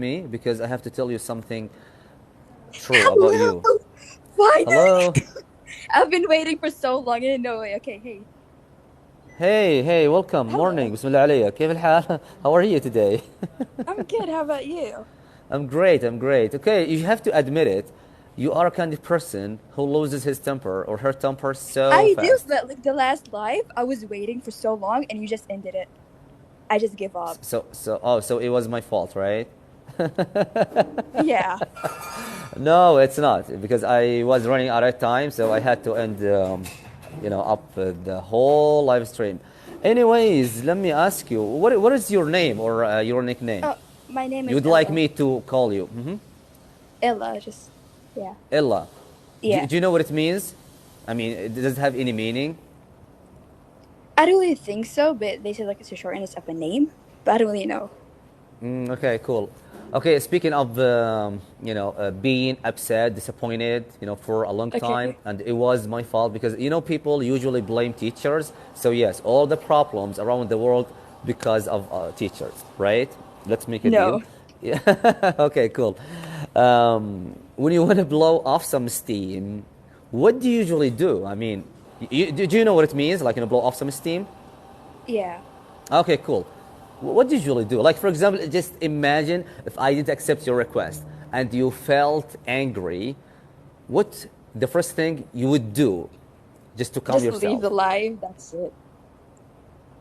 me because I have to tell you something true about you. Hello! Finally! Hello. I've been waiting for so long. I didn't know. Okay, hey. Hey, welcome. Morning. Hello. بسم الله عليك. كيف الحال? How are you today? I'm good. How about you? I'm great. Okay, you have to admit it. You are a kind of person who loses his temper or her temper so I do, fast. but like the last live, I was waiting for so long and you just ended it. I just give up. So it was my fault, right? Yeah. No, it's not because I was running out of time, so I had to end, up the whole live stream. Anyways, let me ask you, what is your name or your nickname? Oh, my name You is would like Ella. me to call you? Ella, just, yeah. Ella. Do, Yeah. do you know what it means? I mean, does it have any meaning? I don't really think so, but they said like it's a shortness of a name, but I don't really know. Okay, cool. Okay, speaking of being upset, disappointed, for a long time, Okay. and it was my fault because people usually blame teachers. So yes, all the problems around the world because of teachers, right? Let's make a deal. No. Yeah. Okay, cool. When you want to blow off some steam, what do you usually do? I mean, do you know what it means? Like, blow off some steam? Yeah. Okay, cool. What do you usually do? Like, for example, just imagine if I didn't accept your request and you felt angry, what the first thing you would do just to calm Just leave yourself? the live. That's it.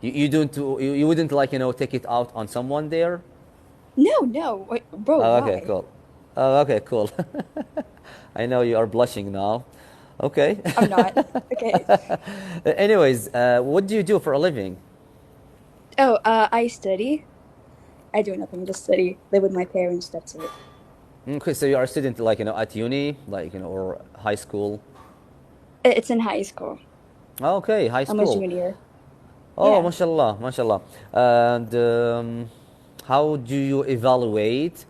You wouldn't like, take it out on someone there? No, no. Wait, bro, Oh, okay, why? cool. Oh, okay, cool. I know you are blushing now. Okay. I'm not. Okay. Anyways, what do you do for a living? Oh, I study. I do nothing, just study, live with my parents, that's it. Okay, so you are a student like, at uni, like, or high school. It's in high school. Okay, high I'm a school. junior. Oh, Yeah. mashallah, mashallah. And how do you evaluate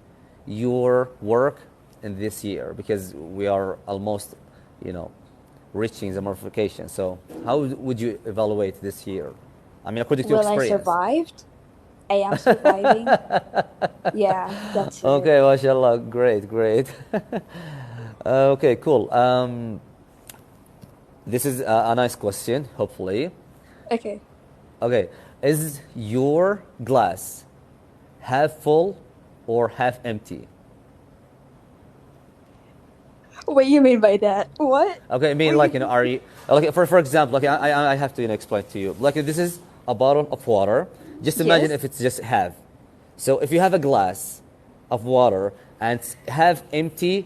your work in this year? Because we are almost, you know, reaching the modification. So how would you evaluate this year? I mean, according to your Well, I experience. survived. I am surviving. Yeah, that's it. Okay, mashallah, great. Okay, cool. This is a nice question, hopefully. Okay. Okay, is your glass half full or half empty? What do you mean by that? What? Okay, I What mean, do like, you mean? are you like, for example, like, I have to, explain to you. Like, this is a bottle of water. Just imagine Yes. if it's just half. So if you have a glass of water and it's half empty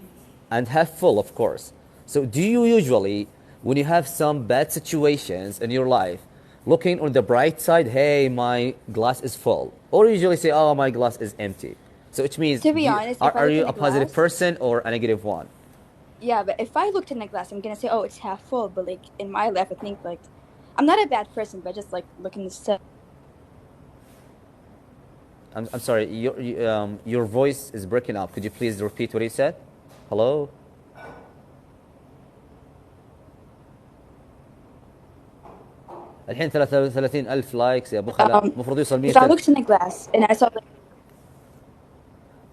and half full, of course. So do you usually, when you have some bad situations in your life, looking on the bright side, hey, my glass is full, or you usually say, oh, my glass is empty? So it means, To be honest, if I are look you in a a positive glass, person or a negative one? yeah, but if I looked in a glass, I'm gonna say, oh, it's half full. But like in my life, I think like I'm not a bad person, but just like looking stuff. I'm sorry, your voice is breaking up. Could you please repeat what you said? Hello? الحين 33 ألف لايكس يا أبو خلاء Um, المفروض يوصل 100 if I ألف. looked in a glass and I saw like,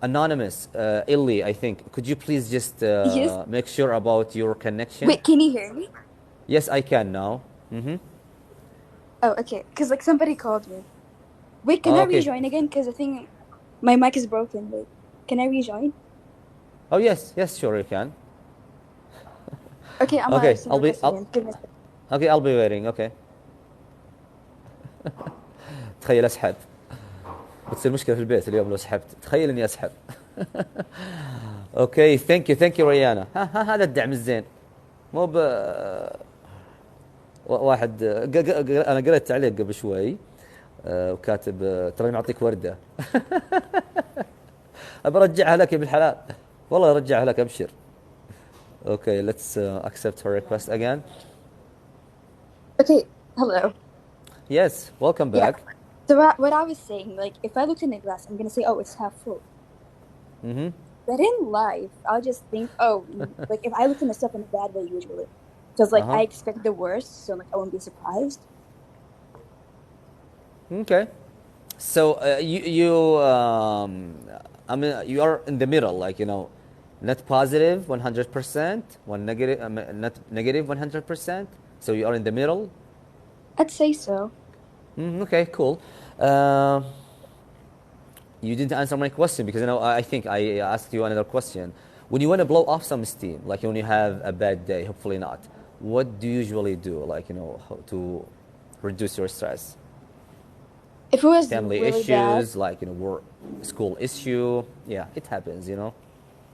Anonymous, Illy, I think. Could you please just yes, make sure about your connection? wait, can you hear me? Yes, I can now. Oh, okay. Because like somebody called me. Wait, can Oh, I okay. rejoin again? Because I think my mic is broken. Wait, can I rejoin? Oh, yes, sure you can. Okay, I'm gonna Okay, send a request again. Give me a second. I'll be waiting. Okay. تخيل اسحب بتصير مشكله في البيت اليوم لو سحبت تخيل اني اسحب. اوكي ثانك يو ريانا. هذا الدعم الزين. مو ب واحد انا قريت تعليق قبل شوي وكاتب تراني معطيك ورده. ابى ارجعها لك يا ابن الحلال. والله ارجعها لك ابشر. اوكي let's accept her request again. Okay, hello. Yes, welcome Yeah. back. So what I was saying, like, if I looked in a glass, I'm gonna say, oh, it's half full. But in life, I'll just think, oh, like if I look in stuff in a bad way, usually, because like Uh-huh. I expect the worst, so like I won't be surprised. Okay. So I mean, you are in the middle, like not positive 100%, one negative, not negative 100%. So you are in the middle. I'd say so. Okay, cool. Uh, you didn't answer my question because I think I asked you another question. When you want to blow off some steam, like when you have a bad day, hopefully not. What do you usually do, like to reduce your stress? If it was Family really bad, issues, like work, school issue. Yeah, it happens.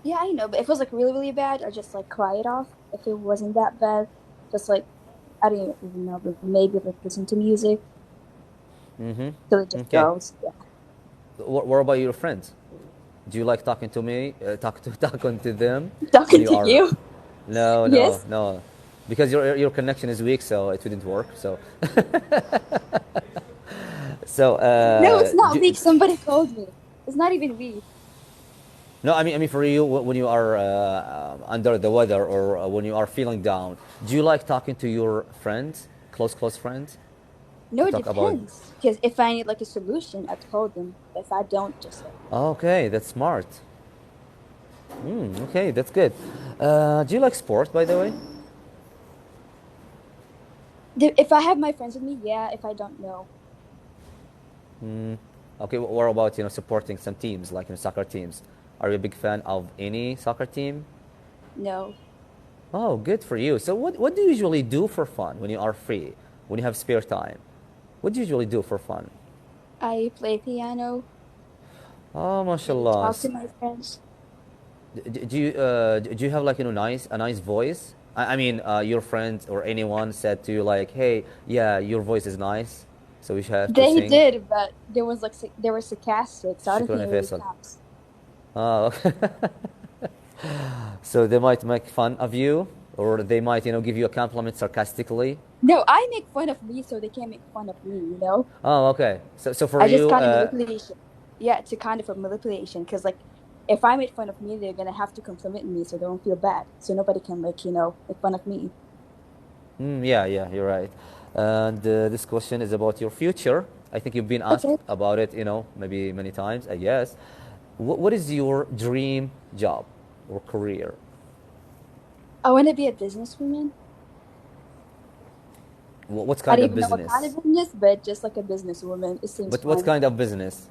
yeah, I know. But if it was like really, really bad, I just like cry it off. If it wasn't that bad, just like I don't even know, but maybe like listen to music till it just Okay. goes. Yeah, What about your friends? Do you like talking to me? Talking to them when talking you to are? you. No, no, Yes. no, because your connection is weak, so it wouldn't work. So so No, it's not weak. Somebody called me. It's not even weak. no, I mean for you when you are under the weather or when you are feeling down, do you like talking to your friends, close friends, No, to it talk about? depends. Because if I need like a solution, I told them. If I don't, just like Okay, that's smart. Okay, that's good. Do you like sport, by the way? if I have my friends with me, yeah. If I don't know, Okay, what about supporting some teams like soccer teams? Are you a big fan of any soccer team? no. Oh, good for you. So what do you usually do for fun when you are free, when you have spare time? What do you usually do for fun? I play piano. Oh, Maybe mashallah. talk to my friends. Do you have like a nice voice? I mean, your friends or anyone said to you like, hey, yeah, your voice is nice, so we should have to They sing. did, but there was like they were sarcastic, so I don't Shukran think ya it really Faisal. counts. Oh, okay. So they might make fun of you, or they might give you a compliment sarcastically. No, I make fun of me, so they can't make fun of me. You know, Oh, okay. So for I just you, kind of manipulation. Yeah, it's a kind of a manipulation because like if I made fun of me, they're gonna have to compliment me, so they won't feel bad. So nobody can like make fun of me. yeah, yeah, you're right. And this question is about your future. I think you've been asked Okay, about it, maybe many times, I guess. What is your dream job or career? I want to be a businesswoman. What I kind don't of even know what kind of business? business, but just like a businesswoman, it seems But what fun. kind of business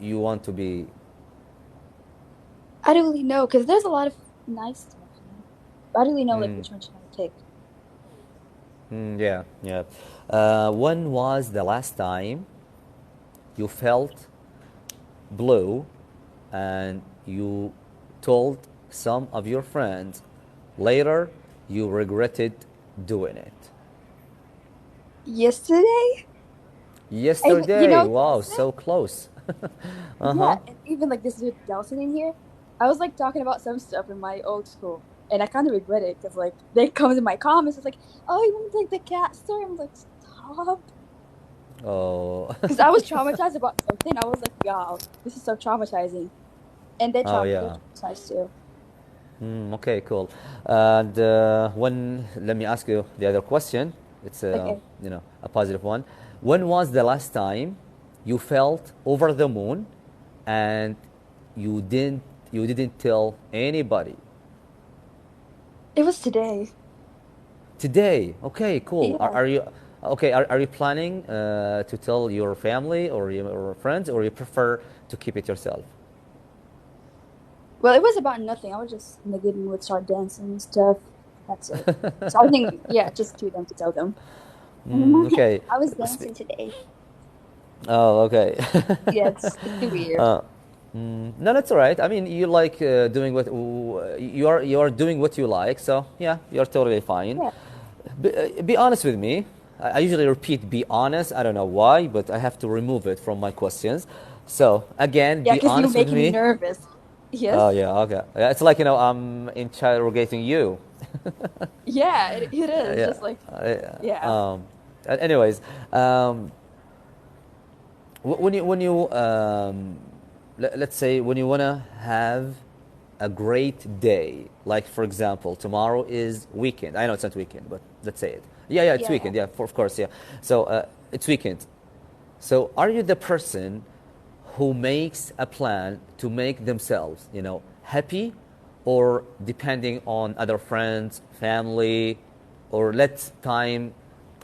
you want to be? I don't really know because there's a lot of nice stuff. But I don't really know like which one should I take. Yeah, yeah. When was the last time you felt blue and you told some of your friends later you regretted doing it? Yesterday, and Yesterday. Wow, Dawson. so close. Yeah, Uh-huh. and even like this dude Dawson in here, I was like talking about some stuff in my old school, and I kind of regret it because like they come to my comments, it's like, oh, you want like the cat story? I'm like, stop, Oh. because I was traumatized about something. I was like, y'all, this is so traumatizing, and Oh they're yeah. traumatized too. Okay, cool. And when let me ask you the other question. It's Okay, a positive one. When was the last time you felt over the moon and you didn't tell anybody? it was today. Today. Okay, cool. Are, Yeah. are you okay? Are you planning to tell your family or your friends, or you prefer to keep it yourself? Well, it was about nothing. I was just in the good mood, start dancing and stuff. That's it. So I think, yeah, just to them to tell them. Okay. I was Sp- dancing today. Oh, okay. Yeah, it's weird. No, that's all right. I mean, you like doing what you are doing what you like, so yeah, you're totally fine. Yeah, Be honest with me. I usually repeat "be honest." I don't know why, but I have to remove it from my questions. So again, yeah, be because you're honest with making me me. nervous. Oh Yes. yeah, okay. Yeah, it's like I'm interrogating you. Yeah, it is. Yeah. Just like, Uh, yeah. um, anyways, um, let's say when you wanna have a great day, like for example, tomorrow is weekend. I know it's not weekend, but let's say it. Yeah, yeah, it's Yeah, yeah. weekend. Yeah, of course, yeah. So it's weekend. So are you the person who makes a plan to make themselves, happy, or depending on other friends, family, or let time,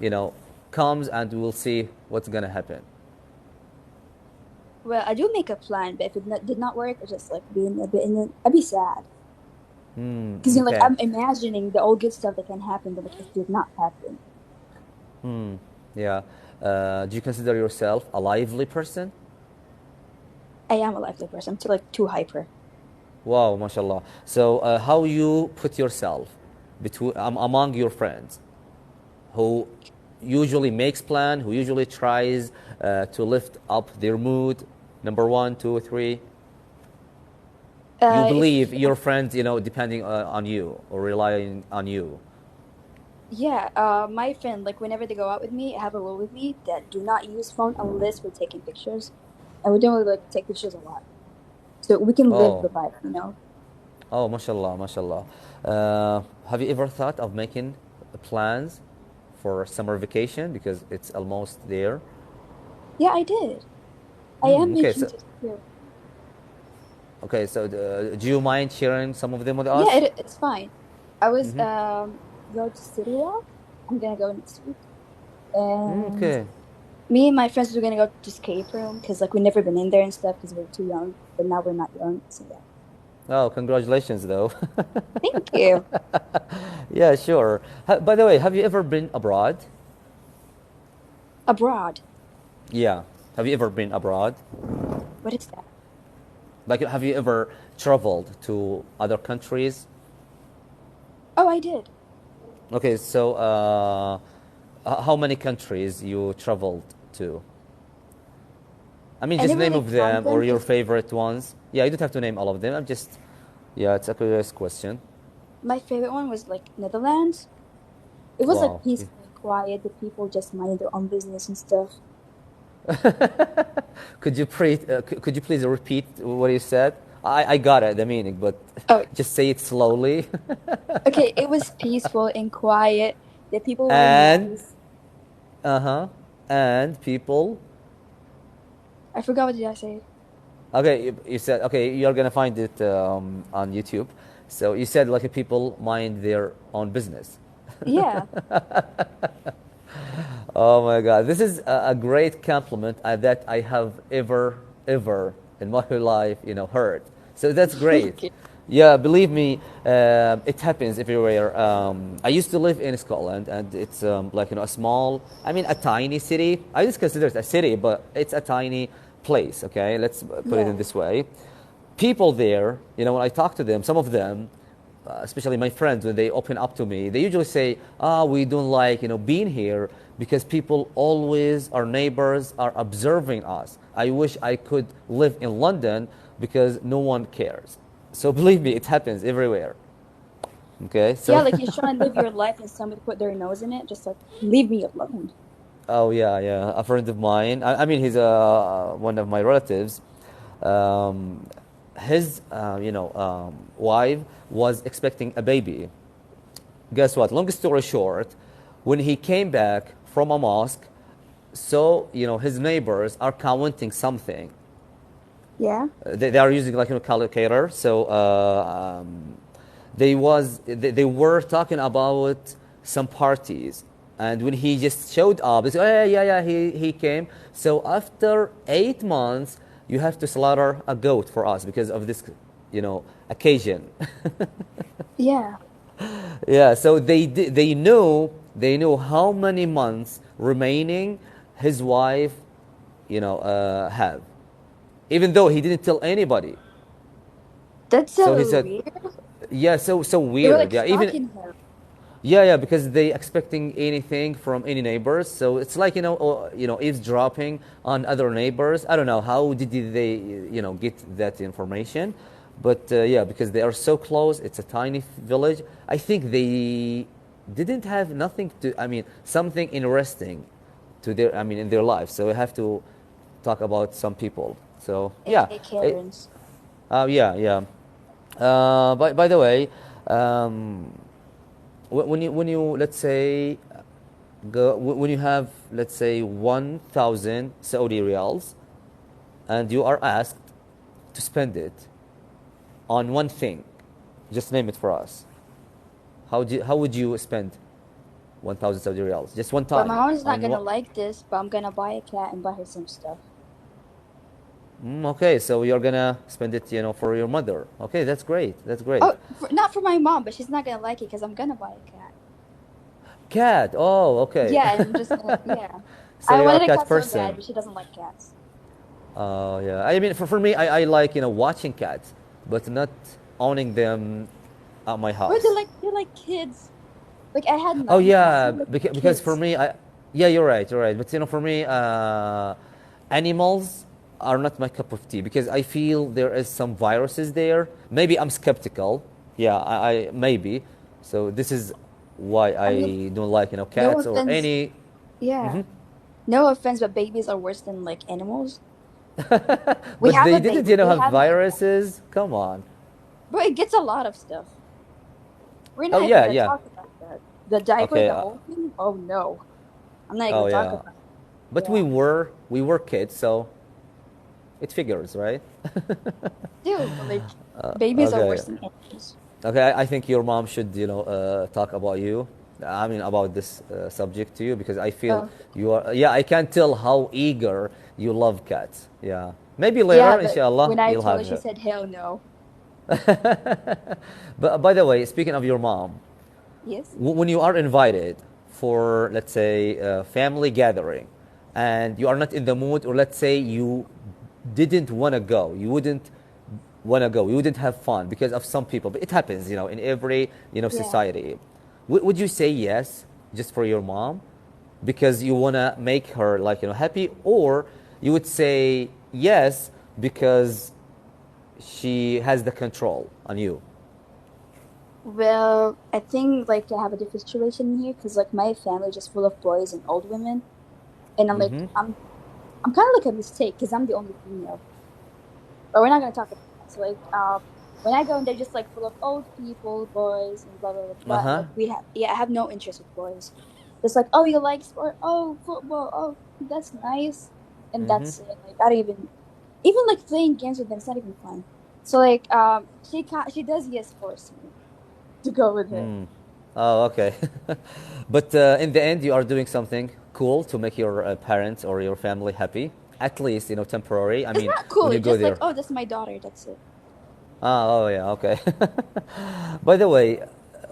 you know, comes and we'll see what's gonna happen? Well, I do make a plan, but if it did not work, I just like being a bit in it. I'd be sad because like Okay. I'm imagining the all good stuff that can happen, but like it did not happen. Yeah. Do you consider yourself a lively person? I am a lively person. I'm too hyper. Wow, mashallah. So, how you put yourself among your friends who usually makes plan, who usually tries to lift up their mood? Number one, two, three. You If believe your friends, depending on you or relying on you. Yeah, my friend, like whenever they go out with me, have a rule with me that do not use phone unless we're taking pictures, and we don't really like take pictures a lot, so we can live Oh, the life. oh, mashallah, mashallah. Have you ever thought of making plans for summer vacation because it's almost there? Yeah, I did. I am Okay, making so it here. do you mind sharing some of them with Yeah, us? it's fine. I was go to City Walk. I'm gonna go next week, and Okay. me and my friends were gonna go to escape room because like we've never been in there and stuff because we're too young, but now we're not young, so yeah. Oh, congratulations, though. Thank you. Yeah, sure. By the way, have you ever been abroad? Abroad. Yeah. Have you ever been abroad? What is that? Like, have you ever traveled to other countries? Oh, I did. Okay, so how many countries you traveled to? I mean, I just never name really of count them them or your because favorite ones. Yeah, you don't have to name all of them. Yeah, it's a curious question. my favorite one was like Netherlands. It was like Wow. peaceful and quiet. The people just minding their own business and stuff. Could you please repeat what you said? I got it, the meaning, but Oh, just say it slowly. okay. It was peaceful and quiet. The people were And, nice. uh-huh, and people. I forgot what did I say. Okay, you said, okay, you're gonna find it on YouTube. So you said like people mind their own business. Yeah. Oh my God, this is a great compliment that I have ever in my life, heard. So that's great. Thank you. Yeah, believe me, it happens everywhere. I used to live in Scotland, and it's like a small, I mean, a tiny city. I just consider it a city, but it's a tiny place. Okay, let's put it in Yeah. this way. People there, when I talk to them, some of them, especially my friends, when they open up to me, they usually say, we don't like, being here because people always, our neighbors are observing us. I wish I could live in London because no one cares. So believe me, it happens everywhere. Okay, Yeah, so, like you're trying to live your life and somebody put their nose in it. Just like leave me alone. oh yeah, yeah, a friend of mine, I mean, he's one of my relatives. Um, his, wife was expecting a baby. Guess what? Long story short, when he came back from a mosque, so his neighbors are counting something. Yeah. They are using like a calculator. So they were talking about some parties, and when he just showed up, they said, "Oh, yeah, yeah, he came." So after 8 months, you have to slaughter a goat for us because of this, occasion. Yeah. Yeah, so they knew how many months remaining his wife, have, even though he didn't tell anybody. That's So he so said, weird. yeah, so They were weird. like Yeah, even stalking him. yeah, because they expecting anything from any neighbors. So it's like eavesdropping on other neighbors. I don't know how did they get that information, but yeah, because they are so close. It's a tiny village. I think they didn't have nothing to. I mean, something interesting to their. I mean, in their life. So we have to talk about some people. So yeah, A it, Karens. yeah, yeah. By the way. Um, when you let's say when you have, let's say, 1,000 Saudi riyals, and you are asked to spend it on one thing, just name it for us. How would you spend 1,000 Saudi riyals just one But my time mom's not on gonna what? like this, but I'm gonna buy a cat and buy her some stuff. Okay, so you're gonna spend it, for your mother. Okay, that's great. That's great. Oh, not for my mom, but she's not gonna like it because I'm gonna buy a cat. Cat. Oh, okay. Yeah, and I'm just gonna, yeah. So I you're a wanted a cat cat so bad, person. but she doesn't like cats. Oh, yeah. I mean, for me, I like, watching cats, but not owning them at my But house. they're like kids. Like I had Oh, nine cats. yeah, They're like because for kids. me, yeah, you're right, you're right. But, for me, animals are not my cup of tea because I feel there is some viruses there. Maybe I'm skeptical. Yeah, I maybe. So this is why I mean, I don't like, no cats or offense. any. Yeah, no offense, but babies are worse than like animals. We But have they a didn't, baby. They have have nine cats, viruses. Come on. but it gets a lot of stuff. We're Oh, not even yeah, gonna yeah. talk about that. The diaper, Okay. the whole thing. Oh no, I'm not even Oh, gonna talk yeah. about it. But Yeah, we were kids, so it figures, right? dude, but like babies are Okay. worse than animals. Okay, I think your mom should, talk about you. I mean, about this subject to you because I feel Oh you are. Yeah, I can tell how eager you love cats. Yeah, maybe yeah, later, but inshallah, when I you'll told her, have she her. said, "Hell no." But by the way, speaking of your mom, Yes. when you are invited for, let's say, a family gathering, and you are not in the mood, or let's say you didn't want to go, you wouldn't have fun because of some people, but it happens, in every, Yeah. society. Would you say yes just for your mom because you want to make her, like, happy, or you would say yes because she has the control on you? Well, I think like I have a different situation here because like my family is just full of boys and old women, and I'm kind of like a mistake because I'm the only female. But we're not gonna talk about that. So like when I go and they're just like full of old people, boys, and blah blah blah blah. And Uh-huh. like we have yeah, I have no interest with boys. Just like oh you like sport, oh football, oh that's nice, and that's it. Like I don't even like playing games with them. It's not even fun. So like she does yes force me to go with her. Oh, okay. But in the end, you are doing something cool to make your parents or your family happy, at least, temporary. I It's mean, not cool. when you It's go just like, there. oh, that's my daughter. That's it. Oh, yeah, okay. By the way,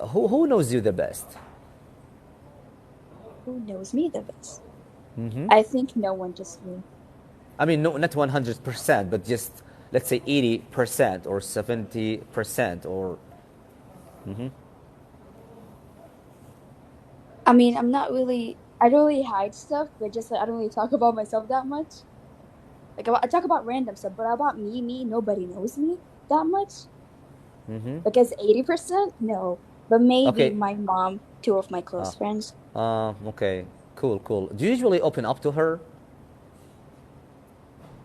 who knows you the best? Who knows me the best? I think no one, just me. I mean, no, not 100%, but just, let's say, 80% or 70% or. I mean, I'm not really. I don't really hide stuff, but just like I don't really talk about myself that much. I talk about random stuff, but about me, nobody knows me that much. Because 80%, no. But maybe Okay. my mom, two of my close friends. Okay. Cool, cool. Do you usually open up to her?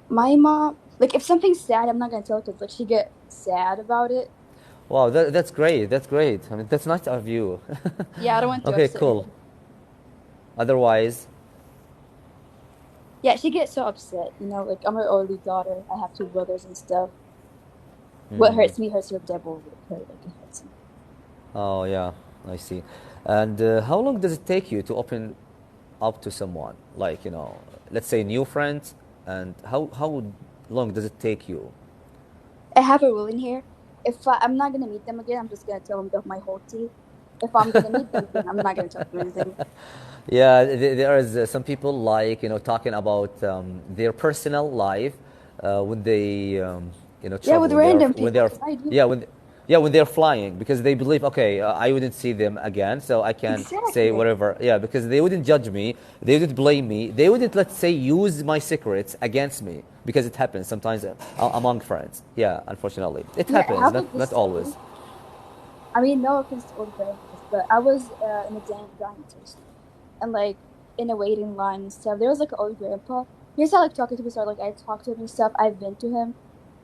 My mom, like if something's sad, I'm not gonna tell her because like she get sad about it. Wow, that's great. That's great. I mean, that's nice of you. Yeah, I don't want to Okay, upset her. cool. Otherwise, Yeah, she gets so upset. Like I'm her only daughter. I have two brothers and stuff. What hurts me hurts your devil. Her, like it hurts me. oh yeah, I see. And how long does it take you to open up to someone? Like, let's say new friends, and how long does it take you? I have a rule in here. If I'm not gonna meet them again, I'm just gonna tell them my whole tea. If I'm gonna meet them again, I'm not gonna tell them anything. Yeah, there is some people like, talking about their personal life when they Yeah, travel, with random when people, they're because I do. yeah when they're flying, because they believe, okay, I wouldn't see them again, so I can say Exactly. whatever. Yeah, because they wouldn't judge me, they wouldn't blame me, they wouldn't, let's say, use my secrets against me, because it happens sometimes among friends. Yeah, unfortunately it Yeah, it happens, happened not the always. same. I mean, no offense to old grandpas, but I was in a dining test, and like in a waiting line and stuff. There was like an old grandpa. Here's how like talking to me started. Like I talked to him and stuff. I've been to him,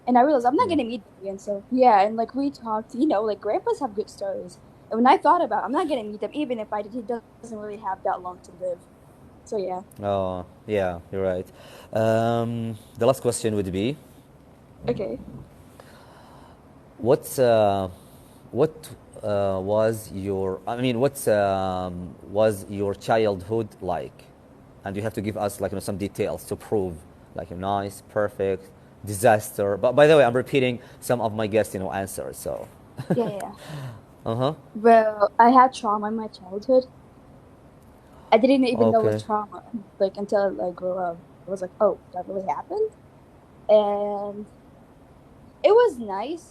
and I realized I'm not gonna meet them again. So yeah, and like we talked. Like grandpas have good stories. when I thought about, I'm not gonna meet him. Even if I did, he doesn't really have that long to live. So yeah. Oh, yeah, you're right. The last question would be, Okay. what's what was your I mean what's was your childhood like? And you have to give us like some details to prove like a nice, perfect, disaster. But by the way, I'm repeating some of my guest answers. So, Yeah, yeah, yeah. uh-huh. Well, I had trauma in my childhood. I didn't even know it was Okay. trauma like until I grew up. I was like, oh, that really happened, and it was nice,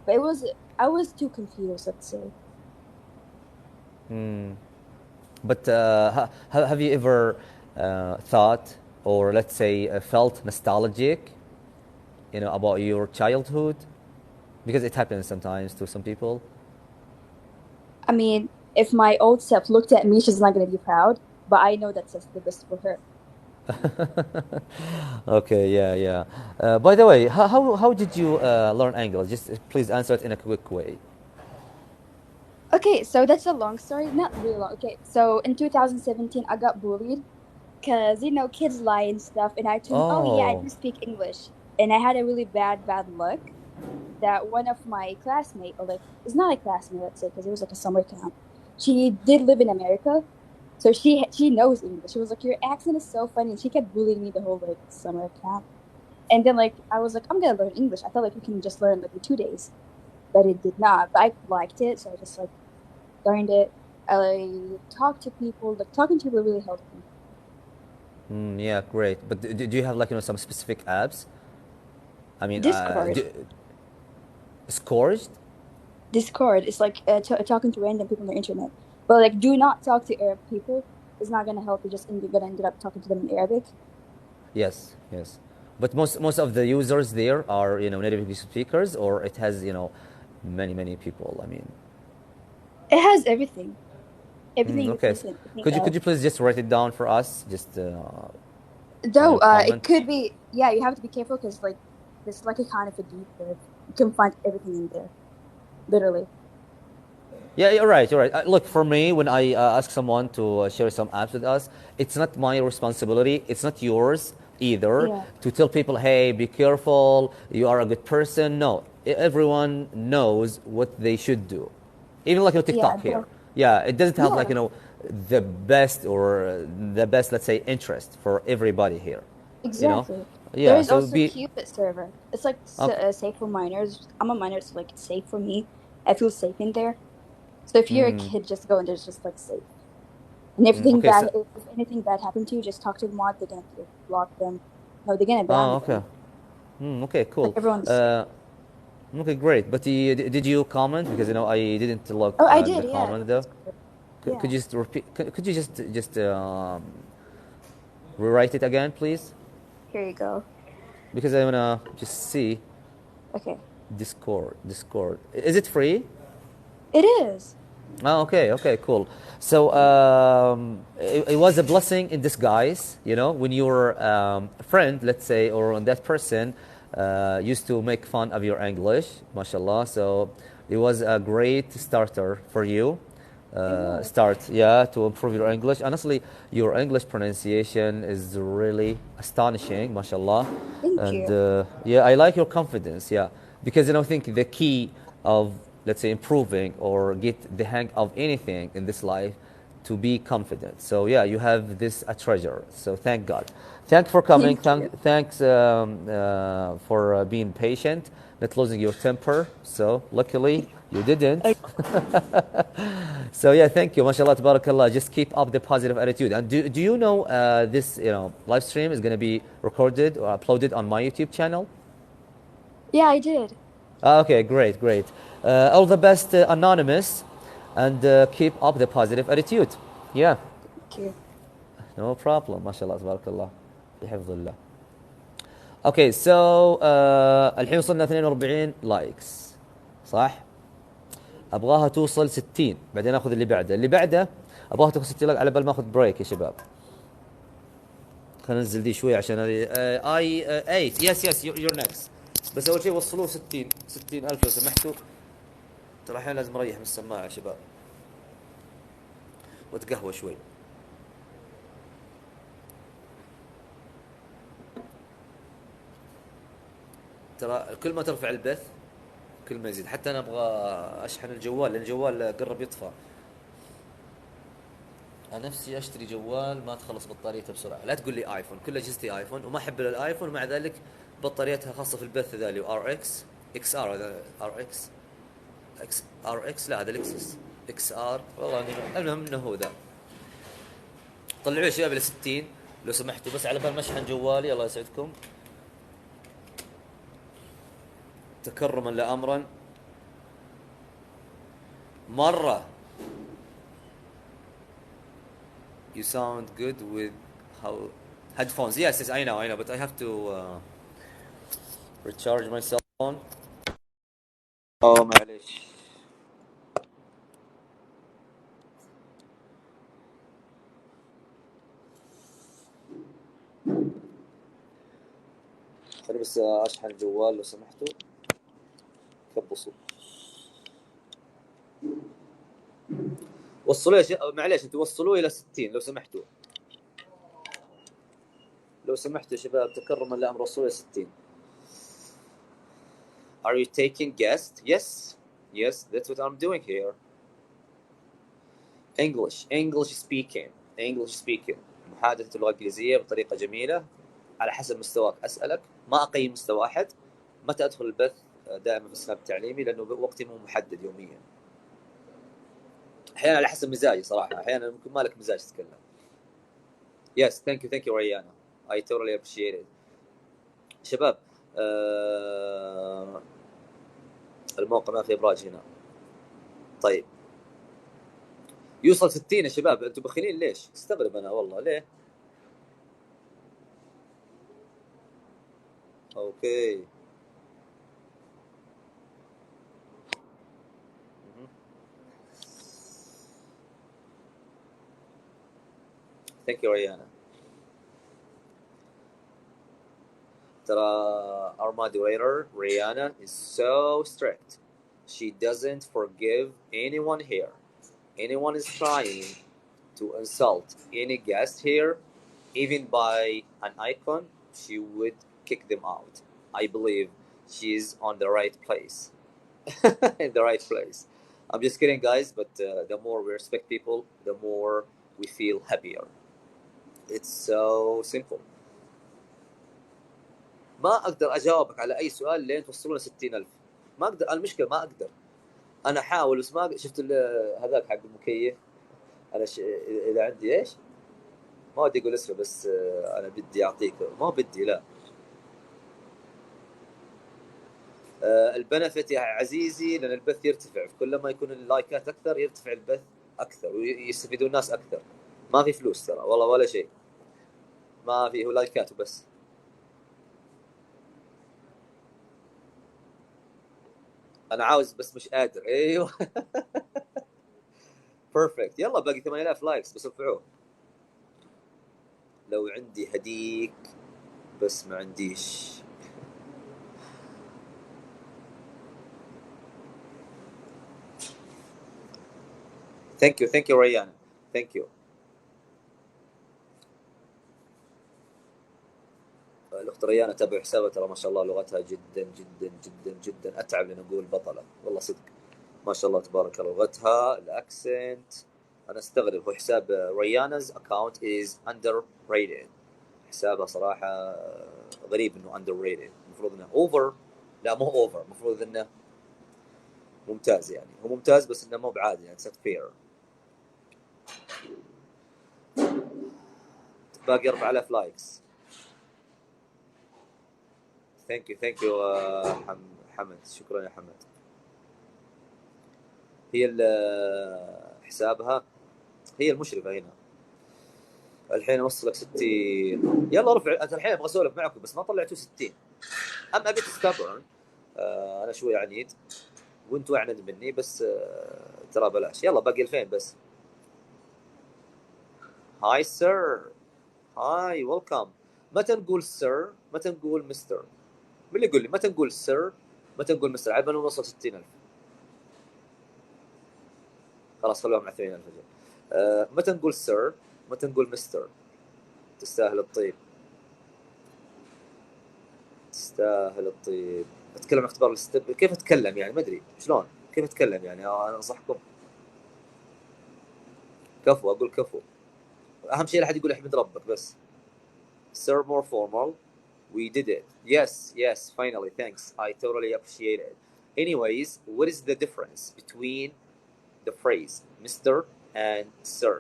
but it was I was too confused. Let's say. But have you ever thought, or let's say felt nostalgic, about your childhood? Because it happens sometimes to some people. I mean, if my old self looked at me, she's not gonna be proud. But I know that's just the best for her. Okay, yeah, yeah. By the way, how did you learn English? Just please answer it in a quick way. Okay, so that's a long story. Not really long. Okay, so in 2017, I got bullied because kids lie and stuff, and I told them, oh yeah, I Oh, do speak English, and I had a really bad luck that one of my classmates, or like, it's not a classmate, let's say, because it was like a summer camp. She did live in America, so she knows English. She was like, your accent is so funny, and she kept bullying me the whole like summer camp. And then like I was like, I'm gonna learn English. I thought like we can just learn like in 2 days, but it did not. But I liked it, so I just like learned it. I talked to people. Like talking to people really helped me. yeah, great. But do you have like some specific apps? I mean, Discord. Scourged? Discord is like talking to random people on the internet. But like, do not talk to Arab people. It's not gonna help. You're just gonna end up talking to them in Arabic. Yes, yes. But most of the users there are native English speakers, or it has many people. I mean, It has everything, everything you okay. can So think could you of. please just write it down for us, just Though it comment? could be, yeah, you have to be careful because like it's like a kind of a deep web. You can find everything in there, literally. Yeah, you're right. You're right. Look, for me, when I ask someone to share some apps with us, it's not my responsibility. It's not yours either Yeah, to tell people, "Hey, be careful. You are a good person." No, everyone knows what they should do. Even like yeah, TikTok here. Yeah, it doesn't have like yeah, the best or the best, let's say, interest for everybody here. You know. exactly. There Yeah. is So also be Cupid server. It's like okay. safe for minors. I'm a minor, so like it's safe for me. I feel safe in there. So if you're a kid, just go and there's just like safe. And everything Okay. bad, So if anything bad happened to you, just talk to the mod. They're gonna block them. No, they're gonna ban oh, okay. them. Okay. Like Cool. everyone's safe. Uh, Okay, great. But did you comment? Because I didn't look Oh, I at the did. Yeah, comment in though. Discord. Could Yeah. you just repeat? Could you just rewrite it again, please? Here you go. Because I wanna just see Okay. Discord. Discord. Is it free? It is. Oh, okay, okay, cool. So it was a blessing in disguise, when your friend, let's say, or that person used to make fun of your English, mashallah. So it was a great starter for you. It was. Start, yeah, to improve your English. Honestly, your English pronunciation is really astonishing, mashallah. Thank And you. yeah, I like your confidence, yeah, because I think the key of, let's say, improving or get the hang of anything in this life to be confident. So yeah, you have this a treasure. So thank God. Thanks for coming. Thank you. Thanks for being patient, not losing your temper. So luckily you didn't. Okay. So yeah, thank you, mashallah, tabarakallah. Just keep up the positive attitude. And do you know this live stream is going to be recorded or uploaded on my YouTube channel? Yeah, I did. Okay, great, great. All the best, Anonymous, and keep up the positive attitude. Yeah, Thank you. no problem. MashaAllah, tabarakallah. بحفظ الله. Okay, so الحين وصلنا 42 لايكس صح؟ ابغاها توصل 60 بعدين ناخذ اللي بعده ابغاها توصل 60 لايك على بال ما اخذ بريك يا شباب. خلينا ننزل دي شوي عشان هذه اي 8 يس يور نكست. بس اول شيء وصلوه 60 الف لو سمحتوا. ترى الحين لازم اريح من السماعه يا شباب. وتقهوى شوي. ترى كل ما ترفع البث كل ما يزيد. حتى انا ابغى اشحن الجوال لان الجوال قرب يطفى. انا نفسي اشتري جوال ما تخلص بطاريته بسرعه. لا تقول لي ايفون، كل اجهزتي ايفون وما احب الايفون، ومع ذلك بطاريتها خاصه في البث ذا اللي ار اكس اكس ار. هذا ار اكس اكس ار اكس، لا هذا الاكسس اكس ار والله. المهم انه هو ذا. طلعوا يا شباب ل 60 لو سمحتوا، بس على بال ما اشحن جوالي. الله يسعدكم. تكرما لامرا مره. You sound good with how headphones. Yes, yes, I know, but I have to recharge my cell phone. Oh معليش. خليني بس اشحن الجوال لو سمحتوا. كبسوا. وصلوا معليش انتوا وصلوه الى 60 لو سمحتوا. لو سمحتوا يا شباب تكرما لامر وصلوا الى 60. Are you taking guests? Yes. Yes, that's what I'm doing here. English speaking. English speaking. محادثة اللغة الإنجليزية بطريقة جميلة على حسب مستواك. أسألك، ما أقيم مستوى أحد. متى أدخل البث؟ دائما في السناب التعليمي، لأنه وقتي مو محدد يوميا. أحيانا على حسب مزاجي صراحة. أحيانا ممكن ما لك مزاج تتكلم. Yes, thank you ريانا. I totally appreciate it. شباب الموقع ما في إبراج هنا. طيب يوصل 60 يا شباب. أنتم بخيلين ليش؟ استغرب أنا والله ليه. أوكي. Thank you ريانا. Our moderator Rihanna is so strict. She doesn't forgive anyone here. Anyone is trying to insult any guest here, even by an icon, she would kick them out. I believe she's on the right place. In the right place. I'm just kidding, guys, but the more we respect people, the more we feel happier. It's so simple. ما اقدر اجاوبك على اي سؤال لين توصلون 60,000. ما اقدر. المشكله ما اقدر. انا احاول بس ما شفت هذاك حق المكيف. انا اذا عندي ايش ما ودي اقول اسمه، بس انا بدي اعطيك. ما بدي لا. البنفت يا عزيزي لان البث يرتفع. كل ما يكون اللايكات اكثر يرتفع البث اكثر ويستفيدون الناس اكثر. ما في فلوس ترى والله ولا شيء. ما في، هو لايكات وبس. انا عاوز بس مش قادر. ايوه. بيرفكت. يلا باقي 8000 لايكس بس ارفعوه. لو عندي هديك بس ما عنديش. ثانك يو ريان. ثانك يو. الاخت ريان اتابع حسابها، ترى ما شاء الله لغتها جدا جدا جدا جدا اتعب لان اقول بطله والله صدق. ما شاء الله تبارك الله لغتها الاكسنت. انا استغرب. هو حساب ريانز اكاونت از اندر ريتد. حسابها صراحه غريب انه اندر ريتد. المفروض انه اوفر. لا مو اوفر، المفروض انه ممتاز. يعني هو ممتاز بس انه مو بعادي. يعني سيت فير. باقي 4000 لايكس. ثانك يو حمد. شكرا يا حمد. هي حسابها هي المشرفة هنا. الحين اوصلك 60. يلا رفع. انت الحين ابغى اسولف معكم بس ما طلعتوا 60. اما ابيت ستابرن. انا شوي عنيد وانتوا اعند مني، بس ترى بلاش. يلا باقي 2000 بس. هاي سير. هاي ويلكم. متى نقول سير؟ متى نقول مستر؟ من اللي يقول لي متى نقول سير؟ متى نقول مستر؟ عاد نوصل 60,000. خلاص خلوها مع 80,000. متى نقول سير، متى نقول مستر؟ تستاهل الطيب، تستاهل الطيب. اتكلم عن اختبار الستيب، كيف اتكلم يعني؟ ما ادري شلون، كيف اتكلم يعني؟ انا انصحكم. كفو، اقول كفو. اهم شيء لا حد يقول احمد ربك بس. Sir, more formal. We did it. Yes, yes, finally, thanks. I totally appreciate it. Anyways, what is the difference between the phrase Mr. and Sir?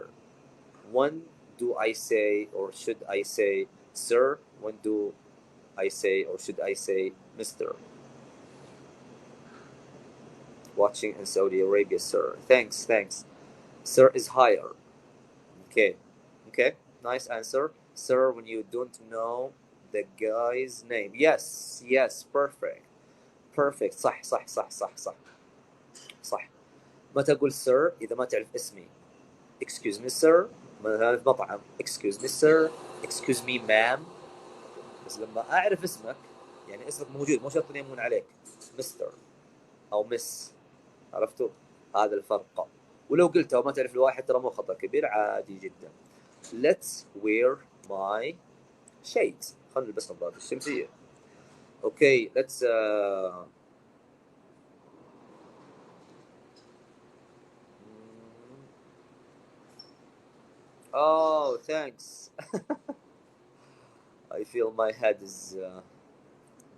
When do I say or should I say Sir? When do I say or should I say Mr.? Watching in Saudi Arabia, Sir. Thanks, thanks. Sir is higher. Okay, okay, nice answer. Sir, when you don't know the guy's name. Yes, yes, perfect. Perfect. صح صح صح صح صح صح. متى أقول sir إذا ما تعرف اسمي؟ Excuse me sir. مثلا في مطعم excuse me sir, excuse me ma'am. بس لما أعرف اسمك يعني اسمك موجود، مو شرط يمون عليك. Mr أو miss. عرفتوا؟ هذا الفرق. ولو قلتها وما تعرف الواحد ترى مو خطأ كبير، عادي جدا. Let's wear my shades. خلنا نلبس نظارة الشمسية. Okay, let's oh, thanks. I feel my head is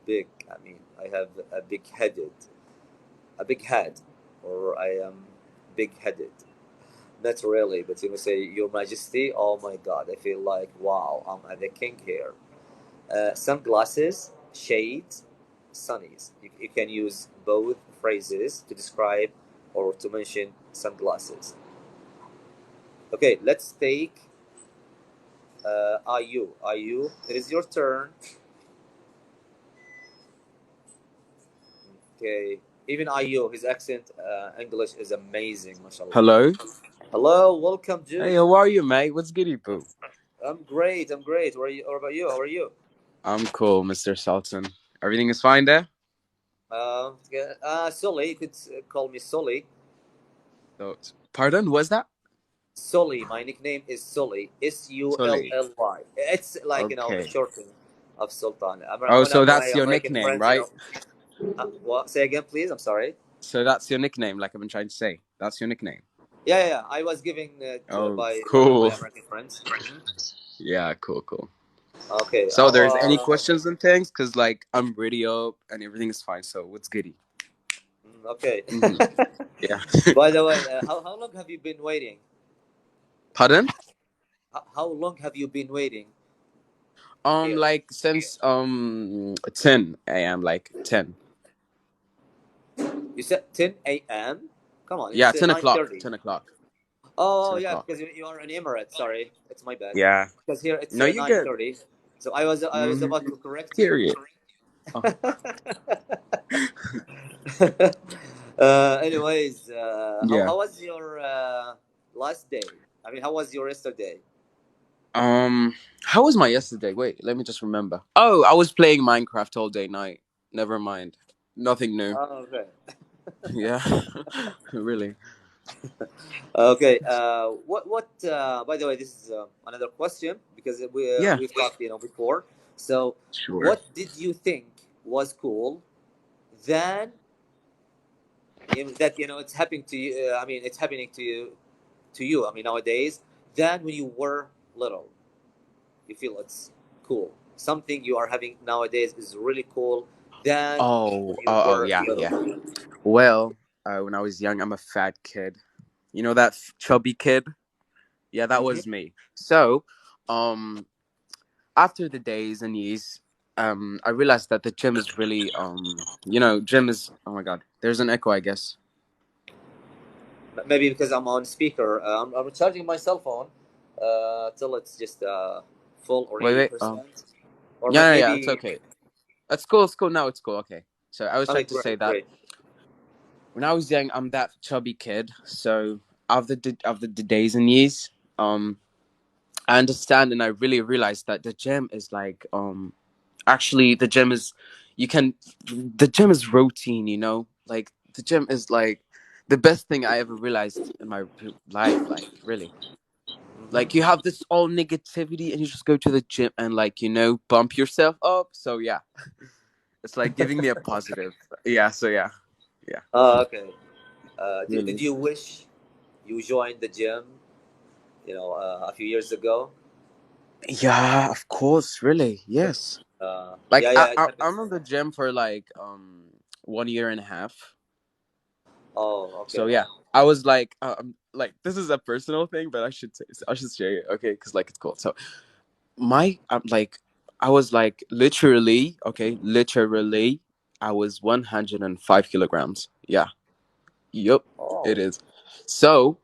big. I mean, I have a big head, or I am big-headed. Not really, but you say, Your Majesty. Oh my God, I feel like wow, I'm the king here. Sunglasses, shades, sunnies. You can use both phrases to describe or to mention sunglasses. Okay, let's take IU. IU, it is your turn. Okay, even IU, his accent, English is amazing, mashallah. Hello. Hello, welcome, Hey, Jude. how are you, mate? What's goody, boo? I'm great. I'm great. What are you? What about you? How are you? I'm cool, Mr. Sultan. Everything is fine there? Yeah, Sully. You could call me Sully. So, pardon, what's that? Sully. My nickname is Sully. Sully. Sully. It's like the Okay. shortening of Sultan. Oh, so When I that's have your American nickname, friends, right? what? Say again, please. I'm sorry. So that's your nickname, like I've been trying to say. That's your nickname. Yeah, yeah. I was giving Oh, by one of my cool. American friends. Yeah, cool, cool. Okay. So there's any questions and things? Because, like, I'm ready up and everything is fine. So what's goody? Okay. Yeah. By the way, how long have you been waiting? Pardon? How long have you been waiting here? Like since 10 a.m. like 10. You said 10 a.m. Come on, Yeah, it's 10 o'clock. 9:30. 10 o'clock. Oh 10 yeah, o'clock. because you are in Emirates. Sorry, it's my bad. Yeah. Because here it's No, you good. 9:30. So I was about to correct you. Period. Oh. Anyways, Yeah. how was your last day? I mean, how was your yesterday? How was my yesterday? Wait, let me just remember. Oh, I was playing Minecraft all day night. Never mind. Nothing new. Oh, okay. Yeah. Really. Okay. What? By the way, this is another question because Yeah. we've talked before. So, Sure. what did you think was cool then that it's happening to you? I mean, it's happening to you. I mean, nowadays than when you were little. You feel it's cool. Something you are having nowadays is really cool than Oh, when you oh, were yeah, yeah. little. Well, when I was young, I'm a fat kid. You know that chubby kid? Yeah, that Hmm. was me. So, um, after the days and years, I realized that the gym is really, gym is. Oh my God, there's an echo, I guess. Maybe because I'm on speaker. I'm charging my cell phone till it's just full or Wait, eighty wait. percent, or Yeah, yeah, it's maybe. okay. It's cool. It's cool. Now it's cool. Okay. So I was Okay, trying to say great, that great. when I was young, I'm that chubby kid. So after the days and years, I understand and I really realized that the gym is like actually the gym is you can the gym is routine. Like the gym is like the best thing I ever realized in my life. Like really, like you Mm-hmm. have this all negativity, and you just go to the gym and like bump yourself up. So yeah, it's like giving me a positive. Yeah. So yeah, yeah. Oh, okay. Did Really. you wish you joined the gym, a few years ago? Yeah, of course. Really. Yes. Like Yeah, I, yeah, it I happens. I'm in the gym for like 1 year and a half. Oh, So okay. yeah, I was like this is a personal thing, but I should share it, okay? Because like it's cool. So my I was like literally okay, literally I was 105 kilograms. Yeah, yep, it Oh, is. So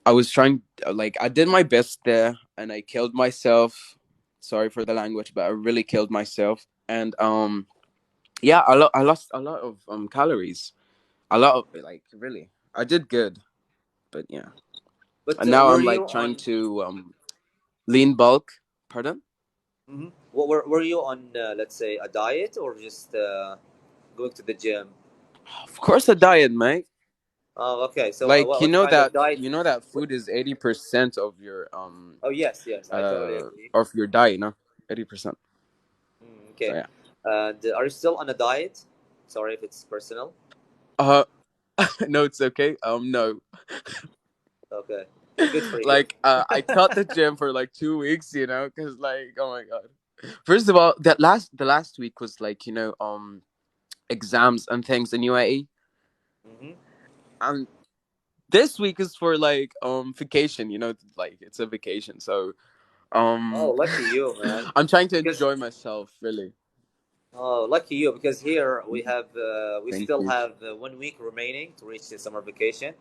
I was trying like I did my best there, and I killed myself. Sorry for the language, but I really killed myself, and yeah, I lost a lot of calories. A lot of like really, I did good, but yeah. but And now were I'm you like trying on? to lean bulk. Pardon? Mhm. What were you on? Let's say a diet or just going to the gym? Of course, a diet, mate. Oh, okay. So Like what kind of diet? you know that What, food is 80% oh, yes, yes, I totally agree. of your diet, no, 80%. So Okay. yeah. And are you still on a diet? Sorry if it's personal. Uh, no, it's okay. No, Okay. Well, good for you. like I cut the gym for like 2 weeks, because like oh my god. First of all, the last week was like exams and things in UAE, Hmm. and this week is for like vacation. Like it's a vacation, so Oh, um lucky you, man. I'm trying to Because enjoy myself really. oh, lucky you. Because here we Thank still you. have 1 week remaining to reach the summer vacation.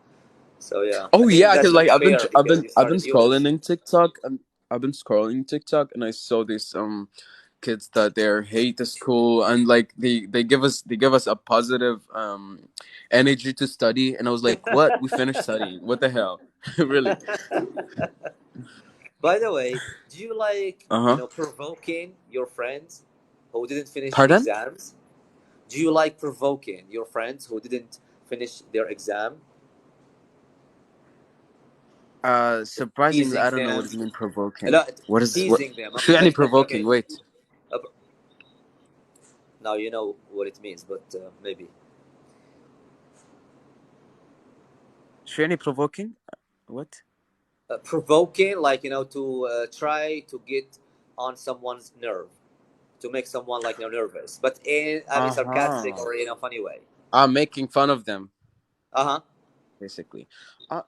So yeah, I Oh think yeah, because that's like unfair because you I've been started yours. scrolling in TikTok, and and I saw these kids that they hate the school, and like they give us a positive energy to study, and I was like, what? We finished studying. What the hell? Really? By the way, do you like, Uh huh. provoking your friends who didn't finish Pardon? exams? Do you like provoking your friends who didn't finish their exam? Surprisingly, I Teasing don't know what them? is mean provoking. لا, What? teasing them. شو Okay, يعني okay. provoking? Wait. Uh, Now you know what it means, but maybe شو يعني provoking? What? provoking, like to try to get on someone's nerve, to make someone like nervous, but in a Uh sarcastic huh. or in a funny way. I'm making fun of them, Uh huh. basically.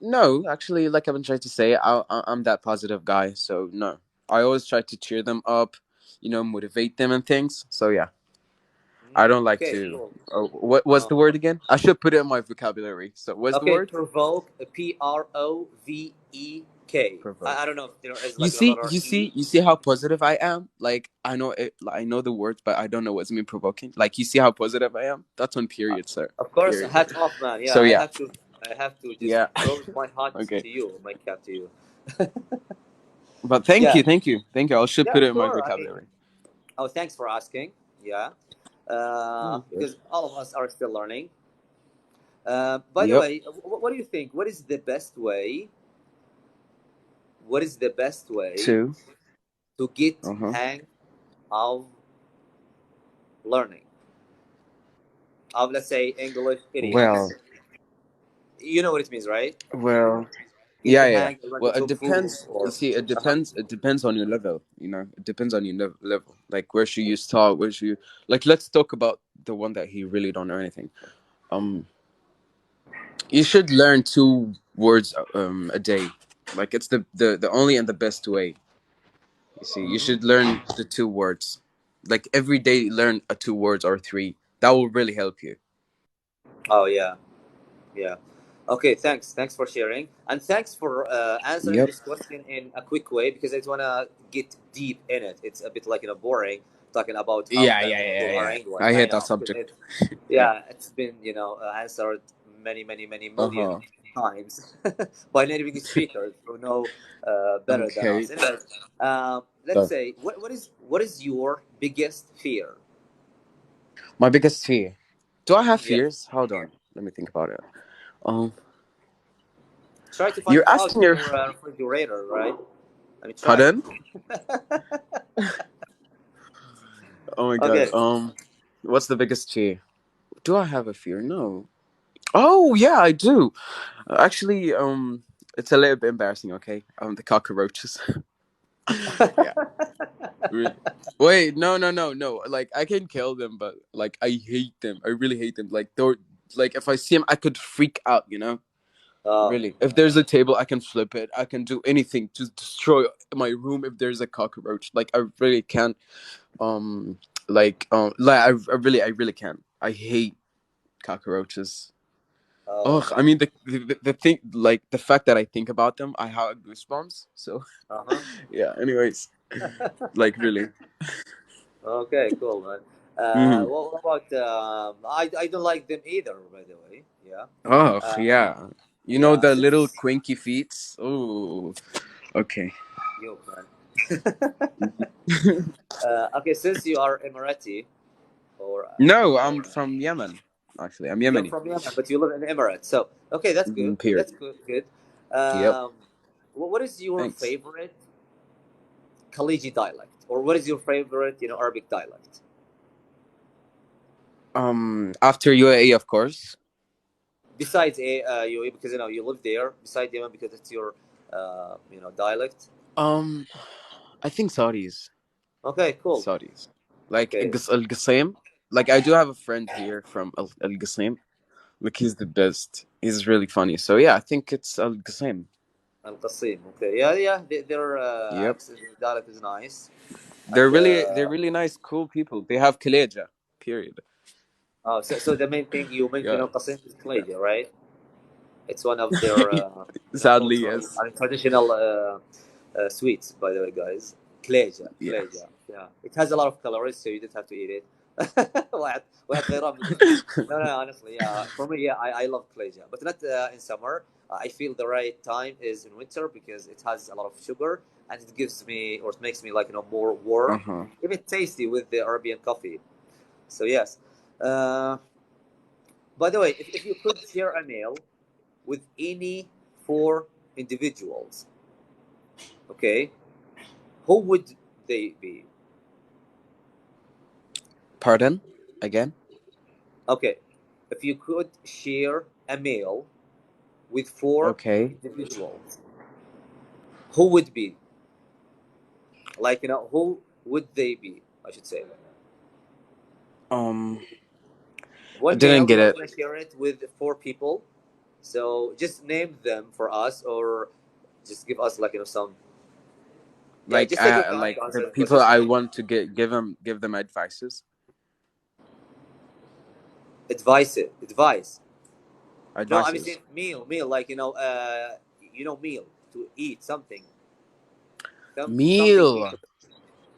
No, actually, like I've been trying to say, I'm that positive guy, so no. I always try to cheer them up, motivate them and things. So yeah, I don't like Okay, to. cool. Oh, what was Uh-huh. the word again? I should put it in my vocabulary. So what's the Okay, word? provoke, Provek. I Provoke. don't know if there is like another E. You see how positive I am. Like I know it, I know the words, but I don't know what's mean provoking. Like you see how positive I am. That's on period, sir. Of course, Period. hat off, man. Yeah, So yeah, I have to just yeah. throw my hat Okay. to you, my cap to you. But Yeah, thank you. I should yeah, put it in my sure. I mean, vocabulary. oh, thanks for asking. Yeah, Mm, good. because all of us are still learning. By the Yep. way, what do you think? What is the best way? What is the best way Two. to get Uh huh. hang of learning of, let's say, English idioms? Well, You know what it means, right? well. Get Yeah, the yeah, yeah. hang of like Well, it to improve depends. You or. see, it Uh-huh. depends. It depends on your level. It depends on your level. Like where should you start? Where should you like? Let's talk about the one that he really don't know anything. Um, you should learn 2 words a day. Like it's the only and the best way. You see, you Hmm. should learn the 2 words. Like every day, learn 2 words or three. That will really help you. Oh yeah, yeah. Okay, thanks for sharing, and thanks for answering Yep. this question in a quick way because I just wanna get deep in it. It's a bit like boring talking about how Yeah, can yeah, we yeah, improve our yeah. English. I I hate that know because subject. it's Yeah. yeah, it's been answered many Uh million huh. times by native English speakers who know better than Okay. us. Anyways, let's So say what is your biggest fear? my biggest fear. Do I have Yes. fears? Hold on. Let me think about it. Um, Try to find you're it out asking in your your refrigerator, right? I mean, try. pardon? Oh my god. Okay. What's the biggest fear? Do I have a fear? No. Oh yeah, I do. Actually, it's a little bit embarrassing. Okay. The cockroaches. Yeah. Really. Wait, no, no, no, no. Like I can kill them, but like I hate them. I really hate them. Like they're like if I see them, I could freak out. You know. Uh, Really. If there's a table, I can flip it. I can do anything to destroy my room if there's a cockroach. Like I really can't. Um. I really can. I hate cockroaches. oh Oh, I man. mean the thing, like the fact that I think about them, I have goosebumps. So Uh-huh. yeah. Anyways, like really. Okay, cool, man. Hmm. What about I don't like them either, by the way. Yeah. Oh Uh, yeah. You know yeah. the little Since quinky feet. Oh, okay. you man. Okay, since you are Emirati or No, or I'm from Yemen. Actually, I'm you're Yemeni. from Yemen, but you live in Emirates, so okay, that's good. Period. That's good. Good. Yep. Um, what is your Thanks. favorite Khaliji dialect, or what is your favorite, Arabic dialect? After UAE, of course. Besides UAE, because you live there. Besides Yemen, because it's your dialect. Um, I think Saudis. Okay, cool. Saudis. Like Okay, Al Qassim. Like I do have a friend here from Al Qassim. Like he's the best. He's really funny. So yeah, I think it's Al Qassim. Al Qasim. Okay, yeah, yeah. Their Yep. accent, dialect is nice, They're and really nice, cool people. They have Kaleja. Period. oh, so the main thing you mentioned, Yeah. Qasim is Kaleja, right? It's one of their Sadly, cultural, yes. traditional sweets, by the way, guys. Kleja, Yeah. Kleja. Yeah, it has a lot of calories, so you don't have to eat it. واحد غيرها no, no, honestly, yeah. For me, yeah, I love Kleja, but not in summer. I feel the right time is in winter because it has a lot of sugar and it gives me, or it makes me like more Uh warm, huh. even tasty with the Arabian coffee. So yes. Uh, by the way, if you could share a meal with any four individuals, okay, who would they be? Pardon? Again? Okay, if you could share a meal with four Okay. individuals, who would be? Like, who would they be? I should say. Um, I One didn't meal, get you're it. going to share it with four people. So just name them for us, or just give us like, some. Yeah, just take your time Like to the answer the people question. I want to give them advices. Advice. No, I mean Advices. saying meal, like meal to eat something, something to eat. Meal.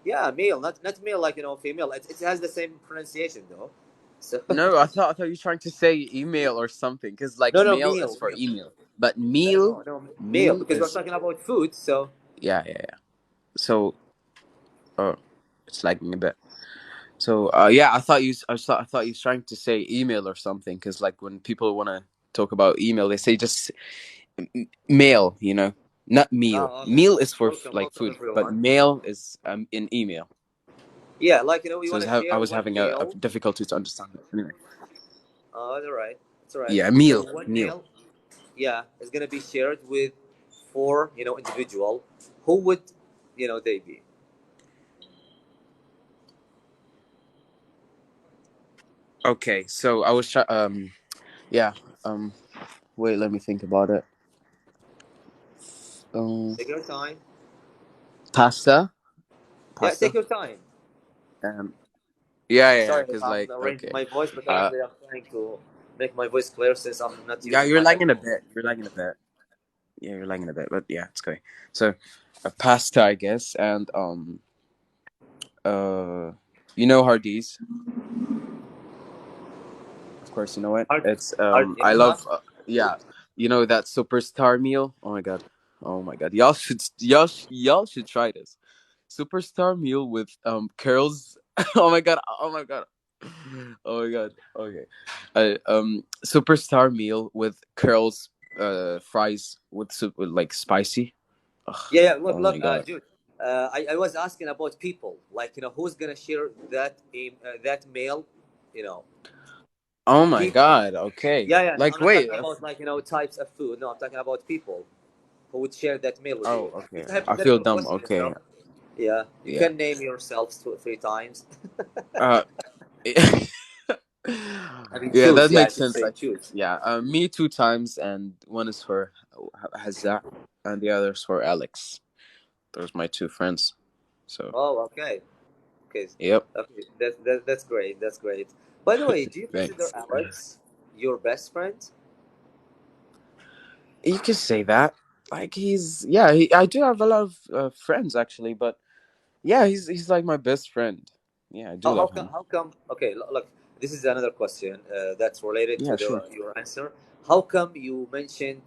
Yeah, meal, not meal like female. It has the same pronunciation though. So No, I thought you were trying to say email or something, because like no, mail is meal, for meal. email, but No, meal meal because we're is talking about food. So yeah, yeah, yeah. So oh, it's lagging a bit. So yeah, I thought you were trying to say email or something, because like when people want to talk about email, they say just mail, not meal. oh, okay. Meal is for like Welcome food, but everyone. mail is in email. Yeah, like we So want to I share was one having a meal. difficulty to understand it. Anyway, Oh, that's all right. That's all right. yeah, So meal, one meal. meal, yeah, is gonna be shared with four, individual. Who would, they be? Okay, so I was yeah, um, wait, let me think about it. Um, Take your time. pasta, Yeah, take pasta. your time. Um, yeah, Sorry if because I'm like arranging okay, my voice, but uh, honestly, I'm trying to make my voice clear since I'm not yeah, using you're my lagging a headphones. bit. You're lagging a bit. Yeah, you're lagging a bit, but yeah, it's going. So, pasta, I guess, and uh, Hardee's. Of course, you know it. Hard, It's I huh? love yeah, that superstar meal. Oh my god, y'all should try this superstar meal with curls. Oh my god, Oh my god. Okay. Superstar meal with curls, fries with soup with like spicy. Ugh, Yeah, yeah. Look, oh my look, god. Jude. I was asking about people, like who's gonna share that meal, you know, Oh my people. god. Okay. Yeah, yeah. Like I'm not wait. talking about like types of food. No, I'm talking about people who would share that meal with Oh, you. okay. It's a I feel hypothetical dumb. question, Okay. yeah. You Yeah. can name yourselves 3 times. Uh. I mean, Yeah, choose. that Yeah, I makes should sense. say I choose. yeah. Me two times, and one is for Hazza, and the other's for Alex. Those are my two friends. So Oh, okay. Okay. yep. Okay. That's great. That's great. By the way, do you consider Thanks. Alex your best friend? You can say that. Like he's yeah. I do have a lot of friends actually, but yeah, he's like my best friend. Yeah, I do How love come? him. How come? Okay, look. This is another question that's related Yeah, to sure. your answer. How come you mentioned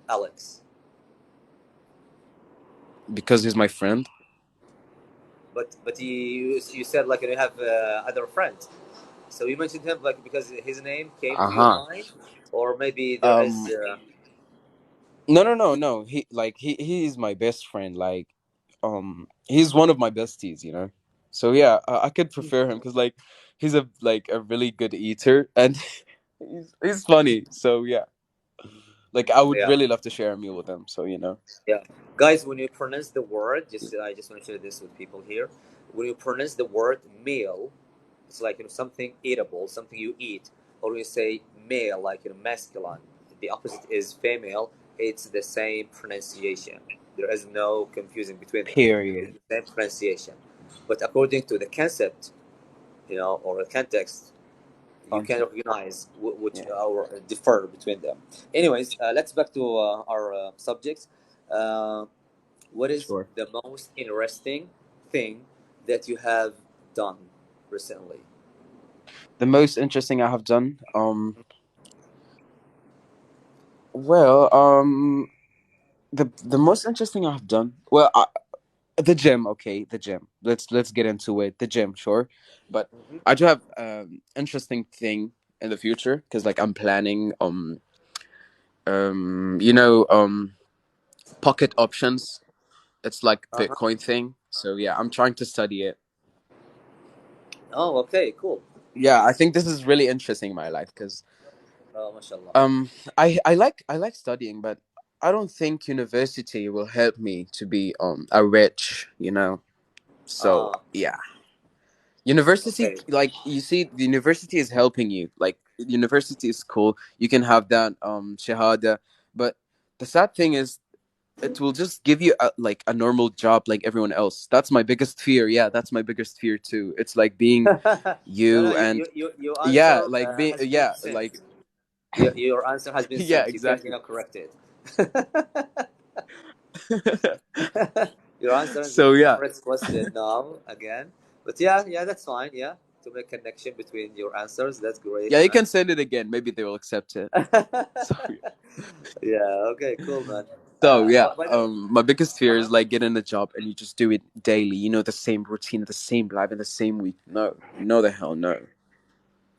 Alex, Because he's my friend. but you said like you have other friends. So you mentioned him like because his name came Uh to your huh. mind, or maybe there is. Um. No, no, no, no. He's my best friend. Like, he's one of my besties. So yeah, I could prefer him because like he's a really good eater and he's funny. So yeah, like I would Yeah, really love to share a meal with him. So yeah, guys. When you pronounce the word, I just want to share this with people here. When you pronounce the word meal, it's like something eatable, something you eat. Or when you say male, like masculine, the opposite is female. It's the same pronunciation. There is no confusing between them. It's period. the same pronunciation. But according to the concept, or the context, you can Concept. recognize which Yeah, or differ between them. Anyways, let's back to our subjects. Uh, what is sure. the most interesting thing that you have done recently? The most interesting I have done. Well, the most interesting I've done. Well, the gym. Okay, the gym. Let's get into it. The gym, sure, but Mhm. I do have interesting thing in the future because like I'm planning you know pocket options. It's like Uh-huh. Bitcoin thing. So yeah, I'm trying to study it. Oh, okay, cool. Yeah, I think this is really interesting in my life because Oh, mashallah. um I like studying, but I don't think university will help me to be a rich. So Ah, yeah, university, okay. like you see, the university is helping you. Like university is cool, you can have that shahada, but the sad thing is it will just give you like a normal job like everyone else. That's my biggest fear. Yeah, that's my biggest fear too. It's like being No, no, you and your yeah, answer like being has been yeah, sent. like Your answer has been yeah, sent. You can exactly. correct it. Your answer is So the yeah, correct question now again. But yeah, yeah, that's fine. Yeah, to make connection between your answers, that's great, yeah, you man. can send it again, maybe they will accept it. So Yeah. Okay. Cool, man. So yeah, By the way, my biggest fear uh-huh. is like getting a job and you just do it daily. The same routine, the same life, in the same week. No, no, the hell no.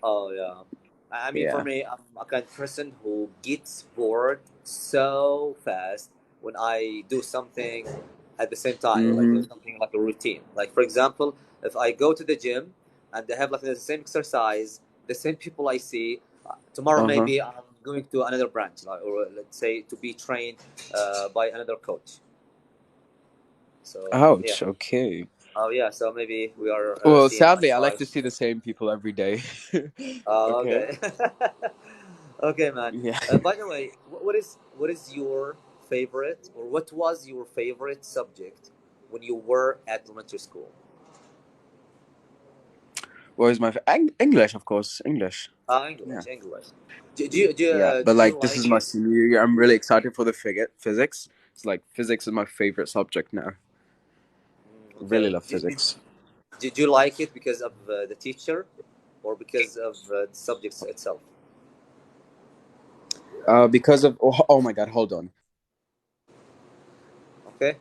Oh yeah. I mean, for Yeah. me, I'm a kind of person who gets bored so fast when I do something at the same time, like Mm-hmm. something like a routine. Like for example, if I go to the gym and they have like the same exercise, the same people I see, tomorrow Uh huh. maybe I'm going to another branch, like, or let's say to be trained by another coach. So yeah. Ouch. Okay. Oh yeah. So maybe we are Well, seeing eye sadly, to I like eye. to see the same people every day. Oh, Okay. okay. Okay, man. Yeah. By the way, what is your favorite, or what was your favorite subject when you were at elementary school? What is my English? Of course, English. Yeah. English, English. Do you Yeah, but did you like this like is my it? senior year. I'm really excited for the physics. It's like physics is my favorite subject now. Really Okay. love physics. Did you like it because of the teacher, or because of the subjects itself? Because of oh my god, hold on. Okay.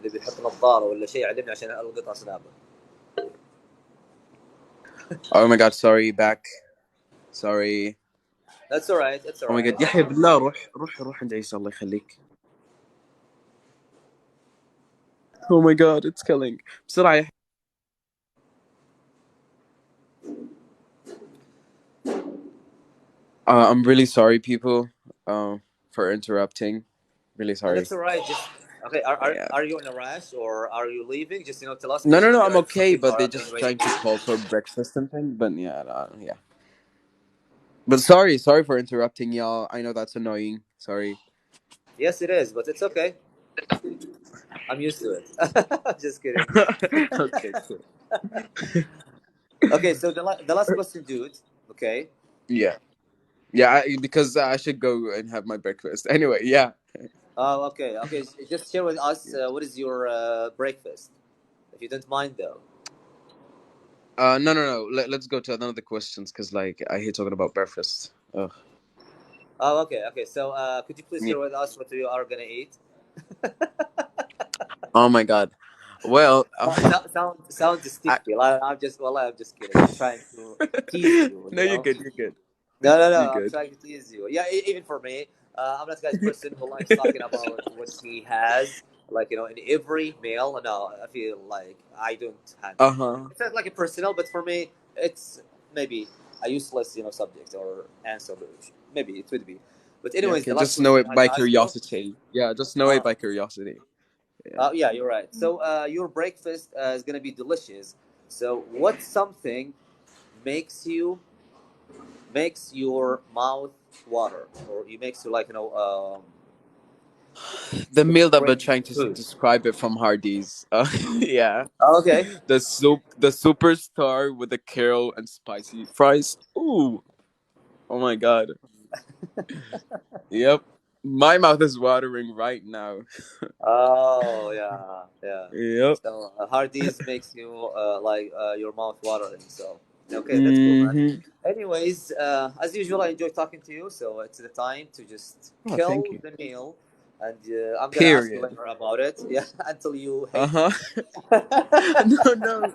اللي بيحط نظاره ولا شيء علمني عشان القطها سنابه. Oh my god, sorry, back. Sorry. That's alright, it's Oh my god, alright. يحيى بالله روح عند عيسى الله يخليك. Oh my god, it's killing. بسرعة يحيى. I'm really sorry, people, for interrupting. Really No, sorry. that's alright. Just okay. Yeah. Are you in a rush or are you leaving? Just tell us No, because no, no, there I'm are some okay, people but are they're been just waiting trying for to you. call for breakfast and thing. But yeah, yeah. But sorry for interrupting y'all. I know that's annoying. Sorry. Yes, it is, but it's okay. I'm used to it. Just kidding. Okay, cool. Okay, so the last question, dude. Okay. Yeah. Yeah, because I should go and have my breakfast. Anyway, yeah. Oh, okay, okay. Just share with us Yeah. what is your breakfast, if you don't mind, though. No, no, no. Let's go to another questions because like I hate talking about breakfast. Ugh. Oh, okay, okay. So, could you please Yeah. share with us what you are gonna eat? Oh my god. Well, Sound I, sticky. I'm just kidding. I'm trying to tease you. no, you're good. You're good. No, no, You're no. I'm good. trying to tease you. Yeah, even for me, I'm not the guy's person who likes talking about what he has. Like in every meal. No, I feel like I don't have it. Uh huh. It's not like a personal, but for me, it's maybe a useless subject or answer. Maybe it would be. But Yeah. anyways, Okay. the last Just know question it I by had to ask you. curiosity. Yeah. Just know it Uh, by curiosity. Yeah. yeah, you're right. So your breakfast is gonna be delicious. So what's something makes you makes your mouth water, or you makes you like The meal that we're craving trying to food? describe it from Hardee's. Yeah. Oh, okay. The superstar with the kale and spicy fries. Ooh. Oh my god. Yep. My mouth is watering right now. Oh yeah, yeah. Yep. So Hardee's makes you like your mouth watering. So okay, that's cool, man. Mm-hmm. Anyways, as usual, I enjoy talking to you. So it's the time to just Oh, thank kill you. the meal, and I'm gonna ask you Period. later about it. Yeah, until you Uh hate it. huh. No, no.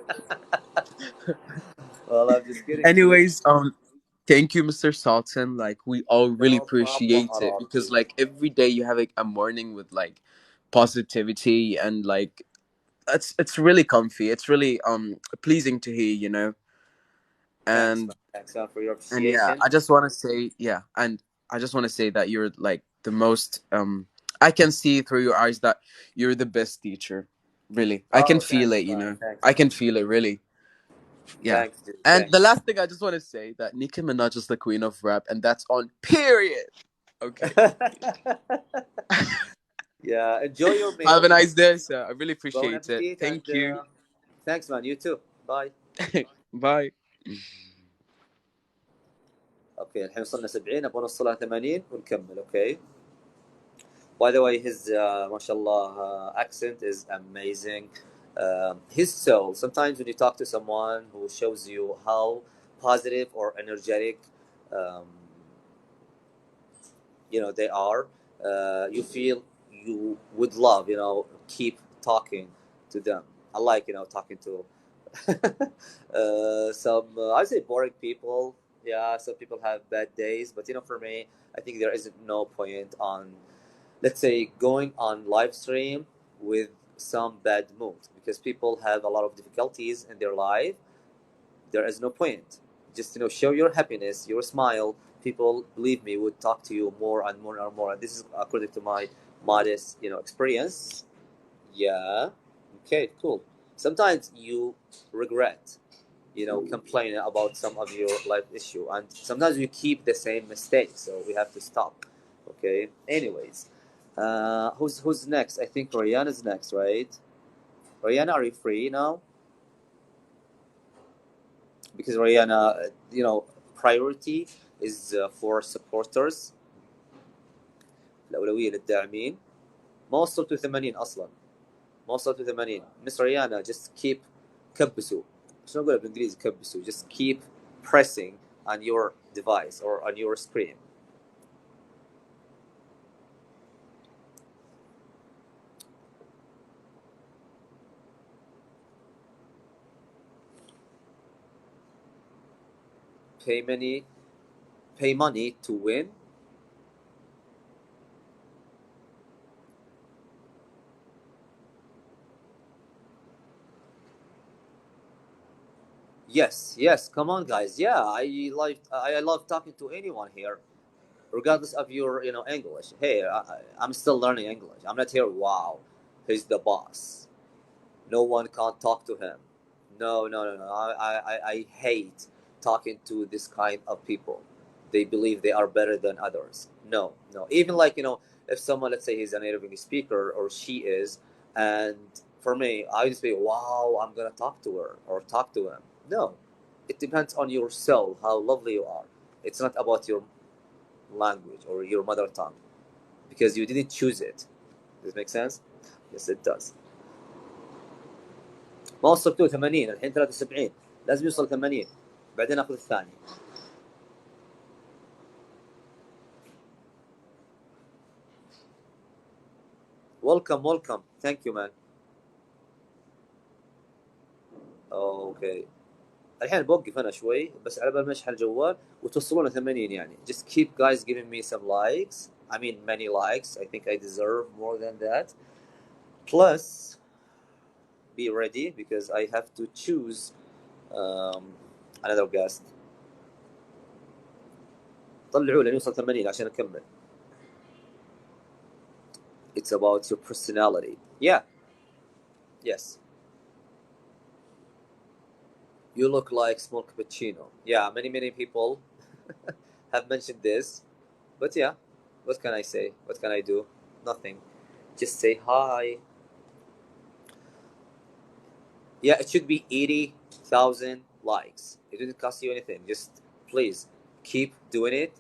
Well, I'm just kidding, dude. Anyways, thank you, Mr. Sultan. Like, we all really No problem appreciate at it all, because, dude. like, every day you have like a morning with like positivity and like it's really comfy. It's really pleasing to hear, you know. Thanks, And man. Thanks, man, for your yeah, appreciation. I just want to say and I just want to say that you're like the most I can see through your eyes that you're the best teacher. Really, I can Oh, feel thanks, it. You man. know, Thanks, I man. can feel it. Really. Yeah. Thanks, dude. And the Thanks. last thing I just want to say that Nicki Minaj is the queen of rap, and that's on period. Okay. Yeah, enjoy your Have meal. a nice day, sir. I really Bon appreciate it. appetit, and Thank you. thanks, man. You too. Bye. Bye. اوكي الحين وصلنا 70 ابغى نوصلها 80 ونكمل. اوكي. By the way, his ما شاء الله accent is amazing. His soul. Sometimes when you talk to someone who shows you how positive or energetic, um, they are, you feel you would love, keep talking to them. I like, talking to some, I'd say boring people. Yeah, some people have bad days, but for me, I think there isn't no point on, let's say, going on live stream with some bad mood because people have a lot of difficulties in their life. There is no point. Just show your happiness, your smile. People, believe me, would talk to you more and more and more. And this is according to my modest experience. Yeah. Okay, cool. Sometimes you regret complaining about some of your life issue, and sometimes we keep the same mistake, so we have to stop. Okay. Anyways, who's next? I think Rihanna's next, right? Rihanna, are you free now? Because Rihanna, priority is for supporters. الأولوية للداعمين. ما وصلتوا 80 أصلا. ما وصلتوا 80. Miss Rihanna, just keep كبسوا. شلون نقولها بالإنجليزي كبسوا. Just keep pressing on your device or on your screen. Pay money to win. Yes, come on, guys. Yeah, I love talking to anyone here, regardless of your English. Hey, I'm still learning English. I'm not here. Wow, he's the boss. No one can talk to him. No, no, no, no. I hate talking to this kind of people. They believe they are better than others. No, no. Even like, if someone, let's say he's a native English speaker or she is, and for me, I just say, wow, I'm going to talk to her or talk to him. No, it depends on yourself, how lovely you are. It's not about your language or your mother tongue because you didn't choose it. Does this make sense? Yes, it does. ما وصلتوه 80 الحين 73 لازم يوصل 80 بعدين اخذ الثاني. welcome thank you man. اوكي الحين بوقف انا شوي بس على بال ما اشحن الجوال وتوصلون 80 يعني. Just keep guys giving me some likes. I mean many likes. I think I deserve more than that. Plus be ready because I have to choose another guest. طلعوا لين يوصل 80 عشان اكمل. It's about your personality. Yeah. Yes. You look like small cappuccino. Yeah, many people have mentioned this. But yeah, what can I say? What can I do? Nothing. Just say hi. Yeah, it should be 80,000 likes. It didn't cost you anything. Just please keep doing it.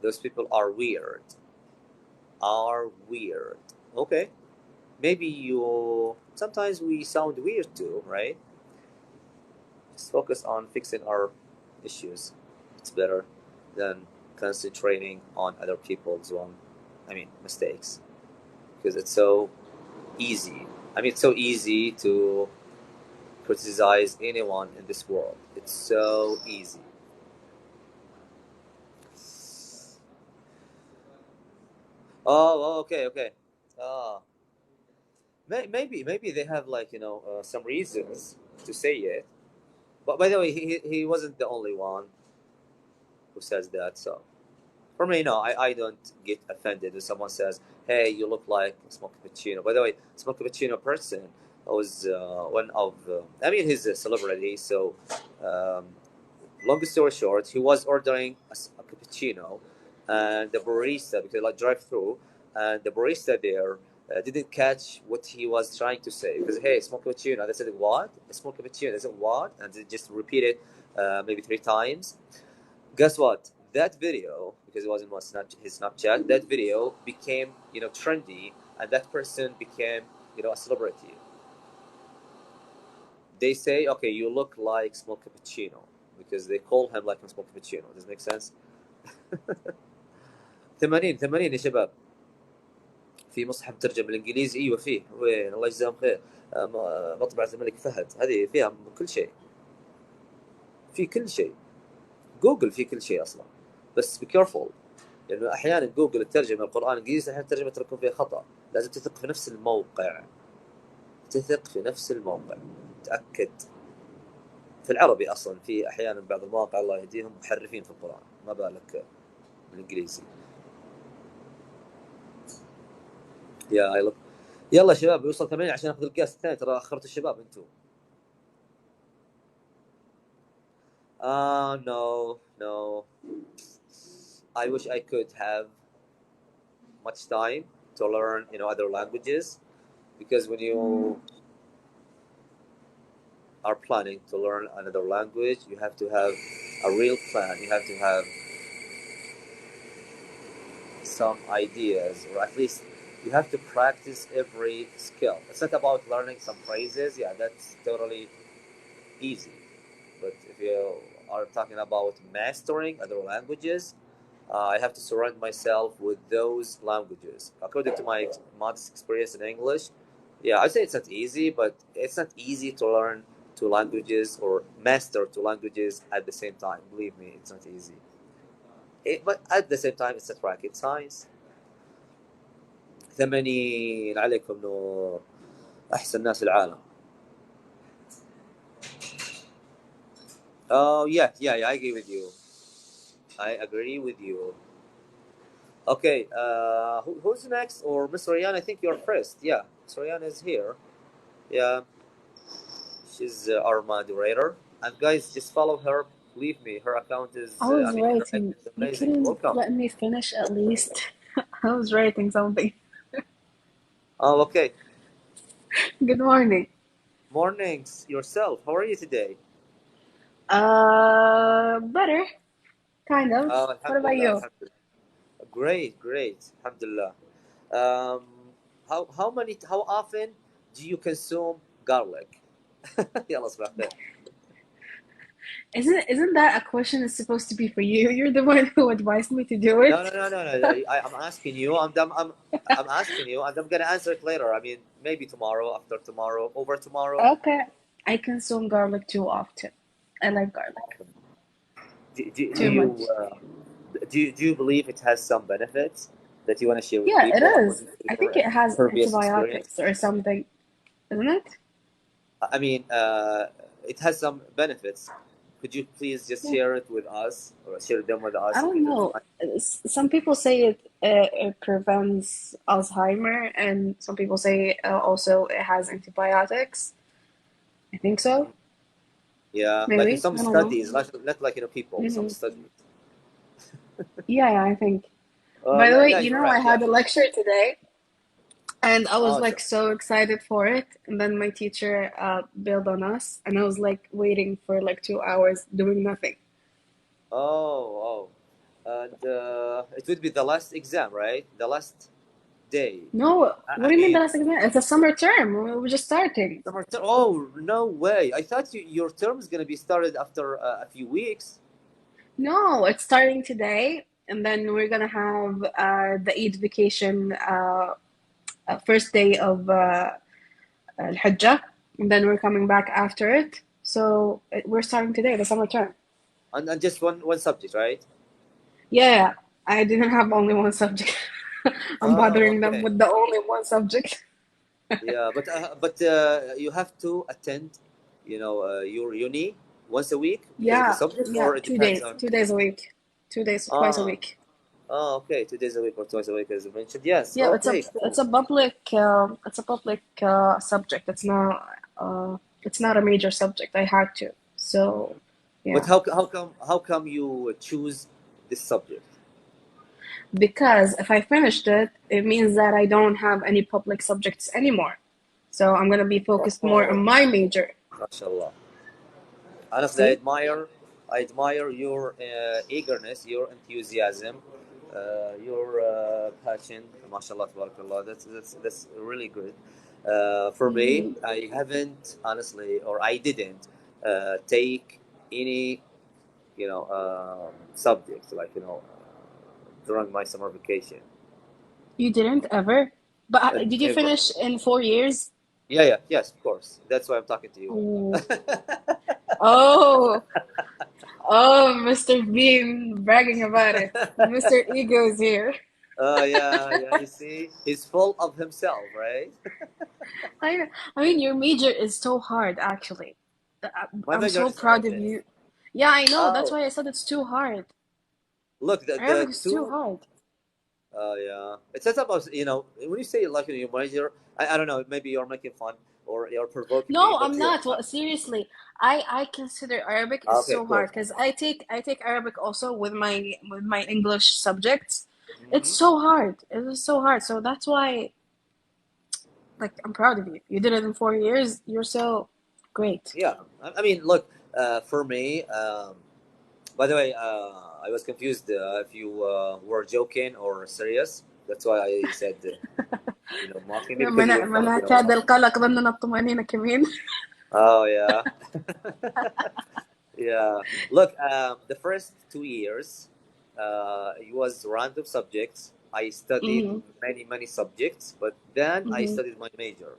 Those people are weird. Okay. Maybe you. Sometimes we sound weird too, right? Just focus on fixing our issues. It's better than concentrating on other people's mistakes. Because it's so easy. It's so easy to criticize anyone in this world. It's so easy. Oh, okay. Ah, maybe they have like some reasons to say it. But by the way, he wasn't the only one who says that. So for me, no, I don't get offended if someone says, "Hey, you look like Small Cappuccino." By the way, Small Cappuccino person was one of he's a celebrity. So, long story short, he was ordering a cappuccino, and the barista, because like drive through, and the barista there didn't catch what he was trying to say because hey, Small Cappuccino. They said what? Small Cappuccino. They said what? And they just repeated maybe 3 times. Guess what? That video, because it was in his Snapchat, that video became trendy, and that person became a celebrity. They say, okay, you look like Small Cappuccino because they call him like a Small Cappuccino. Does it make sense? 80 يا شباب. في مصحف ترجم بالانجليزي. ايوه فيه. وين الله يجزاهم خير. مطبعة الملك فهد هذه فيها كل شيء. في كل شيء. جوجل فيه كل شيء اصلا. بس be careful لانه احيانا جوجل تترجم القران الانجليزي احيانا الترجمه تكون فيها خطا. لازم تثق في نفس الموقع. تاكد. في العربي اصلا في احيانا بعض المواقع الله يهديهم محرفين في القران ما بالك بالانجليزي. يلا شباب يوصل 80 عشان اخذ القياس الثاني. ترى اخرت الشباب انتم. No. I wish I could have much time to learn other languages, because when you are planning to learn another language, you have to have a real plan. You have to have some ideas, or at least you have to practice every skill. It's not about learning some phrases. Yeah, that's totally easy. But if you are talking about mastering other languages, I have to surround myself with those languages. According to my modest experience in English, yeah, I'd say it's not easy, but it's not easy to learn two languages or master two languages at the same time. Believe me, it's not easy. But at the same time, it's a rocket science. ثمانين عليكم نور أحسن ناس العالم. Oh yeah, I agree with you. I agree with you. Okay, who's next? Or Miss Ryan? I think you're first. Yeah, Miss Ryan is here. Yeah, she's our moderator. And guys, just follow her. Believe me, her account is. I was Her account writing. is You amazing. couldn't Welcome. let me finish at least. I was writing something. Oh, okay. Good morning. Mornings yourself. How are you today? Better, kind of. Oh, What about alhamdulillah, you? alhamdulillah. Great, alhamdulillah. Um, how often do you consume garlic? يلا صباح الخير. Isn't that a question that's supposed to be for you? You're the one who advised me to do it. No. I'm asking you. I'm asking you, and I'm gonna answer it later. I mean, maybe tomorrow, after tomorrow, over tomorrow. Okay. I consume garlic too often. I like garlic too much. Do you believe it has some benefits that you want to share with Yeah, it people is. according to I think your it has previous experience? antibiotics or something, isn't it? I mean, it has some benefits. Could you please just Yeah. share it with us, or share them with us I if don't you know. don't mind? Some people say it prevents Alzheimer, and some people say also it has antibiotics. I think so. Yeah, like in Maybe. some I don't know. studies, not like people, some hmm studies. Yeah, I think. By the way, Yeah, you're right. I Yeah. had a lecture today, and I was Oh, like so excited for it. And then my teacher bailed on us, and I was like waiting for like 2 hours doing nothing. oh, and it would be the last exam, right? The last day. No, what I do you mean the mean, last exam? It's a summer term. We're just starting. summer term. Oh, no way! I thought your term is gonna be started after a few weeks. No, it's starting today, and then we're gonna have the Eid vacation, first day of Al-Hajjah, and then we're coming back after it. So we're starting today, the summer term. And just one subject, right? Yeah, I didn't have only one subject. I'm Oh, bothering them okay. with the only one subject. Yeah, but you have to attend, your uni once a week because of the Yeah, subject, yeah, or it depends on. 2 days a week, 2 days, twice a Ah, week. okay, 2 days a week or twice a week, as you mentioned. Yes. Yeah, Okay. it's Cool. a public subject. It's not a major subject. I had to. So But yeah, how come you choose this subject? because if I finished it, it means that I don't have any public subjects anymore. So I'm gonna be focused more on Oh, my major. mashallah. Honestly, See? I admire your eagerness, your enthusiasm, your passion. Mashallah, tabarakallah. That's really good. For me, hmm I haven't honestly, or I didn't take any, subjects like during my summer vacation. You didn't ever? But did you Ever. finish in 4 years? Yeah, yes, of course. That's why I'm talking to you. Oh, oh, oh, Mr. Bean bragging about it. Mr. Ego is here. Oh yeah. You see, he's full of himself, right? I mean, your major is so hard, actually. My I'm major so is proud of Arabic. you. Yeah, I know. That's Oh, why I said it's too hard. look, the Arabic is too two. hard. Yeah, it's just about when you say like your major. I don't know. Maybe you're making fun or you're provoking me, No, but I'm not. Well, seriously, I consider Arabic is okay, so hard cool. because I take Arabic also with my English subjects. It's Hmm. so hard. It is so hard. So that's why, like, I'm proud of you. You did it in 4 years. You're so great. Yeah, I mean, look, for me. By the way, I was confused if you were joking or serious. That's why I said, mocking me because you were fun. من اعتاد القلق ضمن الطمأنينة كمين. Oh yeah, yeah. Look, the first 2 years, it was random subjects. I studied Mhm, many subjects, but then I mhm, studied my major.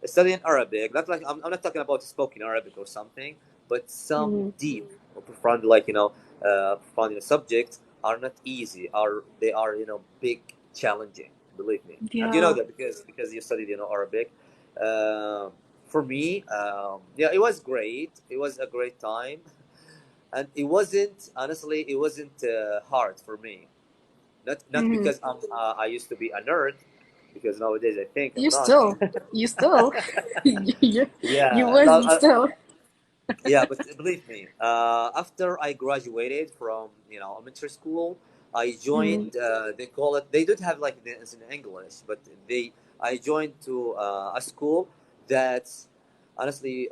studying Arabic. Not like I'm not talking about spoken Arabic or something, but some Mm-hmm. deep or profound, profound subjects are not easy. They are big, challenging. Believe me, and you know Yeah. that because you studied Arabic. Uh, for me, yeah, it was great. It was a great time, and it wasn't honestly, it wasn't hard for me. Not Mm-hmm. because I used to be a nerd, because nowadays I think I'm You not. still, you still, you, you Yeah, was no, and still. yeah, but believe me, after I graduated from elementary school, I Mm-hmm. joined. They call it. They don't have like this in English, but they. I joined to a school that's honestly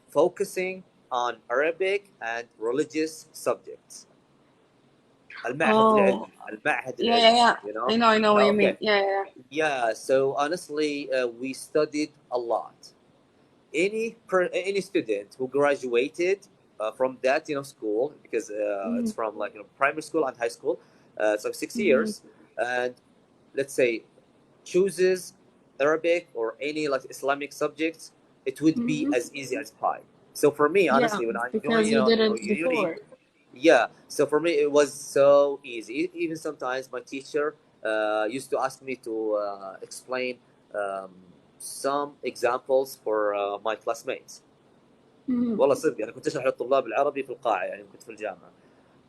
focusing on Arabic and religious subjects. المعهد Oh, العلمي, المعهد yeah, yeah, العلمي. yeah. I know what you mean. Okay. Yeah, yeah. Yeah. So honestly, we studied a lot. Any student who graduated from that school, because Mm-hmm. it's from like primary school and high school, so 6 years, Mm-hmm. and let's say chooses Arabic or any like Islamic subjects, it would be Mm-hmm. as easy as pie. So for me, Yeah, honestly, when I joined because you didn't uni, before. yeah, so for me it was so easy. Even sometimes my teacher used to ask me to explain um, some examples for my classmates. Mm-hmm. والله صدق انا كنت اشرح للطلاب العربي في القاعه، يعني كنت في الجامعه.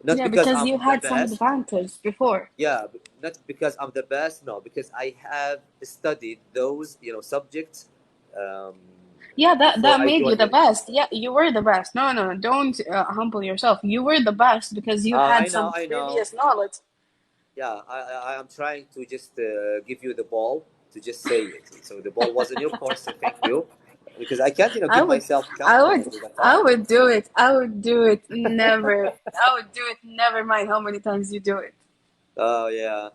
Not Yeah, because because I'm you the had some best. advantage before. Yeah, not because I'm the best. No, because I have studied those subjects um, Yeah, that before that I made you joined the uni. best. Yeah, you were the best. No, no, don't humble yourself. You were the best because you had I know, some I know. previous knowledge. Yeah, I am trying to just give you the ball to just say it. So the ball was in your court, so thank you. Because I can't, I give would, myself I would, confidence with a I five. would do it. I would do it. Never. I would do it. Never mind how many times you do it. Oh yeah,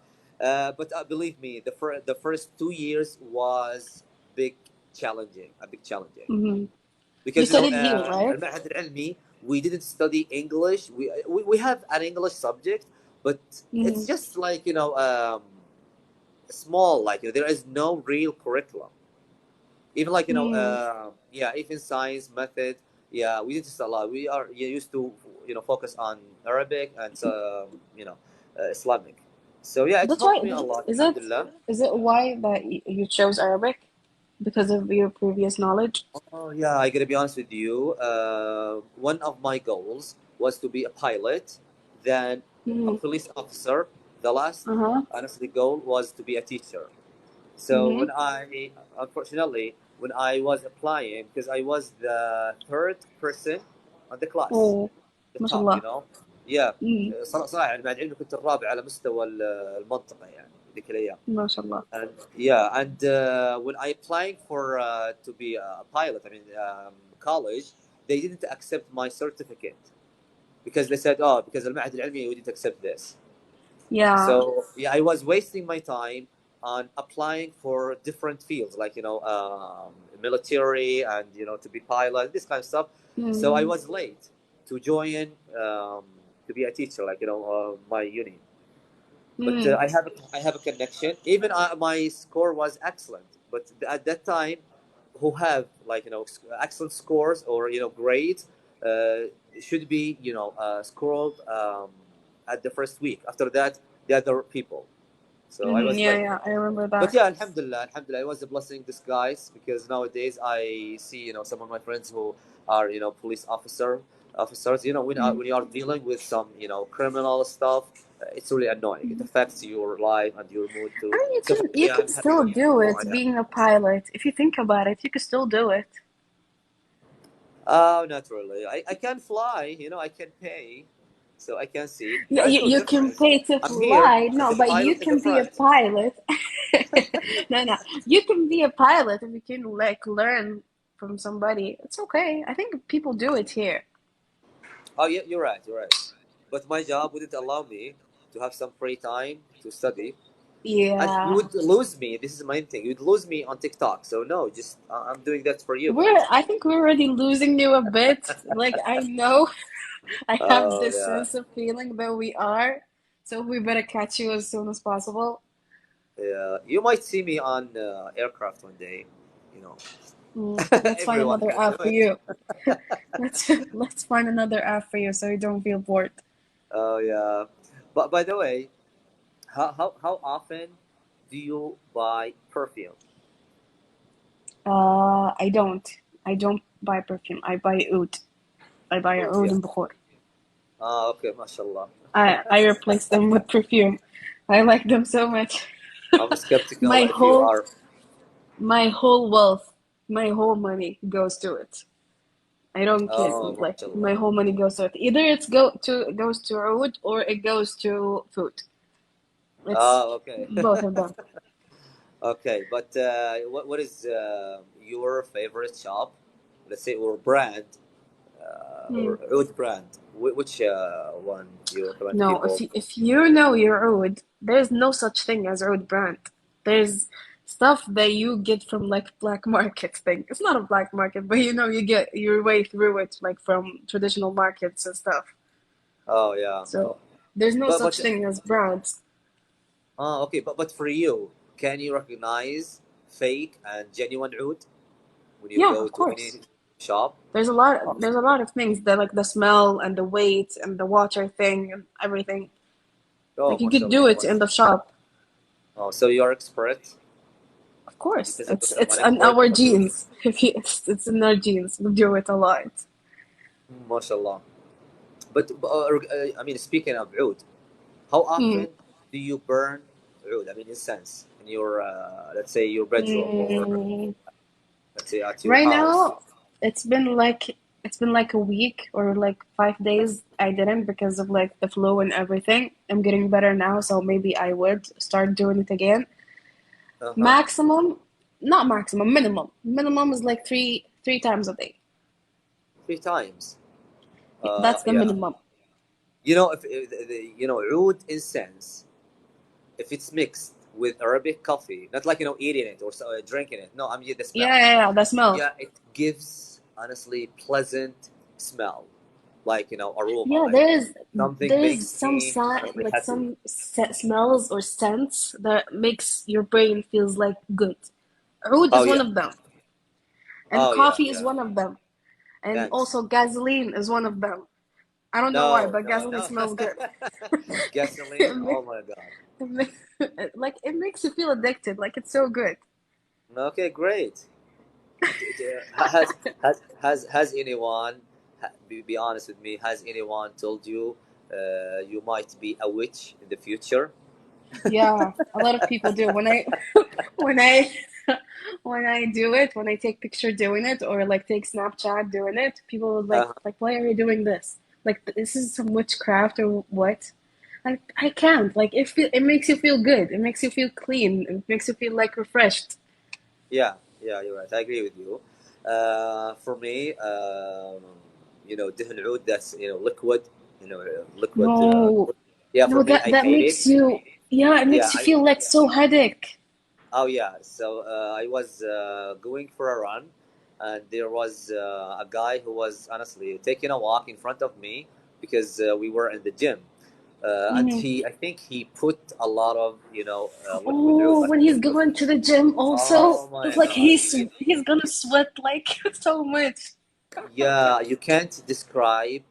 but believe me, the first 2 years was big challenging, a big challenging. Hmm. You Because studied here, right? المعهد العلمي, we didn't study English. We have an English subject, but Hmm. it's just like small. Like there is no real curriculum. Even like Mm. yeah, even science method. Yeah, we did this a lot. We are used to focus on Arabic and Islamic. So yeah, it That's helped why. me a lot, Is it? alhamdulillah. Is it why that you chose Arabic because of your previous knowledge? Oh yeah, I gotta be honest with you. One of my goals was to be a pilot, then a Mm-hmm. police officer. The last, Uh-huh. honestly, goal was to be a teacher. So Mm-hmm. when unfortunately, when I was applying, because I was the third person on the class, Oh, the ما شاء top, الله. yeah. Mm. صراحة يعني مع العلم كنت الرابع على مستوى المنطقة يعني ذيك الأيام. ما شاء الله. And yeah, and when I applied for to be a pilot, I mean college, they didn't accept my certificate because they said, oh, because المعهد العلمي we didn't accept this. Yeah. So yeah, I was wasting my time on applying for different fields, like military and to be pilot, this kind of stuff. So I Mm. was late to join to be a teacher, like my uni. But Mm. I have a connection. Even my score was excellent. But at that time, who have like excellent scores or grades should be scored at the first week. After that, the other people. So I Mm-hmm. was Yeah, late. yeah, I remember But that. yeah, alhamdulillah, it was a blessing in disguise because nowadays I see some of my friends who are police officers. When Mm. when you are dealing with some criminal stuff, it's really annoying. It affects your life and your mood I too. mean, So for you me, can I'm happy still that do who it I am. being a pilot. If you think about it, you can still do it. Oh, not really. I can fly. I can pay, so I can see. Yeah, There is no you can difference. pay to I'm here fly. as No, a but you pilot in the can be a front. pilot. No, no. You can be a pilot and you can like learn from somebody. It's okay. I think people do it here. Oh yeah, you're right. You're right. But my job wouldn't allow me to have some free time to study, and you Yeah. would lose me. This is my thing. You'd lose me on TikTok. So no, just I'm doing that for you guys. I think we're already losing you a bit. Like, I know I have Oh this yeah, sense of feeling that we are. So we better catch you as soon as possible. yeah. You might see me on aircraft one day. You know. Let's find Everyone another can do app for it. you. Let's find another app for you so you don't feel bored. Oh yeah. But by the way, how often do you buy perfume? I don't. I don't buy perfume. I buy oud. I buy Oh oud yeah. and bukhor. Ah, okay, mashallah. I replace them with perfume. I like them so much. I'm skeptical My if you whole are. my whole wealth, my whole money goes to it. I don't care. Oh, Like mashallah. my whole money goes to it. Either goes to oud or it goes to food. It's Ah, okay. both of them. Okay, but what is your favorite shop? Let's say, or brand, Hmm. or oud brand. Which one do you recommend No, people? if you know your oud, there's no such thing as oud brand. There's stuff that you get from like black market thing. It's not a black market, but you know you get your way through it like from traditional markets and stuff. Oh yeah, So there's no but such thing as brands. okay, but for you, can you recognize fake and genuine oud when you Yeah, go of to any course. shop? There's a lot of things that like the smell and the weight and the water thing and everything. Oh, Like you could do mashallah. it in the shop. Oh, so you're expert. Of You course. consider yourself It's an in expert our of oud. genes. If you, it's in our genes. We do it a lot. Mashallah. But I mean, speaking of oud, how Hmm. often do you burn oud? I mean, incense in your, let's say, your bedroom, or Mm, let's say at your right house. now, it's been like it's been like a week or like 5 days. I didn't because of like the flu and everything. I'm getting better now, so maybe I would start doing it again. Uh huh. Maximum, not maximum, minimum. Minimum is like three times a day. 3 times. That's the Yeah. minimum. You know, if oud incense, if it's mixed with Arabic coffee, not like eating it or drinking it. No, I mean the smell. Yeah. The smell. Yeah, it gives honestly pleasant smell, like aroma, Yeah, like something there's being some steamed, really like happy. some smells or scents that makes your brain feels like good. Oud Oh is one yeah. of them, and Oh yeah, coffee is yeah. one of them, and Thanks. also gasoline is one of them. I don't know why, No, but no, gasoline no. smells good. Gasoline. It Oh ma- my god. it ma- like it makes you feel addicted. Like it's so good. Okay, great. Has anyone, be honest with me, has anyone told you you might be a witch in the future? Yeah, a lot of people do. When I when I when I do it, when I take picture doing it or like take Snapchat doing it, people would Uh, like why are you doing this? Like this is some witchcraft or what? I can't. Like it makes you feel good. It makes you feel clean. It makes you feel like refreshed. yeah, yeah, you're right. I agree with you. For me, دهن oud, that's liquid, liquid. No, Yeah, no, for me, that I that hate it. makes you yeah, it Yeah, makes you feel like so headache. oh yeah. So I was going for a run, and there was a guy who was honestly taking a walk in front of me because we were in the gym, and Mhm. I think he put a lot of liquid oud, Oh, like when he's going to the gym also, oh it's my like god. he's gonna sweat like so much. Yeah, you can't describe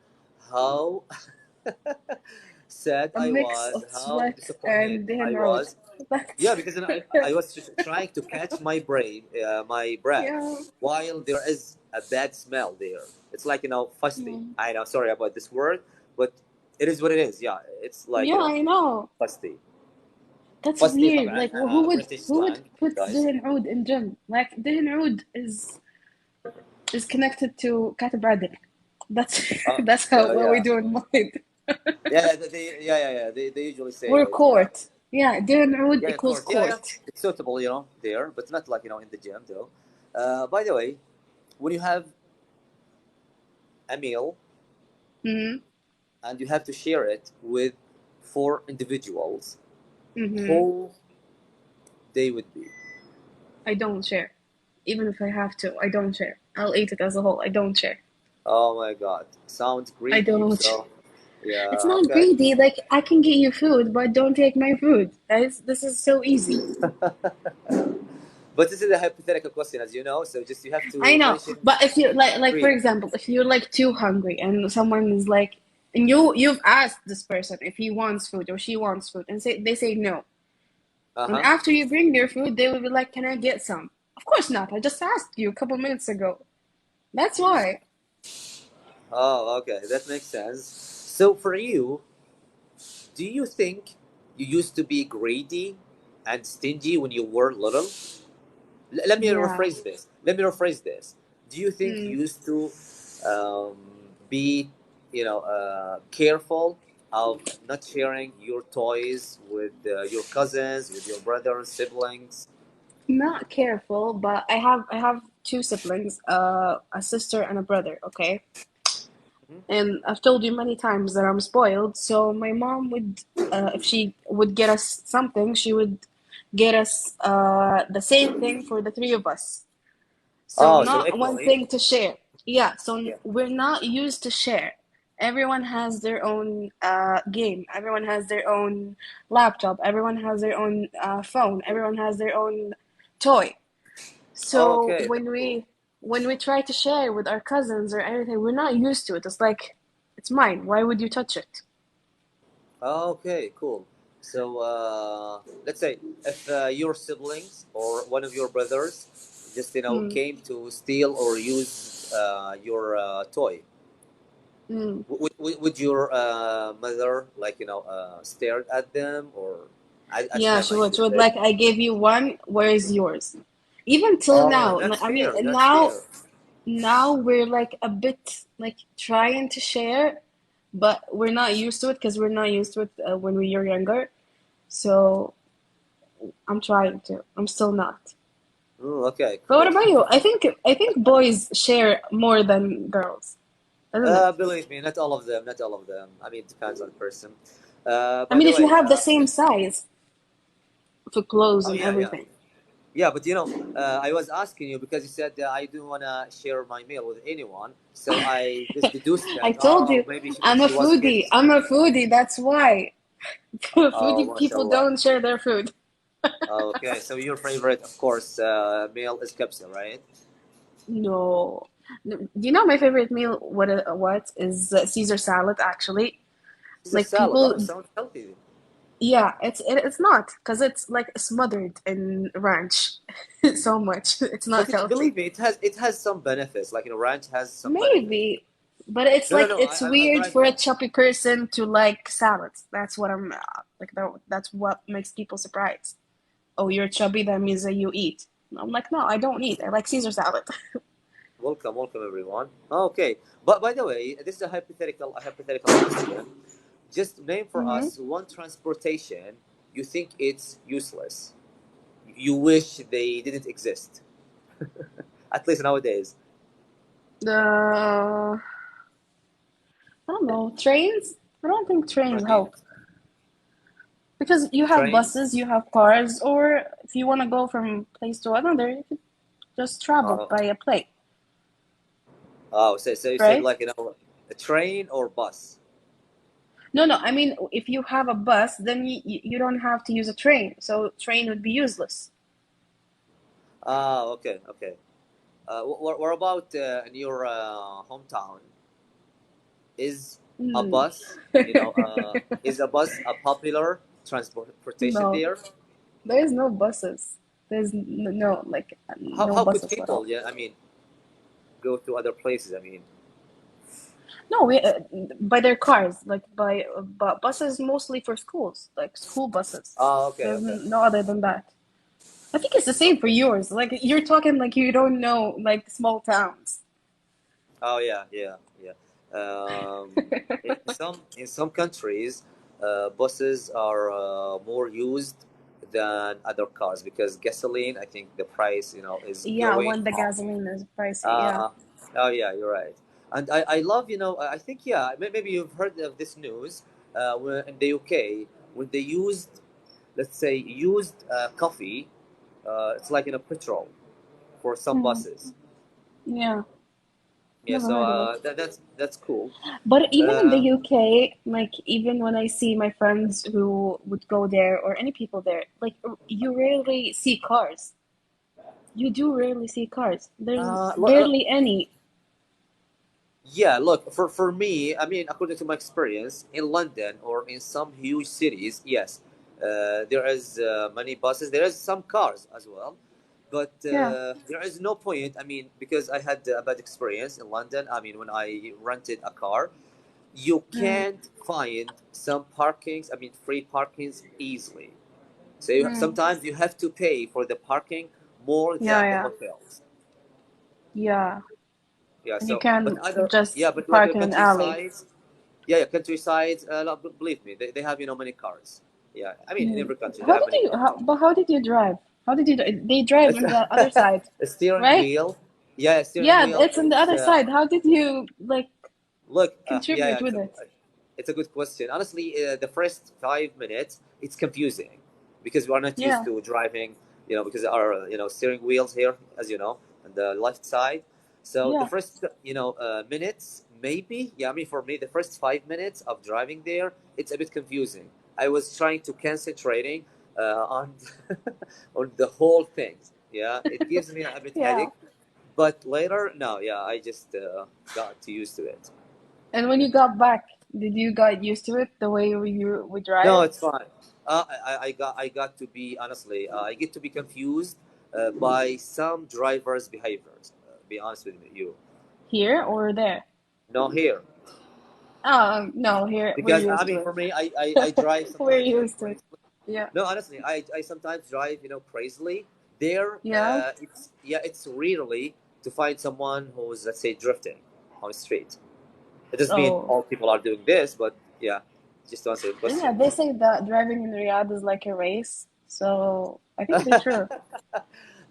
how sad A I mix was, of how sweat disappointed and I road. was. Yeah, That's because I was just trying to catch my breath, yeah. while there is a bad smell there. It's like fusty. Mm. I know, sorry about this word, but it is what it is. Yeah, it's like Yeah, I know. fusty. That's Fusty weird. طبعا Like British who would slang, put guys. دهن عود in gym? Like دهن عود is connected to كاتب عادل. That's that's how what we Yeah, do in mind. yeah, they usually say We're it. Yeah. court. Yeah, دهن عود Yeah, equals court. Yeah, yeah. court. It's suitable, there, but not like, in the gym, though. By the way, when you have a meal Mm-hmm. and you have to share it with 4 individuals, Mm-hmm. who they would be? I don't share. Even if I have to, I don't share. I'll eat it as a whole. I don't share. Oh my God, sounds I greedy. don't. So, yeah, It's not okay. greedy. Like I can get you food, but don't take my food. Guys, this is so easy. But this is a hypothetical question, as you know. So just you have I to know, mention but if you like for three. example, if you're like too hungry and someone is like, and you've asked this person if he wants food or she wants food, and they say no, Uh and huh. after you bring their food, they will be like, "Can I get some?" Of course not. I just asked you a couple minutes ago. That's why. Oh, okay, that makes sense. So for you, do you think you used to be greedy and stingy when you were little? Let me Yeah. rephrase this. Let me rephrase this. Do you think Mm. you used to um, be, careful of not sharing your toys with your cousins, with your brothers, siblings? Not careful, but I have two siblings, a sister and a brother. Okay, Mhm. and I've told you many times that I'm spoiled. So my mom would, if she would get us something, she would get us the same thing for the three of us. So Oh, so not one equally. thing to share. Yeah, so Yeah. we're not used to share. Everyone has their own game. Everyone has their own laptop. Everyone has their own phone. Everyone has their own toy. So Okay, that's cool. when we try to share with our cousins or anything, we're not used to it. It's like it's mine. Why would you touch it? Okay, cool. So let's say if your siblings or one of your brothers just Mm, came to steal or use your toy, mm. would your mother stare at them, or at Yeah, him she I would. should She would say? like, I gave you one. Where is yours? Even till Oh, now. that's I mean, fair. and That's fair. now we're like a bit like trying to share, but we're not used to it because we're not used to it when we were younger. So I'm trying to. I'm still not. Mm, okay, But what cool. about you? I think boys share more than girls, isn't it? Believe me, not all of them. Not all of them. I mean, it depends on the person. I By mean, the if you way, have the same size for clothes oh and yeah, yeah. everything. Yeah, but I was asking you because you said I don't want to share my meal with anyone. So I just deduced I that, told oh, you, maybe I'm a she was foodie. kids. I'm a foodie. That's why. Oh, Foodie people mashallah. don't share their food. Okay, so your favorite, of course, meal is kapsa, right? No. Do you know my favorite meal? What is Caesar salad? Actually, Caesar like salad. Oh, people, sounds healthy. yeah, it's not because it's like smothered in ranch so much. It's not But healthy. believe me, it has some benefits. Like ranch has some benefits. Maybe, but it's No, no, like no. it's I'm weird right for a now. chubby person to like salads. That's what I'm like. That's what makes people surprised. Oh, you're chubby, that means that you eat. I'm like, no, I don't eat. I like Caesar salad. Welcome, welcome, everyone. Okay, but by the way, this is a hypothetical question. Just name for Hmm. us one transportation you think it's useless. You wish they didn't exist, at least nowadays. I don't know, trains. I don't think trains help Trains, because you have trains. buses, you have cars, or if you want to go from place to another, you could just travel Uh, by a plane, oh, so you said right? like a train or bus. No, no. I mean, if you have a bus, then you don't have to use a train, so train would be useless. Ah, okay, okay. What about in your hometown? Is a Hmm. bus, is a bus a popular transportation No, there? there's no buses. There's no like How, no how could buses at people, all. yeah, I mean, go to other places? I mean, No, we by their cars, like by but buses mostly for schools, like school buses. oh, okay, There's okay. no other than that. I think it's the same for Okay. yours. Like you're talking like you don't know like small towns. Oh yeah, yeah, yeah. In some countries, buses are more used than other cars because gasoline, I think the price, is Yeah, going when the up. gasoline is pricey. Yeah. Uh, oh yeah, you're right. And I love, I think, yeah, maybe you've heard of this news in the UK when they used, let's say, used coffee. It's like in a petrol for some Hmm. buses. Yeah. Yeah, Never so heard of it. that's cool. But even in the Uh, UK, like even when I see my friends who would go there or any people there, like you rarely see cars. you do rarely see cars. There's Look, barely any. yeah, look, for me, I mean, according to my experience in London or in some huge cities, yes, there is many buses. There is some cars as well, but Yeah. there is no point. I mean, because I had a bad experience in London. I mean, when I rented a car, you Mm. can't find some parkings. I mean, free parkings easily. So Mm. sometimes you have to pay for the parking more Yeah, than the yeah, hotels. yeah. Yeah. And you So, but can other, just yeah, but like park in an alley. countryside. Yeah, yeah, countryside. Believe me, they have many cars. Yeah, I mean in Mm. every country they How have did many you? cars. But how did you drive? How did you? They drive on the other side, A steering right? wheel. Yeah, a steering Yeah, wheel. it's on the It's other side. How did you like look. Yeah, yeah. contribute with it? It's a good question. Honestly, the first 5 minutes it's confusing because we are not used Yeah, to driving. Because our steering wheels here, as you know, on the left side. So the yeah. first minutes maybe. Yeah, I mean for me the first 5 minutes of driving there it's a bit confusing. I was trying to concentrating on on the whole thing. Yeah, it gives me a bit Yeah. headache. But later, no, yeah, I just got too used to it. And when you got back, did you got used to it the way you would No, drive? it's fine. I got to be honestly, I get to be confused by some drivers' behaviors. Be honest with you. Here or there? No, here No, here we're because I used mean, to for me, I it. drive We're sometimes used to it. crazily. Yeah. No, honestly, I sometimes drive crazily. There, Yeah. it's rarely to find someone who's let's say drifting on the street. It doesn't mean Oh. all people are doing this, but yeah, just to answer the And yeah, question. they say that driving in Riyadh is like a race. So I think they're true.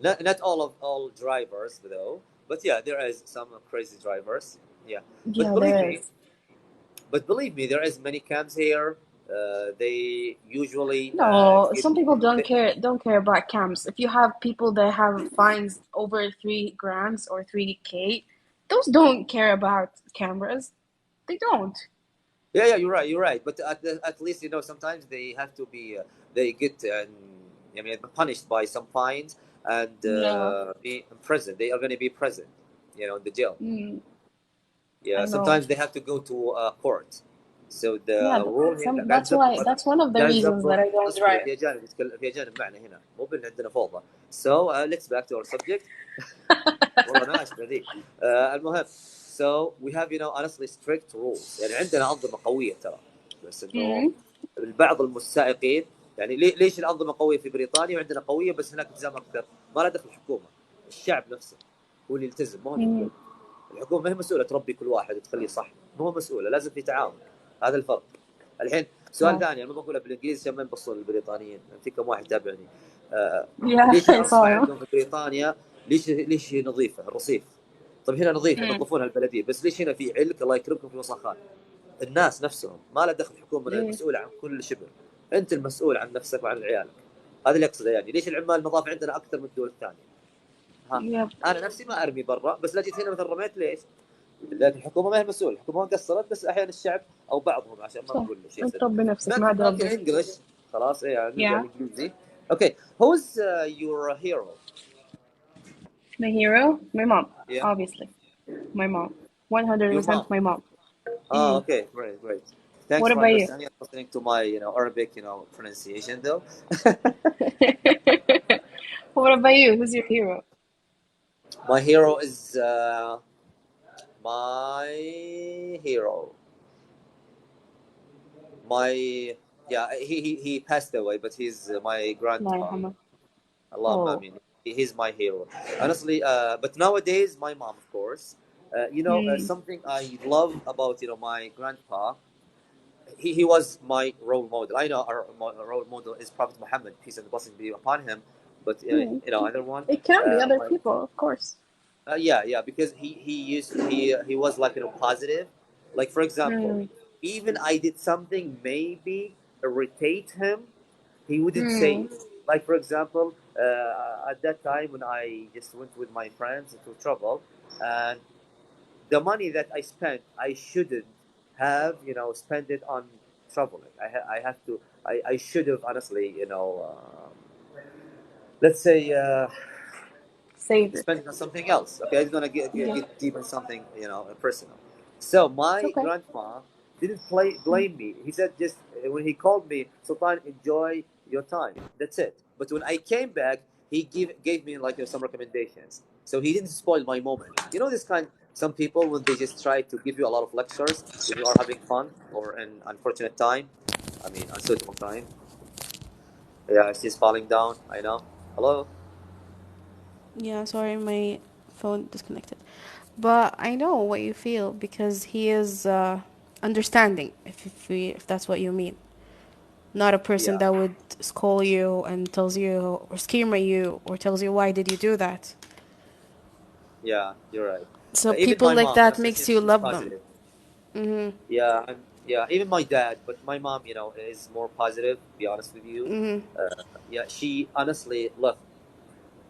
Not all drivers though, but yeah, there is some crazy drivers. Yeah, but Yeah, believe there me, is. there is many camps here. They usually No, give some people they, don't care about camps. If you have people that have fines over 3 grams or 3K, those don't care about cameras. They don't. yeah, yeah, you're right. But at least sometimes they have to be they get I mean punished by some fines and Yeah. be in prison. They are going to be present, in the jail. Mm, Yeah, I know. sometimes they have to go to court. So Yeah, the rule here قاعد that's why نظبط that's one of the reasons that I don't اصبري drive. في اجانب نتكلم في اجانب معنا هنا مو عندنا فوضى. So let's back to our subject. والله ناشفه ذي. المهم so we have honestly strict rules يعني عندنا أنظمة قوية ترى بس إنه Mm, بعض المستائقين يعني ليش الأنظمة قوية في بريطانيا وعندنا قوية بس هناك التزام أكثر ما له دخل الحكومة الشعب نفسه هو اللي يلتزم ما هو mm, الحكومه ما هي مسؤوله تربي كل واحد وتخليه صح مو هو مسؤوله لازم في تعاون هذا الفرق الحين سؤال oh. ثاني انا ما بقولها بالانجليزي عشان ما ينبصون البريطانيين في كم واحد يتابعني Yeah, ليش I الانظمه saw you. عندهم في بريطانيا ليش هي نظيفه الرصيف طيب هنا نظيف Mm, ينظفونها البلديه بس ليش هنا في علك الله يكرمكم في وسخات الناس نفسهم ما له دخل الحكومه mm, المسؤوله عن كل شبر انت المسؤول عن نفسك وعن عيالك هذا اللي اقصده يعني ليش العمال النظافه عندنا اكثر من الدول الثانيه ها yep. انا نفسي ما ارمي برا بس لا جيت هنا مثلا رميت ليش لكن الحكومه ما هي مسؤوله الحكومه ما قصرت بس احيانا الشعب او بعضهم عشان ما صح. نقول شيء انت سلبي ربي نفسك ما عاد باك ان ربي. انجلش خلاص ايه يعني نرجع Yeah. للانجليزي اوكي who's your hero My hero? My mom, yeah obviously. My mom. your 100% mom my mom. Mm. okay great thanks What for about you? understanding and listening to my Arabic pronunciation though What about you? Who's your hero? my hero is my hero my yeah he passed away but he's my Allah grandpa yarhamah. Allahumma Oh. amin. He's my hero. Honestly, but nowadays, my mom, of course. Mm. Something I love about my grandpa. He was my role model. I know our role model is Prophet Muhammad, peace and blessings be upon him. But Mm. other one, It can be other my people, of course. yeah, because he was like positive. Like for example, Mm. even I did something maybe irritate him, he wouldn't say Mm. it. Like for example, at that time when I just went with my friends to travel, and the money that I spent, I shouldn't have spent it on traveling. I have to. I should have honestly let's say Save it. spending on something else. Okay, I'm gonna Yeah. get deep in something, personal. So my Okay. grandma didn't blame me. He said just when he called me, Sultan, enjoy your time. That's it. But when I came back, he gave me like some recommendations. So he didn't spoil my moment. You know this kind. Some people when they just try to give you a lot of lectures when you are having fun or an unfortunate time. I mean, unsuitable time. Yeah, she's falling down. I know. Hello. Yeah, sorry, my phone disconnected. But I know what you feel because he is understanding, if that's what you mean. Not a person Yeah. that would scold you and tells you or scream at you or tells you why did you do that. Yeah, you're right. So Even people my like mom, that honestly, makes you she's love them. positive. Mhm. Yeah, even my dad, but my mom, is more positive. To be honest with you, Mhm. yeah, she honestly look.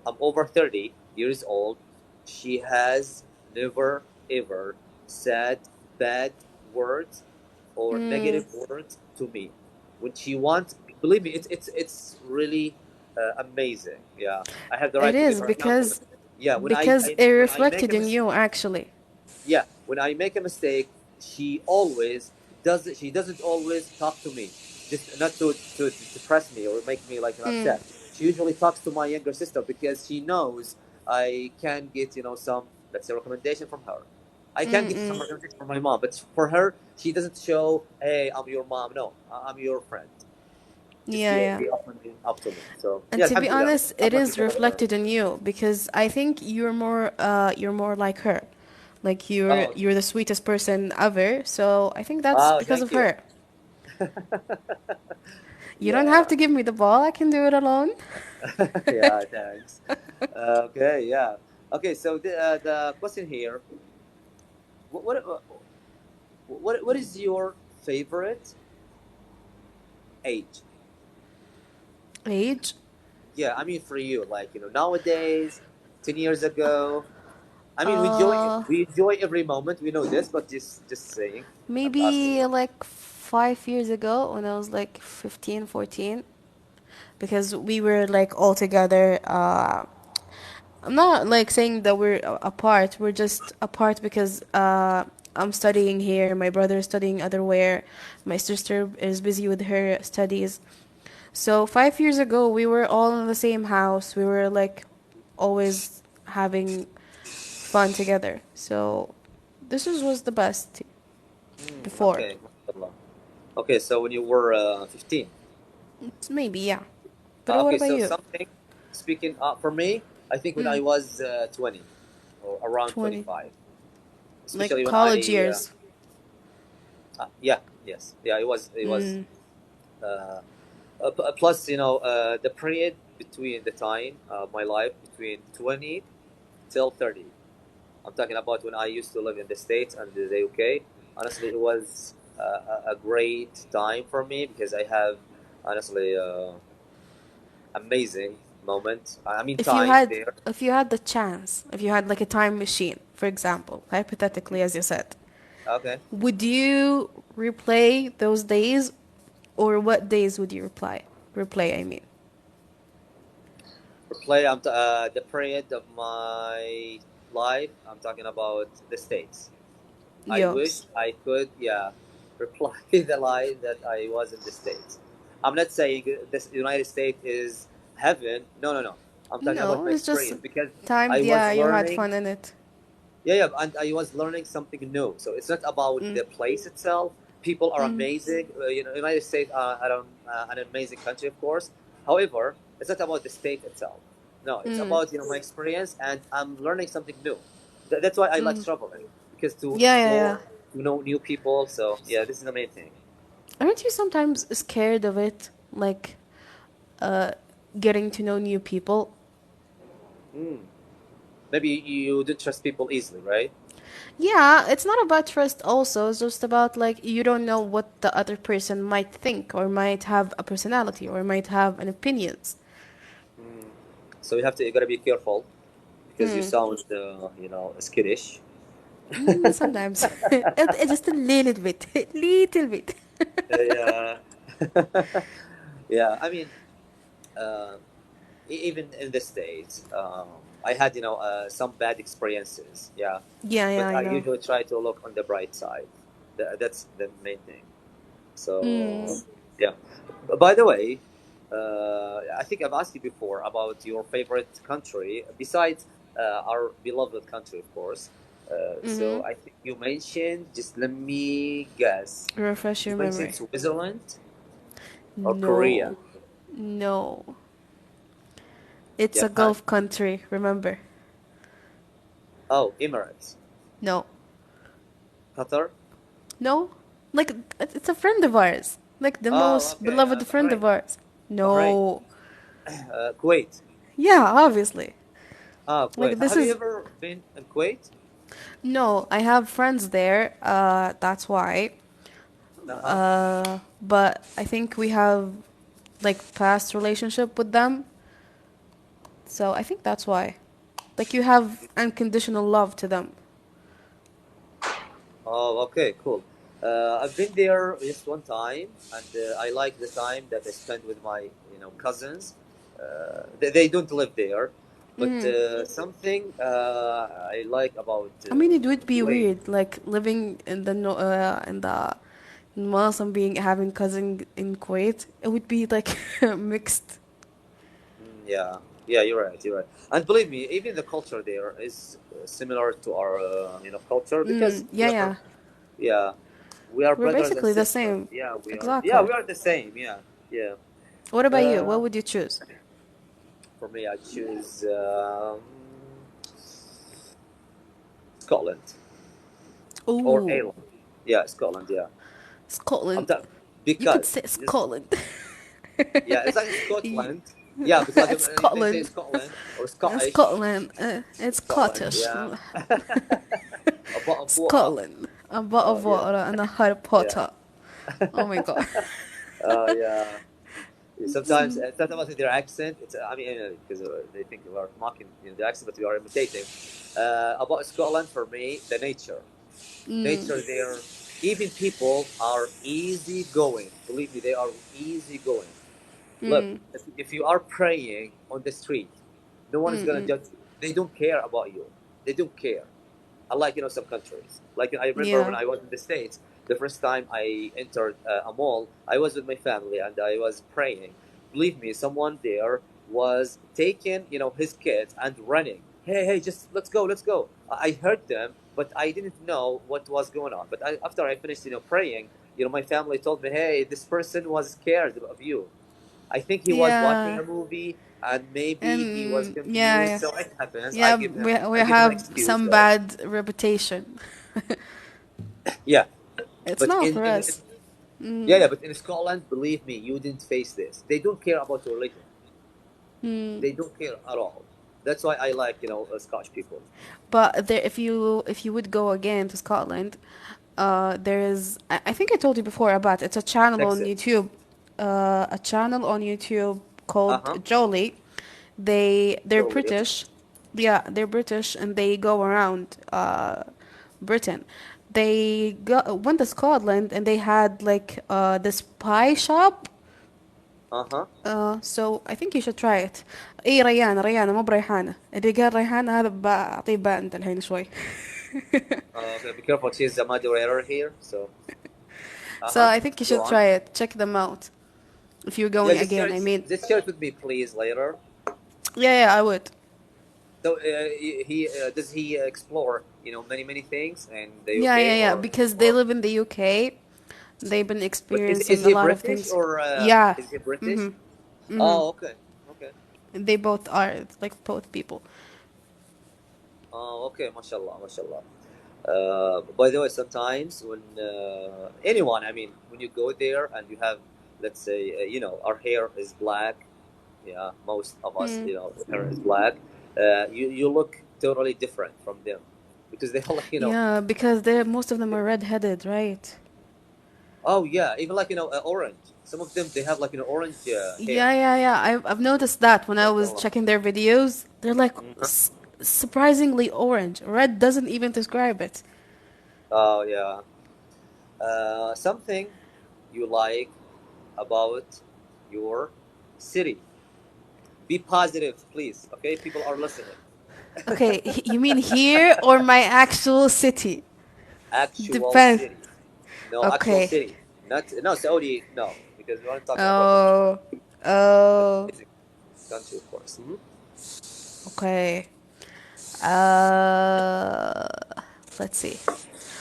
I'm over 30 years old. She has never ever said bad words or Mm. negative words to me. When she wants, believe me, it's really amazing. Yeah, I have the It right to give is her example. because Yeah, it when I make reflected a in mistake. you actually. Yeah, when I make a mistake, she always does it. She doesn't always talk to me, just not to press me or make me like Mm. upset. She usually talks to my younger sister because she knows I can get some, let's say, recommendation from her. I can get some Mm-mm. recommendation from my mom, but for her, she doesn't show, hey, I'm your mom. No, I'm your friend. Just Yeah, yeah. be openly up to me. So And yeah, to be alhamdulillah, honest, I'm it lucky is to have her. reflected in you because I think you're more like her. Like Oh, you're the sweetest person ever. So I think that's oh, because thank of you. her. You don't have Yeah. to give me the ball. I can do it alone. Yeah, thanks. Okay, yeah. Okay, so the question here, what what uh, what is your favorite age? Age? Yeah, I mean for you, like nowadays, 10 years ago. I mean, Uh, we enjoy every moment. We know this, but just saying. I'm asking maybe you. like 5 years ago when I was like 15, 14, because we were like all together. I'm not like saying that we're apart. We're just apart because I'm studying here. My brother is studying otherwhere. My sister is busy with her studies. So 5 years ago, we were all in the same house. We were like always having fun together. So was the best before. Okay, mashallah. Okay, so when you were 15. Maybe yeah. But what Okay, about so you? something speaking for me, I think when I Mm, was 20 or around 20. 25, Like especially when college I years. yeah, yes, yeah, it was Mm, uh, plus the period between the time my life between 20 till 30. I'm talking about when I used to live in the States and the UK. Honestly, it was a great time for me because I have honestly amazing moment. I mean time there. if you had the chance, if you had like a time machine, for example, hypothetically as you said, Okay. would you replay those days or what days would you replay, I mean. For play, the period of my life. I'm talking about the States. I Yours. wish I could, yeah, reply the lie that I was in the States. I'm not saying this United States is heaven. No, no, no. I'm talking about No, my it's just experience because time, I was yeah, you had learning. fun in it. Yeah, yeah, and I was learning something new. So it's not about Mm. the place itself. People are Mm. amazing. United States are an amazing country, of course. However, it's not about the state itself. No, it's Mm. about my experience, and I'm learning something new. That's why I like Mm. traveling because to Yeah, yeah, yeah. explore, to know new people. So yeah, this is the main thing. Aren't you sometimes scared of it? Like, uh, getting to know new people? Mm. Maybe you don't trust people easily, right? Yeah, it's not about trust also. It's just about like you don't know what the other person might think or might have a personality or might have an opinions. Mm. So you gotta be careful because you Mm. sound skittish. Sometimes. Just a little bit. Little bit. Yeah. Yeah, I mean, uh, even in the States, I had some bad experiences. Yeah, Yeah, yeah, but I I know. usually try to look on the bright side. That's the main thing. So Mm. yeah. By the way, I think I've asked you before about your favorite country besides our beloved country, of course. Mm-hmm. So I think you mentioned. Just let me guess. Refresh You your mentioned memory. Switzerland or Korea. No. No. It's a Japan. Gulf country, remember? Oh, Emirates. No. Qatar. No? Like, it's a friend of ours. Like, the Oh, most okay. beloved friend Bahrain. of ours. Bahrain. No. Kuwait. Yeah, obviously. Ah, Like, Kuwait. this Have you is. ever been in Kuwait? No, I have friends there, that's why. Uh-huh. But I think we have, like, past relationship with them. So I think that's why. Like, you have unconditional love to them. Oh, okay, cool. I've been there just one time, and I like the time that I spent with my, cousins. They don't live there, but something I like about I mean, it would be Kuwait. weird, like living in the in Muslim being having cousin in Kuwait. It would be like mixed. Yeah, yeah, you're right, you're right. And believe me, even the culture there is similar to our, culture because Yeah, yeah. yeah, we are We're brothers and basically the sisters. same. Yeah, we are. Yeah, Exactly. we are the same. Yeah, yeah. What about you? Uh, What would you choose? for me, I choose Scotland or Ooh, Ireland. Yeah, Scotland. Yeah, I'm Scotland. t- You could because say this, Scotland. yeah, it's like Y- Scotland. Yeah, but like It's if they say Scotland. Scotland or Scottish, Scotland. It's Scotland. Scottish. Yeah, a bottle of water. Scotland. A bottle of Yeah, water and a Harry yeah. Potter. Oh my god. Yeah. Sometimes, sometimes I think their accent. It's I mean, because they think we are mocking the accent, but we are imitating. About Scotland, for me, the nature. Nature there, even people are easy going. Believe me, they are easy going. Look, if you are praying on the street, no one is gonna judge you. They don't care about you. They don't care. Unlike some countries. Like I remember when Yeah. I was in the States, the first time I entered a mall, I was with my family and I was praying. Believe me, someone there was taking his kids and running. Hey, hey, just let's go, let's go. I heard them, but I didn't know what was going on. But after I finished praying, my family told me, hey, this person was scared of you. I think he was watching Yeah. a movie and maybe he was And yeah, confused. yeah. So it happens. Yeah, we I give him an have excuse some though. bad reputation. Yeah, It's but not in, for in us. yeah, yeah, but in Scotland, believe me, you didn't face this. They don't care about your religion. They don't care at all. That's why I like Scottish people. But there, if you would go again to Scotland, there is I think I told you before about it's a channel on Texas. YouTube, a channel on YouTube Uh called huh. Jolie. They're Totally. Okay. British, yeah, they're British and they go around Britain. Went to Scotland and they had like this pie shop. Uh huh. So I think you should try it. اي ريانة مو بريحانة اللي قال ريحانة هذا بعطيه باء انت الحين شوي. Okay, be careful. She's a moderator here, so. Uh So huh. I think you Go should on. try it. Check them out. If you're Yeah, going again, I mean. just share it with me, please, later. Yeah, yeah, I would. So he does he explore many things in the Yeah, yeah, UK yeah. Because they or live in the UK. They've been but is experiencing a he lot of British things. or Yeah. is he British? Mm-hmm. Mm-hmm. Oh, okay, okay. They both are, like, both people. Oh, okay. Mashallah, mashallah. By the way, sometimes when anyone, I mean, when you go there and you have, let's say, our hair is black. Yeah, most of us, hair is black. You look totally different from them because they are like Yeah, because most of them are red-headed, right? oh yeah, even like orange. Some of them they have like orange hair. Yeah, yeah, yeah. I've noticed that when I was MashaAllah. checking their videos. They're like Mhm. surprisingly orange. Red doesn't even describe it. Oh yeah. Something you like about your city. Be positive, please. Okay, people are listening. Okay, you mean here or my actual city? Actual Depends. city. No, actual Okay. city. Not no Saudi. No, because we aren't talking about the Oh, oh, physical country, of course. okay. Uh, let's see.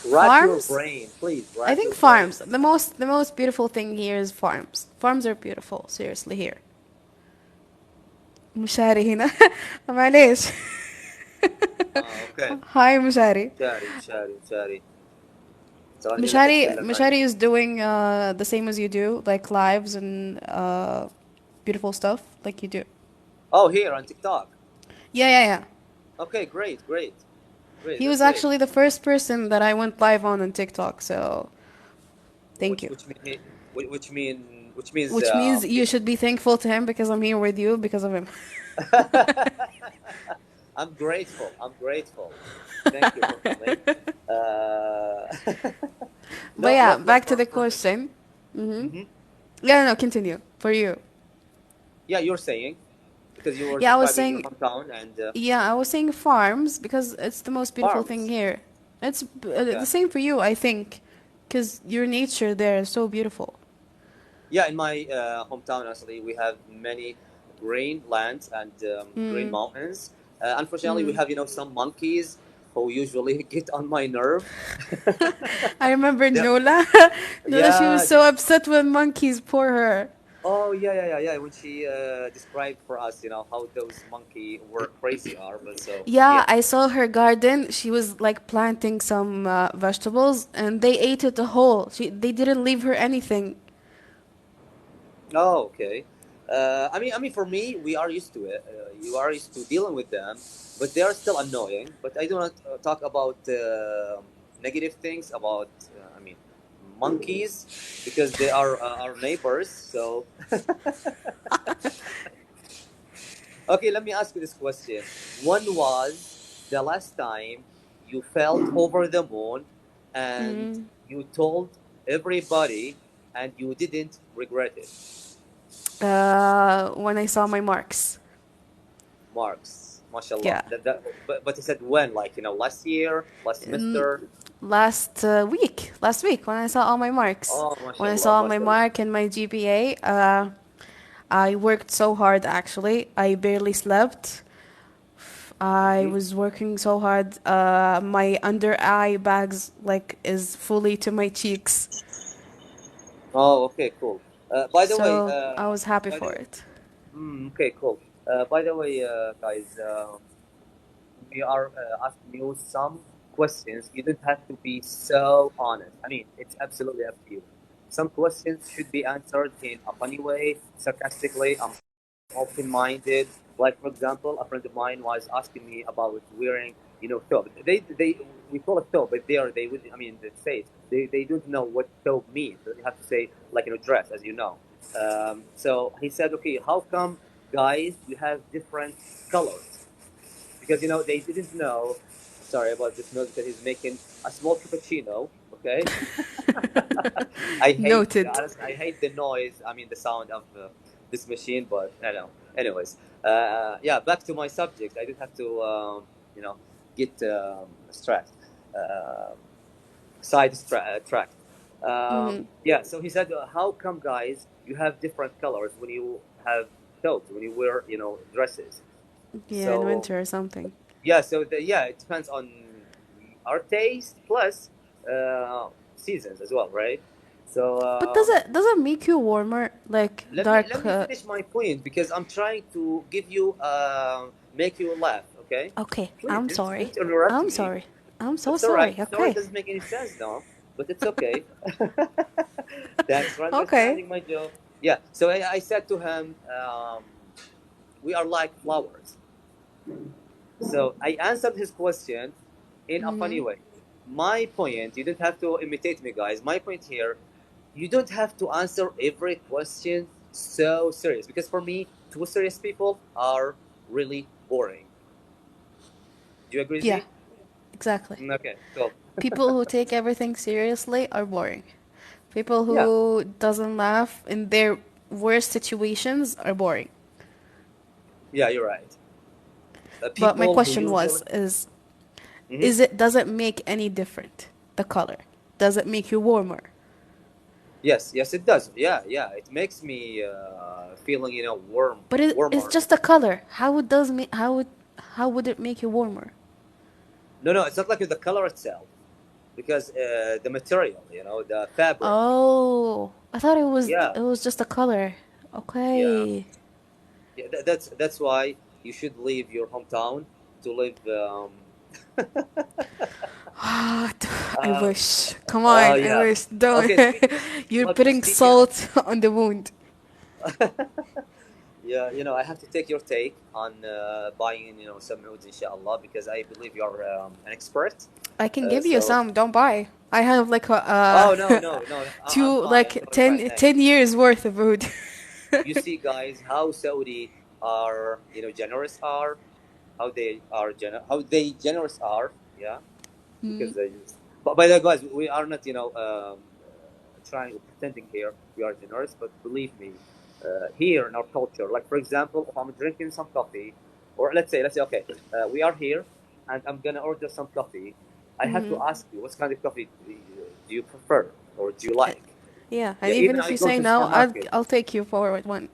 Rack your Farms? brain, please. I Rack think your brain. farms. The most beautiful thing here is farms. Farms are beautiful, seriously here. مشاري هنا معليش. اوكي. هاي مشاري. مشاري. ثواني خليني احط مشاري لك عليه. مشاري is doing the same as you do, like lives and beautiful stuff like you do. Oh, here on TikTok. Yeah, yeah, yeah. Okay, great. He That's was great. actually the first person that I went live on TikTok, so thank Which you. which mean which means Which means you should be thankful to him because I'm here with you because of him. I'm grateful. I'm grateful. Thank you for coming. Uh, But no, yeah, what back to the for me? question. Mm-hmm. Hmm. Yeah, no, continue. For you. Yeah, you're saying because you were Yeah, I was describing your saying, hometown and yeah, I was saying farms because it's the most beautiful thing farms. here. It's Okay. the same for you, I think, because your nature there is so beautiful. Yeah, in my hometown, actually, we have many green lands and green Mm, mountains. Unfortunately, we mm. have some monkeys who usually get on my nerve. I remember They- Nola. Nola, she was yeah. so upset with monkeys. Poor her. Oh, yeah. When she described for us, how those monkey were crazy are. But so Yeah, yeah. I saw her garden. She was like planting some vegetables, and they ate it whole. They didn't leave her anything. Oh, okay. I mean, for me, we are used to it. You are used to dealing with them, but they are still annoying. But I do not talk about negative things about. I mean, monkeys because they are our neighbors. So, okay, let me ask you this question: when was the last time you felt over the moon, and Mm. you told everybody, and you didn't regret it? When I saw my marks. Marks, mashallah. Yeah. But he said when, like last year, last Mm, semester. last week when I saw all my marks. Oh, When I mashallah, saw my mashallah. mark and my GPA, I worked so hard actually. I barely slept. I Hmm. was working so hard. My under eye bags like is fully to my cheeks. Oh, okay, cool. By the way, So I was happy by the for way, it. okay, cool. By the way, guys, we are asking you some questions. You don't have to be so honest. I mean, it's absolutely up to you. Some questions should be answered in a funny way, sarcastically. I'm open-minded. Like for example, a friend of mine was asking me about wearing, thobe. They we call it thobe, but they would. I mean, the States they don't know what thobe means. So you have to say like dress, as you know. So he said, okay, how come guys you have different colors? Because they didn't know. Sorry about this noise because he's making a small cappuccino. Okay, I hate Noted. honestly, I hate the noise. I mean the sound of this machine, but I don't know. Anyways, yeah, back to my subject. I didn't have to you know get stressed. Uh, tracked. Hmm. Yeah, so he said, how come guys you have different colors when you have clothes when you wear dresses? Yeah, in So winter or something. yeah, so it depends on our taste plus seasons as well, right? So But does it make you warmer? Like let dark. me finish my point because I'm trying to give you make you laugh. Okay, Okay, please I'm don't sorry. interrupt I'm me. sorry. I'm so That's all right. sorry. Sorry, it Okay. doesn't make any sense now, but it's okay. Thanks for Okay. understanding my joke. Yeah, so I said to him, we are like flowers. So I answered his question in a funny Mm-hmm. way. My point, you don't have to imitate me, guys. My point here, you don't have to answer every question so serious because for me, too serious people are really boring. Do you agree with Yeah, me? exactly. Okay, cool. People who take everything seriously are boring. People Yeah, who doesn't laugh in their worst situations are boring. yeah, you're right. But my People who question usually. was, Mhm. does it make any different, the color? Does it make you warmer? Yes, yes, it does. Yeah, yeah. It makes me feeling, But it's warmer. just a color. How would it make you warmer? No, no, it's not like the color itself, because the material, the fabric. Oh, I thought Yeah, it was just a color. yeah, Okay. yeah. That's why you should leave your hometown to live. Ah, I Uh, wish. Come on, I yeah. wish. Don't. Okay. You're Look, putting speaking of. salt on the wound. Yeah, I have to take your take on buying, some moods, inshallah, because I believe you're an expert. I can give you So. some. Don't buy. I have like Oh, no, no, no. I'm two fine. like I'm fine. Thanks. 10 years worth of wood. You see, guys, how Saudi are, generous are, how they generous are. Yeah, because they just. But by the way, guys, we are not, trying pretending here we are generous. But believe me, here in our culture, like for example, if I'm drinking some coffee, or let's say, okay, we are here, and I'm gonna order some coffee. I have to ask you, what kind of coffee do you prefer or do you like? Yeah, and Yeah, even even if I you go say to no, supermarket. I'll take you forward one.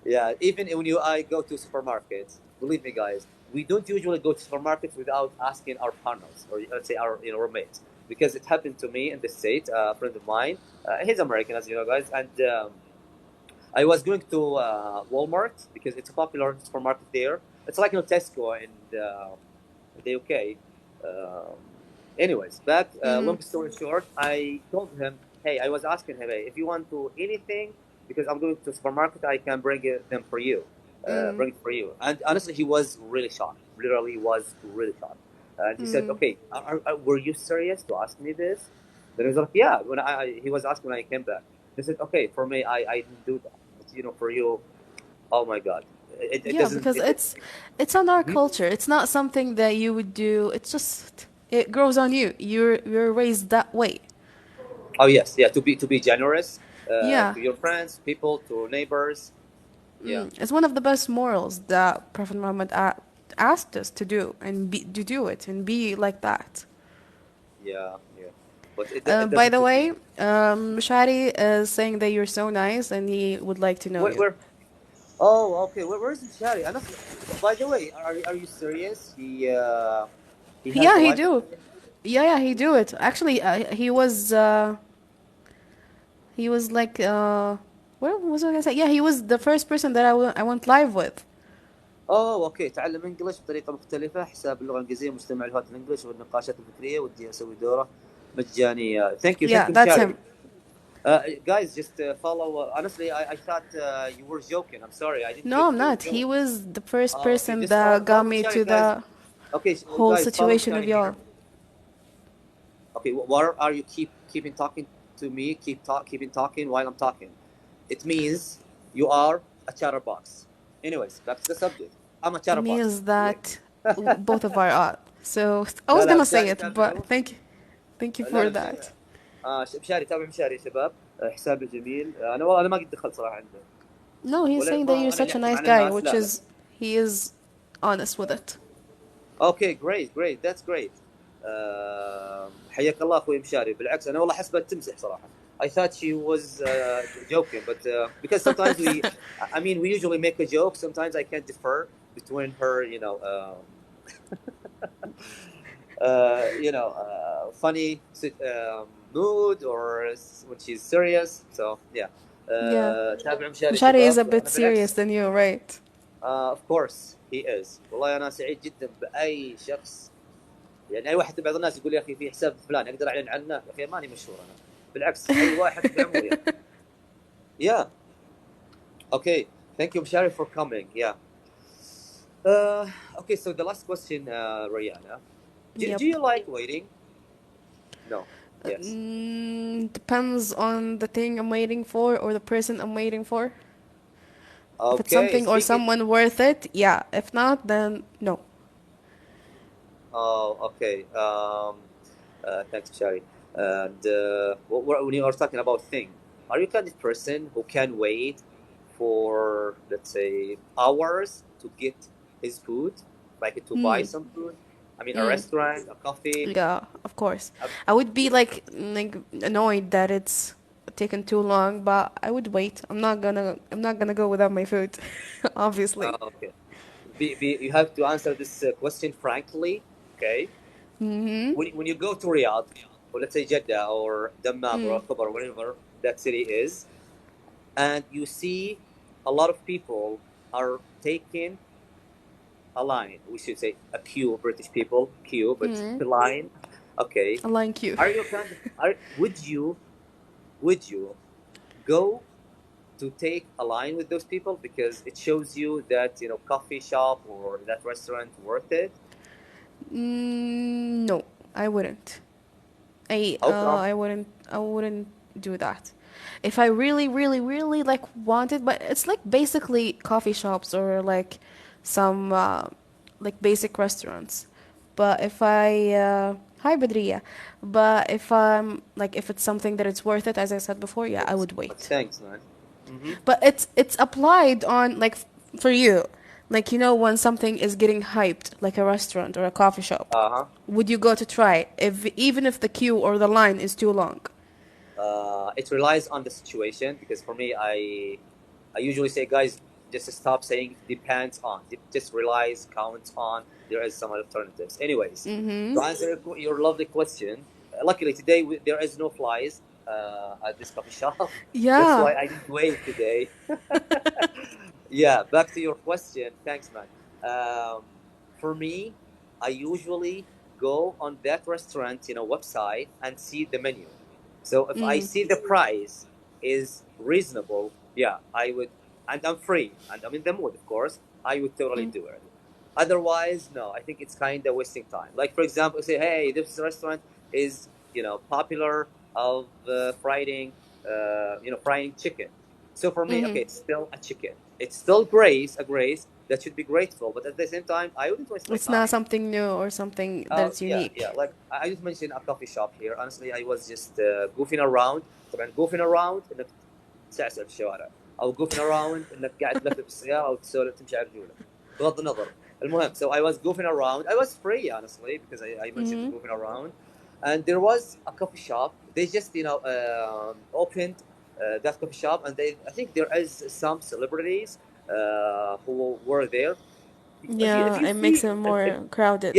Yeah, even when I go to supermarkets, believe me, guys, we don't usually go to supermarkets without asking our partners, or let's say our roommates, because it happened to me in the state. A friend of mine, he's American, as you know, guys, and I was going to Walmart because it's a popular supermarket there. It's like Tesco in the UK. Um, Anyways, back, long story short, I told him, hey, I was asking him, hey, if you want to anything, because I'm going to the supermarket, I can them for you, bring it for you. And honestly, he was really shocked. Literally, was really shocked. And he said, okay, were you serious to ask me this? Then he was like, yeah. When he was asking when I came back. He said, okay, for me, I didn't do that. But, for you, oh my God, it Yeah, doesn't. because it's on our Mhm. culture. It's not something that you would do. It's just it grows on you. You're raised that way. Oh yes, yeah. To be generous Yeah. to your friends, people, to neighbors. Yeah, It's one of the best morals that Prophet Muhammad asked us to do and to do it and be like that. yeah, yeah. But it By the doesn't way, mean. Shadi is saying that you're so nice and he would like to know Where, you. where? Oh, okay. Where's Shari? And by the way, are you serious? He has Yeah, a he life do. opinion. Yeah, he do it. Actually, he was like what was I gonna say? Yeah, he was the first person that I went live with. اوه اوكي، تعلم انجلش بطريقه مختلفه، حساب اللغه الانجليزيه، مجتمع لغات الانجليش والنقاشات الفكريه، ودي اسوي دوره مجانيه. ثانك Yeah, يو that's مشاري. him. Guys, just follow. Honestly, I thought you were joking. I'm sorry, I didn't No, think I'm you were not. He joking. was the first Okay, person just that got follow me Mishari, to guys. the Okay, whole guys, follow situation of Mishari here. y'all. Okay, what are you keeping talking to me? Keeping talking while I'm talking. It means you are a chatterbox. Anyways, back to the subject. I'm a It chatterbox. means that both of our are. So I لا was لا، gonna say مشاري it, but تابعوه. thank you لا for لا، that. مشاري، تابع مشاري يا شباب. حسابه جميل. انا والله انا ما قد دخلت صراحه عنده، No, he's ولا saying that ما you're انا اللي such a احكم nice عن guy, الناس. which لا لا. is he is honest with it. اوكي، great, that's great. حياك الله اخوي مشاري. بالعكس انا والله حسبت تمزح صراحه. I thought she was joking, but because sometimes I mean, we usually make a joke. Sometimes I can't differ between her, funny mood, or when she's serious. So yeah. Yeah. تابع مشاري Mshari is شباب. a bit انا serious بالعكس. than you, right? Of course he is. والله انا سعيد جدا باي شخص. يعني اي واحد بعض الناس يقول يا اخي في حساب فلان اقدر اعلن عنه، يا اخي ماني مشهور انا. بالعكس، اي واحد تدعمه يعني. Yeah. Okay. Thank you, Mshari, for coming. Yeah. Okay. So the last question, Rihanna. Do Yep. you like waiting? No. Yes. Depends on the thing I'm waiting for or the person I'm waiting for. If it's Okay. something or Speaking. someone worth it, yeah. If not, then no. Oh, okay. Thanks, Mshari. And when you are talking about thing, are you kind of person who can wait for, let's say, hours to get his food, like to buy some food. I mean, a restaurant, a coffee. Yeah, of course. A, I would be like annoyed that it's taken too long, but I would wait. I'm not gonna go without my food, obviously. okay. You have to answer this question frankly. Okay. When you go to Riyadh, or let's say Jeddah or Dammam or Khobar, wherever that city is, and you see a lot of people are taking a line. We should say a queue, British people, queue, but a line. Okay. A line queue. Are you kind of, are, would you go to take a line with those people because it shows you that, coffee shop or that restaurant worth it? No, I wouldn't. I How uh, come? I wouldn't do that. If I really, really, really like wanted, but it's like basically coffee shops or like some like basic restaurants. But if I hi Badriya, but if it's something that it's worth it, as I said before, yeah, I would wait. Thanks, man. Mm-hmm. But it's applied on like for you. Like when something is getting hyped, like a restaurant or a coffee shop, Uh-huh. would you go to try if even if the queue or the line is too long? It relies on the situation because for me, I usually say, guys, just stop saying depends on. It just relies, counts on. There is some alternatives. Anyways, to answer your lovely question, luckily today there is no flies at this coffee shop. That's Yeah. why I didn't wait today. Yeah, back to your question. Thanks, man. Um, for me, I usually go on that restaurant, website and see the menu. So if I see the price is reasonable, yeah, I would, and I'm free and I'm in the mood, of course, I would totally do it. Otherwise, no, I think it's kind of wasting time. Like, for example, say, hey, this restaurant is, popular of frying chicken. So for me, okay, it's still a chicken. It's still grace that should be grateful, but at the same time, I wouldn't waste my It's not time. something new or something that's Yeah. unique. Like I just mentioned a coffee shop here. Honestly, I was just goofing around. طبعا goofing around انك تسعسع في الشوارع او goofing around انك قاعد تلفلف بالسيارة او تسولف تمشي على رجولك بغض النظر. المهم, so I was goofing around. I was free, honestly, because I mentioned the goofing around, and there was a coffee shop. They just opened that coffee shop, and I think there is some celebrities who were there. If Yeah, you it see, makes it if, more crowded.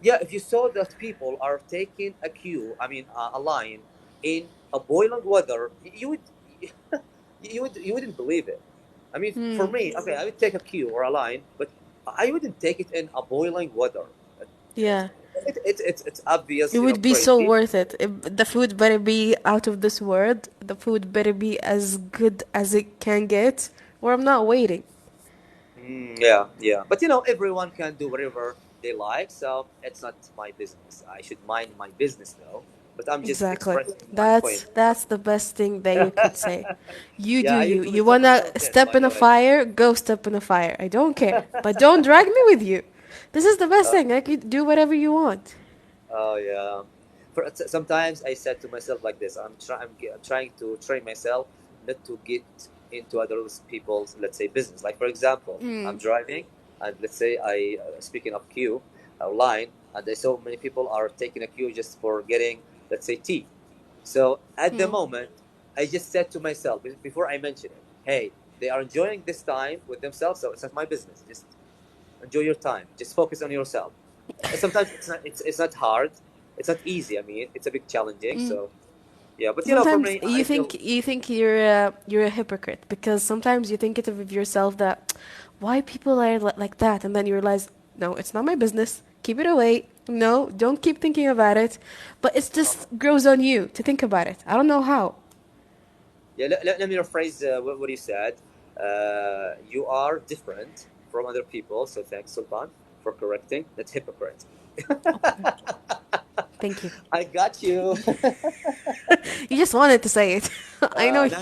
yeah, if you saw that people are taking a queue, I mean, a line in a boiling weather, you wouldn't believe it. I mean, for me, okay, I would take a queue or a line, but I wouldn't take it in a boiling weather. Yeah. It's obvious, It would be so crazy. worth it. The food better be out of this world. The food better be as good as it can get, or I'm not waiting. Yeah. But everyone can do whatever they like, so it's not my business. I should mind my business though. But I'm just Exactly. expressing my That's point. that's the best thing that you could say. You do Yeah, I you. usually You tell wanna myself this, step by in the a way. fire, go step in a fire. I don't care. But don't drag me with you. This is the best thing. I could do whatever you want. Oh yeah. Sometimes I said to myself like this. I'm trying to train myself not to get into other people's, let's say, business. Like for example, I'm driving, and let's say speaking of queue, line, and I saw many people are taking a queue just for getting, let's say, tea. So at the moment, I just said to myself before I mention it, hey, they are enjoying this time with themselves, so it's not my business. Just enjoy your time. Just focus on yourself. Sometimes it's not hard. It's not easy. I mean, it's a bit challenging. So yeah, but for Sometimes me, you I feel think you're a hypocrite because sometimes you think it of yourself that why people are like that, and then you realize no, it's not my business. Keep it away. No, don't keep thinking about it. But it just grows on you to think about it. I don't know how. yeah. Let me rephrase what you said. You are different from other people. So thanks, Sultan, for correcting. That's hypocrite. Thank you. I got you. You just wanted to say it. I know No.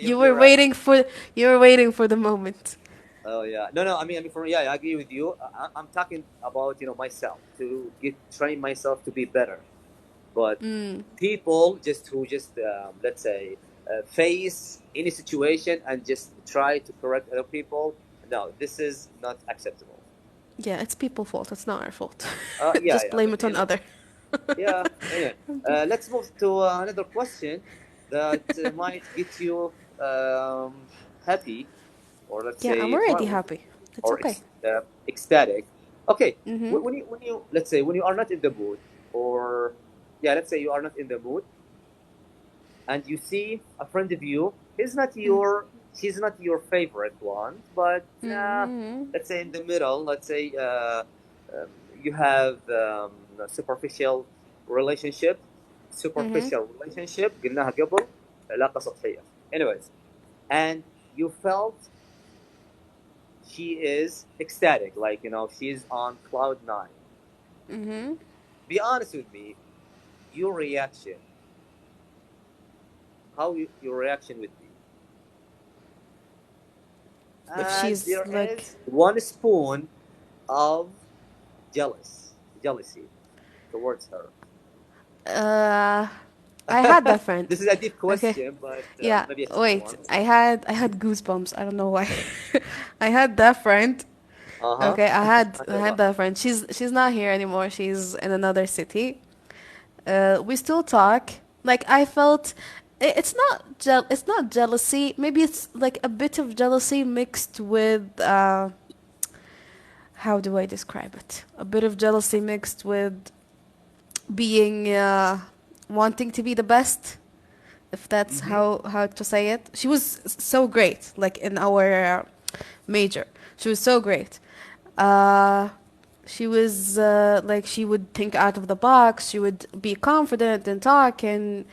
you were You're right. waiting for the moment. Oh yeah, no. I mean, I agree with you. I'm talking about myself to train myself to be better. But people who just let's say face any situation and just try to correct other people. no, this is not acceptable. Yeah, it's people's fault. It's not our fault. Yeah, Just yeah, blame but it on other. yeah. Anyway, let's move to another question that might get you happy, or let's Yeah, I'm say already happy. It's or okay. ecstatic. Okay, Mm-hmm. when you let's say when you are not in the mood, or yeah, let's say you are not in the mood, and you see a friend of you, she's not your favorite one, but Mm-hmm. let's say in the middle, let's say you have a relationship Mm-hmm. superficial relationship قلناها قبل علاقة سطحية. Anyways, and you felt she is ecstatic, like she's on cloud nine. Mm-hmm. Be honest with me, your reaction, your reaction would be. If And she's there like, is one spoon of jealousy towards her. uh, I had that friend. This is a deep Okay. question, but Yeah. maybe a simple Wait. one. I had goosebumps. I don't know why. I had that friend. Uh huh. Okay. I had MashaAllah. that friend. She's not here anymore. She's in another city. We still talk. Like I felt. It's not jealousy. Maybe it's like a bit of jealousy mixed with how do I describe it? A bit of jealousy mixed with being wanting to be the best, if that's Mm-hmm. how to say it. She was so great, like in our major. She was so great. Uh, she was like she would think out of the box. She would be confident and talk and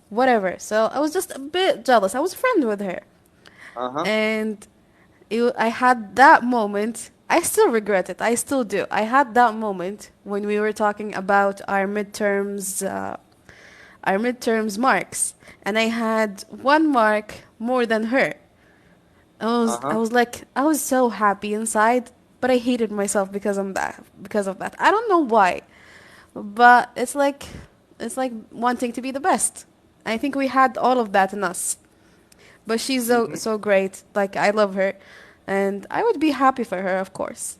whatever. So I was just a bit jealous. I was a friend with her, Uh huh. and I had that moment. I still regret it. I still do. I had that moment when we were talking about our midterms marks, and I had one mark more than her. Uh I huh. was like, I was so happy inside, but I hated myself because of that. I don't know why, but it's like wanting to be the best. I think we had all of that in us. But she's so Mm-hmm. so great. Like I love her, and I would be happy for her, of course.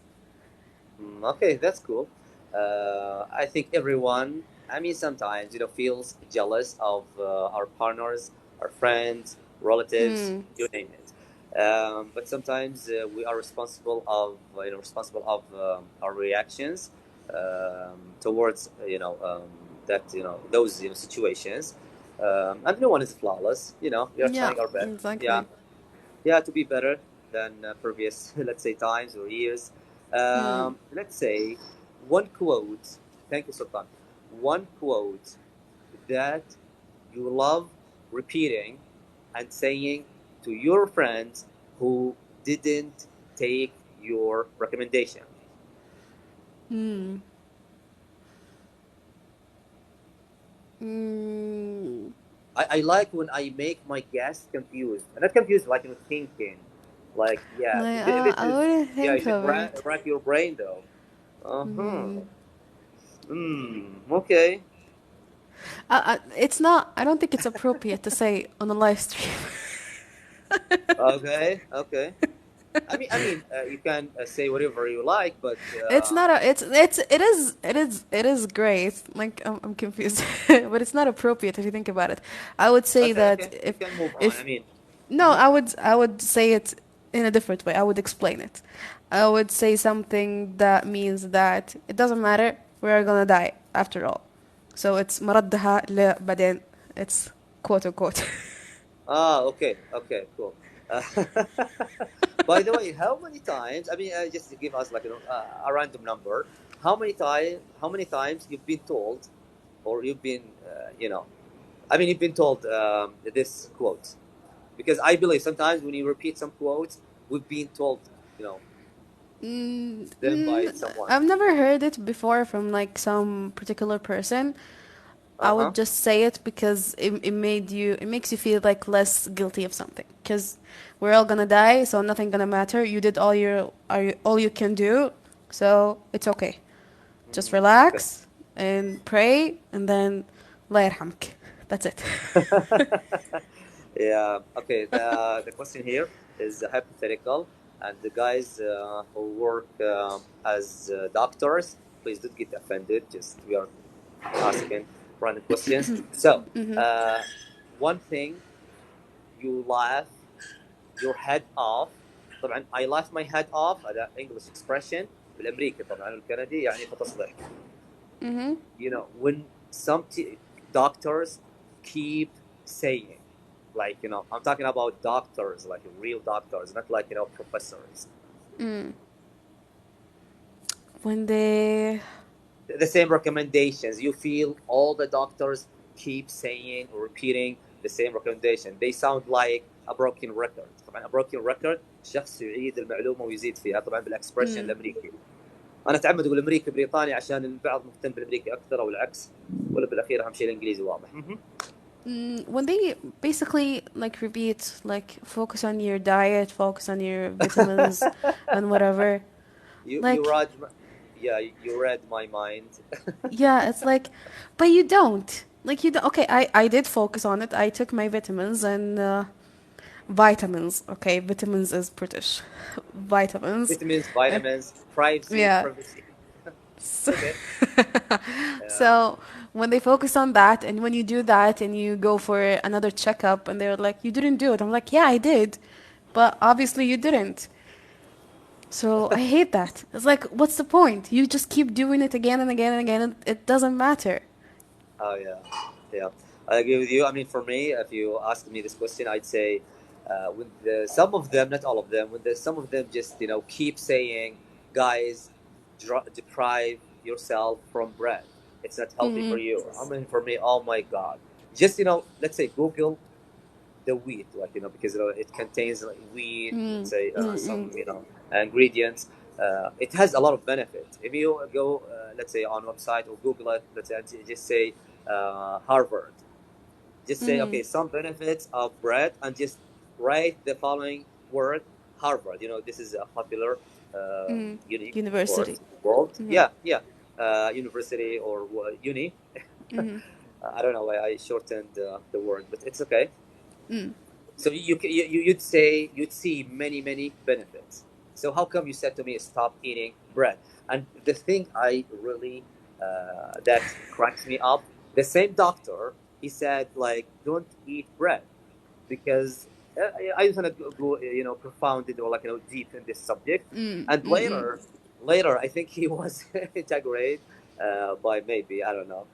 Okay, that's cool. I think everyone, I mean, sometimes, feels jealous of our partners, our friends, relatives, Hmm. you name it. But sometimes we are responsible of our reactions towards, that, those, situations. And no one is flawless. We are Yeah, trying our best. Yeah, exactly. yeah, to be better than previous, let's say, times or years. Hmm. Let's say one quote. Thank you, Sultan. One quote that you love repeating and saying to your friends who didn't take your recommendation. Hmm. Mm, I like when I make my guests confused. And not confused, like thinking. Like, yeah, like this I is, wouldn't yeah, you think should of it. rack your brain though. Uh huh. Hmm. Okay. It's not. I don't think it's appropriate to say on a live stream. Okay. Okay. You can say whatever you like, but It's not a. It is great. Like I'm confused, but it's not appropriate if you think about it. I would say okay, that okay, we can move on. if I mean, no, hmm I would say it in a different way. I would explain it. I would say something that means that it doesn't matter. We're gonna die after all. So it's مردها لبعدين. It's quote unquote. okay, okay, cool. Uh, by the way, how many times? Just to give us like a random number. How many times you've been told, or you've been, you've been told this quote? Because I believe sometimes when you repeat some quotes, we've been told, you know, Mm, them by someone. I've never heard it before from like some particular person. I Uh huh. would just say it because it makes you feel like less guilty of something. Because we're all gonna die, so nothing gonna matter. You did all you can do, so it's okay. Just Okay. relax and pray, and then الله يرحمك. That's it. Yeah. Okay. The question here is hypothetical. And the guys who work as doctors, please don't get offended. Just we are asking random questions. So, uh, one thing, you laugh your head off. طبعا I laugh my head off هذا English expression بالامريكي طبعا الكندي يعني فطس ضحك. You know, when some doctors keep saying, like, you know, I'm talking about doctors, like real doctors, not like, you know, professors. When they The same recommendations. You feel all the doctors keep saying or repeating the same recommendation. They sound like a broken record. طبعا a broken record شخص يعيد المعلومة ويزيد فيها طبعا بالاكسبريشن الامريكي. انا اتعمد اقول امريكي بريطاني عشان البعض مهتم بالامريكي اكثر او العكس، ولا بالاخير اهم شيء الانجليزي واضح. when they basically like repeat like focus on your diet, focus on your vitamins and whatever. You Like read, yeah, you read my mind. yeah, it's like but you don't. Like you don't okay, I did focus on it. I took my vitamins and vitamins. Okay, vitamins is British. Vitamins. Vitamins, And vitamins, privacy, yeah. privacy. So, Okay. Yeah. so when they focus on that, and when you do that, and you go for another checkup, and they're like, "You didn't do it." I'm like, "Yeah, I did, but obviously you didn't." So I hate that. It's like, what's the point? You just keep doing it again and again and again, and it doesn't matter. Oh yeah, yeah. I agree with you. I mean, for me, if you asked me this question, I'd say when some of them, not all of them, when some of them just, you know, keep saying, guys, deprive yourself from bread. It's not healthy for you. I mean, for me, oh my God, just, you know, let's say Google the wheat, like, you know, because, you know, it contains like wheat, let's say some, you know, ingredients. It has a lot of benefits. If you go, let's say, on website or Google it, let's say, just say Harvard, just say, okay, some benefits of bread, and just write the following word, Harvard. You know, this is a popular uni, of University. course, world. Yeah, yeah, university or uni. I don't know why I shortened the word, but it's okay. So you'd say you'd see many benefits. So how come you said to me stop eating bread? And the thing I really that cracks me up, the same doctor, he said like don't eat bread because I just want to go, you know, profound or like, you know, deep in this subject. And later I think he was integrated by maybe, I don't know,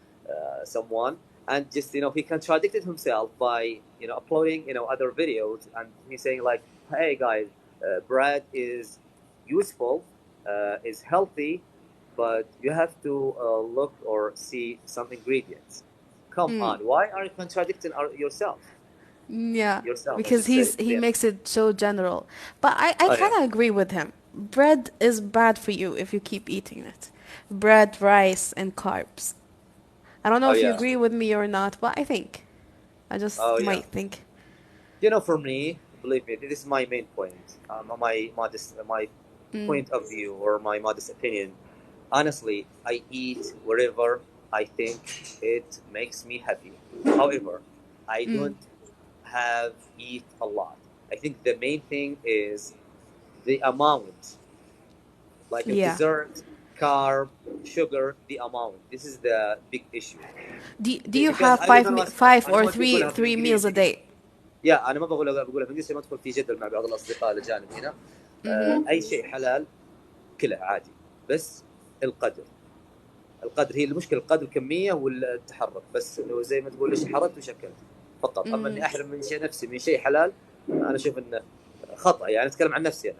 someone, and just, you know, he contradicted himself by, you know, uploading, you know, other videos, and he's saying like, hey guys, bread is useful, is healthy, but you have to look or see some ingredients. Come on, why are you contradicting yourself? Yeah, Yourself, I because should say. he Yeah. makes it so general. But I Oh yeah. kind of agree with him. Bread is bad for you if you keep eating it. Bread, rice, and carbs. I don't know Oh if you yeah. agree with me or not, but I think. I just Oh yeah. might think. You know, for me, believe me, this is my main point. My point of view or my modest opinion. Honestly, I eat wherever I think it makes me happy. However, I don't have eat a lot. I think the main thing is the amount, like of Yeah. dessert, carb, sugar, the amount. This is the big issue. Do you Because have I don't know. five انا or ما ودي three اقولها three meals a بالانجليزي. day? يا انا ما بقولها بالانجليزي، ما ادخل في جدل مع بعض الاصدقاء الاجانب هنا. اي شيء حلال كله عادي، بس القدر. القدر هي المشكله، القدر الكميه والتحرك، بس انه زي ما تقول ليش حركت وشكلت فقط. اما اني احرم من شيء نفسي من شيء حلال، انا اشوف انه خطا، يعني اتكلم عن نفسي انا.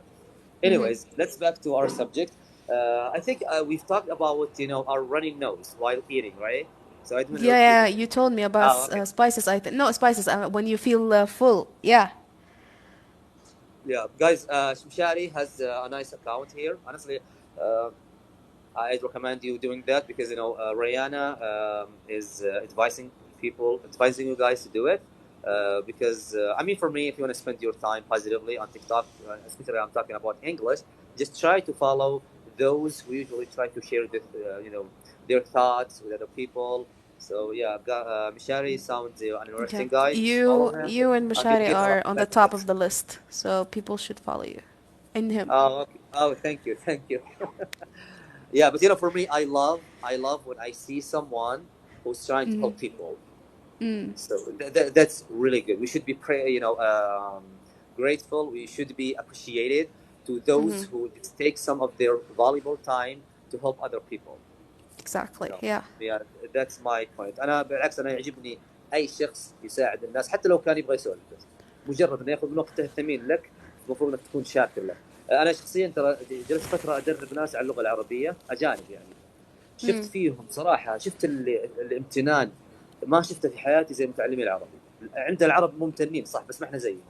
Anyways, let's back to our subject. I think we've talked about, you know, our running nose while eating, right? So I don't want to Yeah, repeat yeah, it. you told me about Oh, okay. spices. I think no spices. When you feel full. Yeah. Yeah, guys, Shmshari has a nice account here. Honestly, uh, I'd recommend you doing that because, you know, Rihanna is advising you guys to do it. Because I mean, for me, if you want to spend your time positively on TikTok, especially I'm talking about English, just try to follow those who usually try to share this, you know, their thoughts with other people. So yeah, Mishari sounds an Okay. interesting guy. Just follow You him. you and I can Mashari get a lot are of on the top benefits. of the list, so people should follow you. in him. Oh, okay. Oh, thank you, thank you. Yeah, but for me, I love when I see someone who's trying to help people. So that's really good. We should be grateful. We should be appreciated to those who take some of their valuable time to help other people. Exactly. No. Yeah. Yeah, that's my point. انا بالعكس انا يعجبني اي شخص يساعد الناس حتى لو كان يبغى يسولف بس مجرد انه ياخذ من وقته الثمين لك المفروض انك تكون شاكر له. انا شخصيا ترى جلست فتره ادرب ناس على اللغه العربيه اجانب يعني. شفت فيهم صراحه شفت الامتنان ما شفته في حياتي زي متعلمي العربي. عند العرب ممتنين صح بس ما احنا زيهم.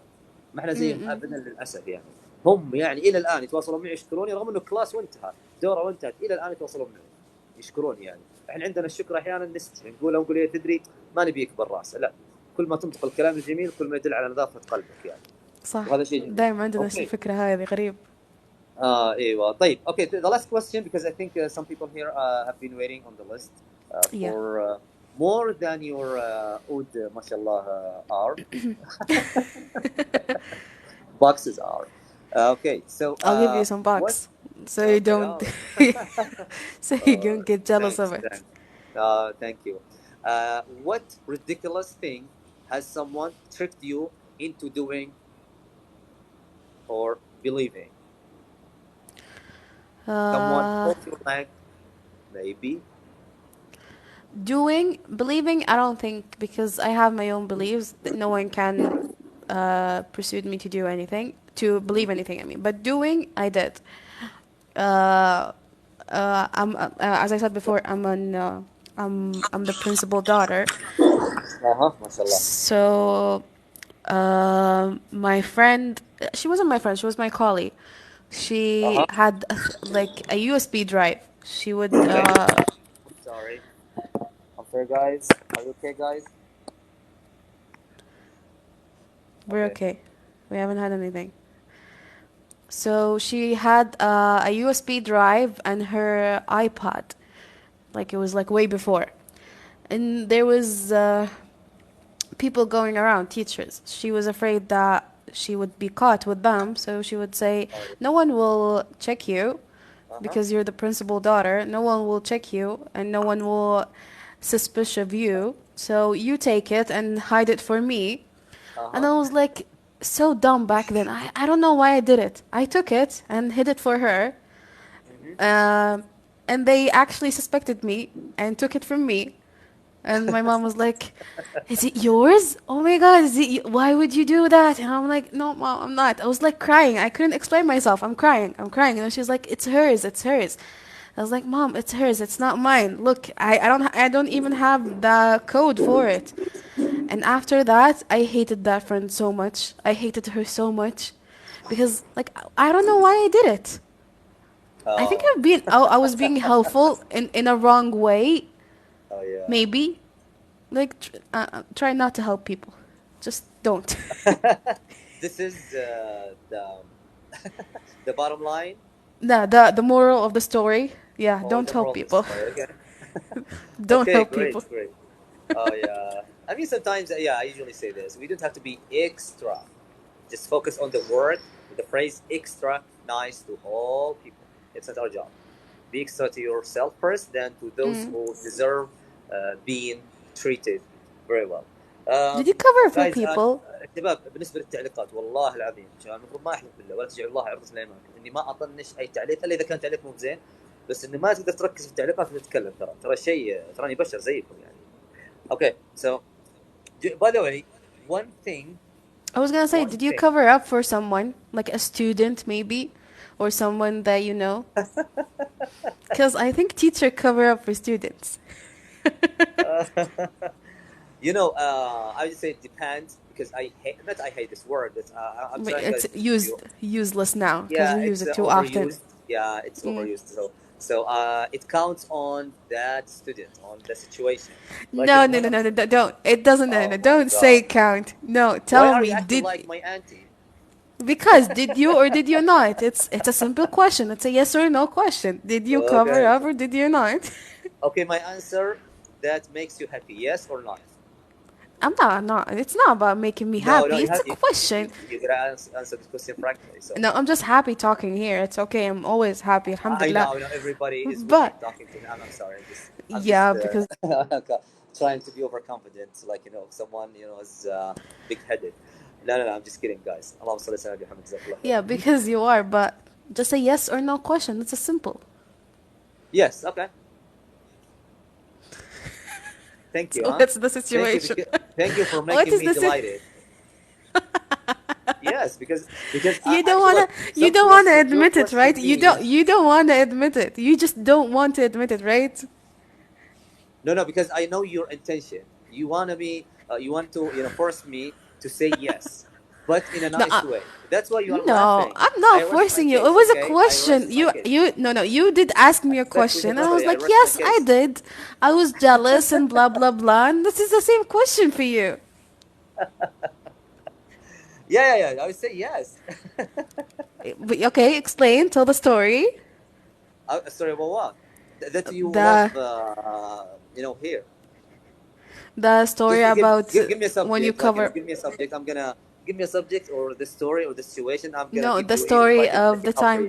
ما احنا زيهم ابدا للاسف يعني. هم يعني الى الان يتواصلون معي يشكروني رغم انه كلاس وانتهى دوره وانتهت الى الان يتواصلون معي يشكروني يعني. احنا عندنا الشكر احيانا نستحي نقول إيه تدري ما نبي يكبر راسه لا كل ما تنطق الكلام الجميل كل ما يدل على نظافه قلبك يعني. صح. وهذا شيء جميل. دايما عندنا نفس اوكي الفكرة هذه غريب. ايوه طيب okay the last question because I think some people here have been waiting on the list Yeah. for more than your oud ما شاء الله are boxes are okay so I'll give you some what bucks so you okay don't so you don't get jealous of it. thanks thank you what ridiculous thing has someone tricked you into doing or believing someone Uh, pulled your leg maybe believing, I don't think, because I have my own beliefs that no one can persuade me to do anything, to believe anything, I mean. But doing, I did. Uh, as I said before, I'm the principal daughter. ما شاء الله So, my friend, she wasn't my friend, she was my colleague. She had like a USB drive. She would, okay sorry I'm sorry guys are you okay guys we're okay okay. We haven't had anything. So she had a USB drive and her iPod. Like it was like way before. And there was people going around, teachers. She was afraid that she would be caught with them, so she would say, oh, "No one will check you uh-huh because you're the principal daughter. No one will check you and no one will suspicious of you. So you take it and hide it for me." And uh-huh I was like so dumb back then. I don't know why I did it. I took it and hid it for her. mm-hmm. Um, and they actually suspected me and took it from me. And my mom was like, "Is it yours? Oh my God, why would you do that?" And I'm like, "No, mom, I'm not." I was like crying. I couldn't explain myself. I'm crying. I'm crying. And she's like, "It's hers. It's hers." I was like, "Mom, it's hers. It's not mine. Look, I don't even have the code for it." And after that, I hated that friend so much. I hated her so much because like I don't know why I did it. I think oh I was being helpful in a wrong way, oh yeah maybe. Like try not to help people. Just don't. this is the the bottom line The moral of the story, yeah, or don't the help moral of the people. story okay Don't okay help great people. great oh yeah I mean sometimes yeah I usually say this we don't have to be extra just focus on the word the phrase extra nice to all people it's not our job be extra to yourself first then to those who deserve being treated very well Did you cover for guys people? شباب بالنسبه للتعليقات والله العظيم شباب المفروض ما احلف بالله ولا تجعل الله عرضة الايمان اني ما اطنش اي تعليق الا اذا كان تعليق مو بزين بس انه ما تقدر تركز في التعليقات وتتكلم ترى شيء تراني بشر زيكم يعني اوكي so by the way one thing I was gonna say, one did you thing cover up for someone, like a student maybe, or someone that you know? Because I think teacher cover up for students. I would say it depends because I hate not I hate this word but I'm But trying it's guys to give you useless now because yeah we use it's it too often. overused yeah it's overused so it counts on that student on the situation like No, in no, one no, of no, no, don't. It doesn't. No, no, oh my don't say god count. No, why tell are you me. acting Did like my auntie because did you or did you not? It's a simple question. It's a yes or no question. Did you cover okay up or did you not? okay my answer that makes you happy yes or not I'm not. It's not about making me No, no, happy. It's a question. you gotta answer this question frankly. So No, I'm just happy talking here. It's okay. I'm always happy. Alhamdulillah. I know everybody is wishing But talking to me. I'm sorry. I'm just yeah, because trying to be overconfident. Like someone is big-headed. No, no, no. I'm just kidding, guys. Allahumma salli ala Muhammad. Jazakallah khair. yeah, because you are. But just a yes or no question. It's a simple. Yes. Okay. Thank you. So Huh? what's the Thank you. situation? Thank you for What making is me the delighted. Yes, because You don't look, wanna you don't wanna your admit it, right? question means You don't wanna admit it. You just don't want to admit it, right? no, no, because I know your intention. You want to force me to say yes, but in a No, nice way. That's why you are no, laughing. I'm not I rest my forcing you. It case, was a okay? I question. rest my case. You no no. You did ask me a Respectfully, question, and I was brother, I like, rest my yes, I case. did. I was jealous and blah blah blah. And this is the same question for you. Yeah, yeah, yeah. I would say yes. But, okay, explain. Tell the story. Sorry, about what? That you love, The here. the story Just about give me a when you subject. Like, cover. give me a subject. I'm gonna give me a subject or the story or the situation. I'm gonna No, give the you ears story like I of can the cover time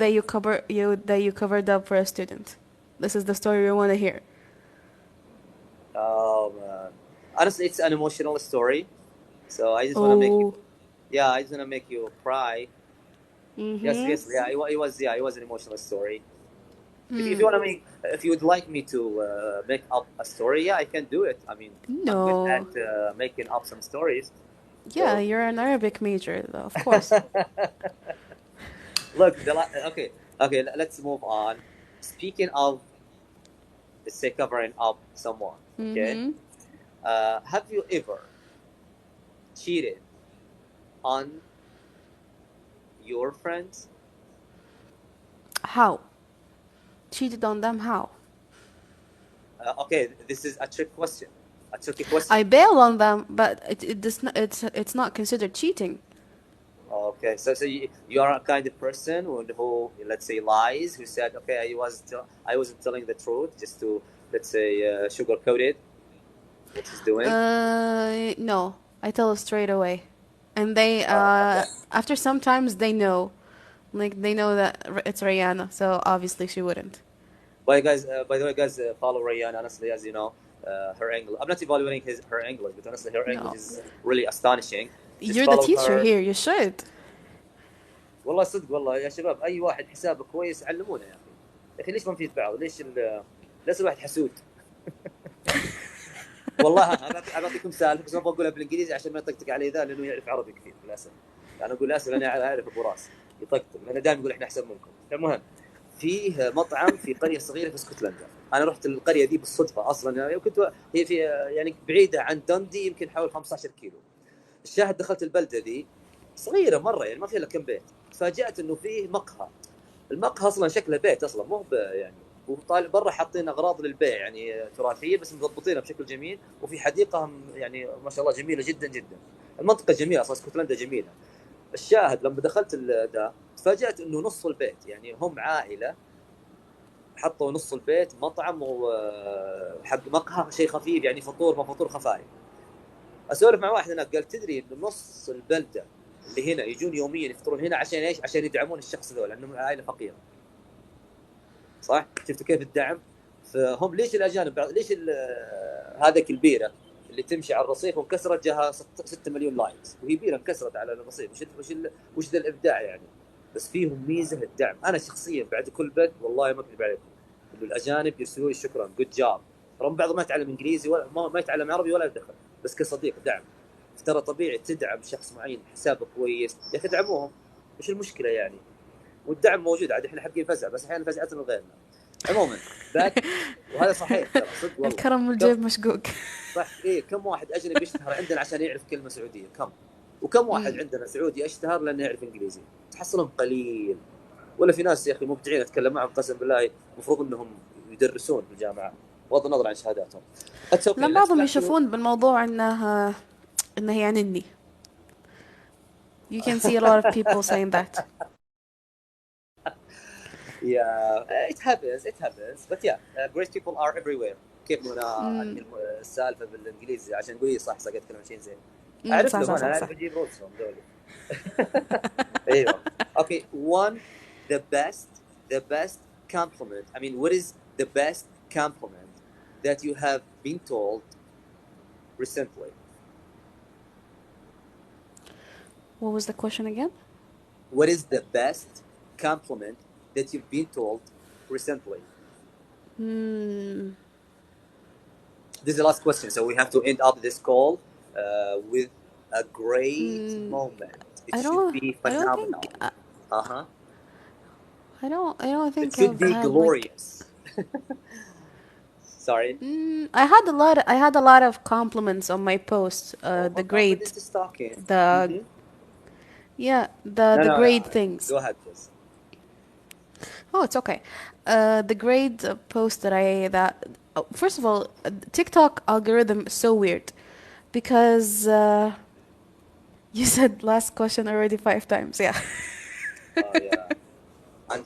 you. that you covered up for a student. This is the story we want to hear. Oh man. Honestly, it's an emotional story. So I just want to make you, Oh. yeah, I just want to make you cry. Yes, Mm-hmm. yes, yeah, it was an emotional story. If you want to if you would like me to make up a story, yeah, I can do it. I mean, I'm good at No. making up some stories. Yeah, So you're an Arabic major, though, of course. look, okay, okay, let's move on. Speaking of, let's say, covering up someone, okay? Mm-hmm. Have you ever cheated on your friends? How? Cheated on them? How? Okay, this is a trick question, a tricky question. I bail on them, but it does not, it's not considered cheating. Okay, so you are a kind of person who let's say lies, who said, okay, I wasn't telling the truth just to let's say sugarcoat it, what he's doing. No. I tell it straight away. And they, Okay. after sometimes they know. Like, they know that it's Rihanna, so obviously she wouldn't. By the way, guys, follow Rayan. Honestly, as you know, her English. I'm not evaluating her English, but honestly, her English No. is really astonishing. Just You're the follow teacher her. here, you should. والله صدق والله يا شباب اي واحد حسابه كويس علمونا يا اخي. يا اخي ليش ما نفيد بعض؟ ليش الواحد حسود؟ والله انا بعطيكم سالفه بس ما بقولها بالانجليزي عشان ما يطقطق علي ذا لانه يعرف عربي كثير للاسف. انا اقول للاسف انا اعرف ابو راس يطقطق لانه دائما يقول احنا احسن منكم. المهم فيه مطعم في قريه صغيره في اسكتلندا. انا رحت القريه دي بالصدفه اصلا يعني كنت هي في يعني بعيده عن دندي يمكن حوالي 15 كيلو. الشاهد دخلت البلده دي صغيره مره يعني ما فيها الا كم بيت. تفاجات انه فيه مقهى. المقهى اصلا شكله بيت اصلا مو يعني وطالع برا حاطين اغراض للبيع يعني تراثيه بس مضبطينها بشكل جميل وفي حديقه يعني ما شاء الله جميله جدا جدا. المنطقه جميله اصلا اسكتلندا جميله. الشاهد لما دخلت ده تفاجات انه نص البيت يعني هم عائله حطوا نص البيت مطعم وحق مقهى شيء خفيف يعني فطور ما فطور خفايف. اسولف مع واحد هناك قال تدري انه نص البلده اللي هنا يجون يوميا يفطرون هنا عشان ايش؟ عشان يدعمون الشخص ذول لانهم عائله فقيره. صح؟ شفتوا كيف الدعم؟ فهم ليش الاجانب ليش هذاك البيره اللي تمشي على الرصيف وانكسرت جاها 6 مليون لايكس وهي بيره انكسرت على الرصيف وش ذا الابداع يعني؟ بس فيهم ميزه الدعم. انا شخصيا بعد كل بد والله ما اكذب عليكم انه الاجانب يرسلوا لي شكرا جود جاب رغم بعضهم ما يتعلم انجليزي ولا ما يتعلم عربي ولا دخل بس كصديق دعم. ترى طبيعي تدعم شخص معين حسابه كويس يا اخي ادعموهم ايش المشكله يعني؟ والدعم موجود عاد احنا حقين فزع بس احيانا فزعتنا لغيرنا. عموما باك وهذا صحيح ترى صدق والله. الكرم والجيب مشقوق. صح ايه كم واحد اجنبي يشتهر عندنا عشان يعرف كلمه سعوديه كم وكم واحد عندنا سعودي اشتهر لانه يعرف انجليزي تحصلهم قليل. ولا في ناس يا اخي مبدعين اتكلم معهم قسم بالله المفروض انهم يدرسون في الجامعه بغض النظر عن شهاداتهم. لا بعضهم يشوفون بالموضوع انه يعني اني. You can see a lot of people saying that. Yeah, it happens, but yeah, great people are everywhere. كيف انا انهي السالفه بالانجليزي عشان قولي صح قاعد اتكلم 20 زين. امم، اعرف صح لهم صح انا صح اعرف صح. اجيب روسهم دولي. ايوه. Okay, one, the best, the best compliment. I mean, what is the best compliment that you have been told recently? What was the question again? What is the best compliment that you've been told recently? Hmm. This is the last question, so we have to end up this call with a great moment. It I should don't. be I don't think. phenomenal. Uh-huh. I don't. I don't It think should I've be had like. glorious. Sorry. I had a lot. I had a lot of compliments on my post. Oh, The for grade. confidence is talking. The Mm-hmm. yeah. The No, the no, grade no. things. Go ahead, please. Oh, it's okay. The grade post that oh, first of all, TikTok algorithm is so weird because you said last question already 5 times. Yeah. Oh, yeah.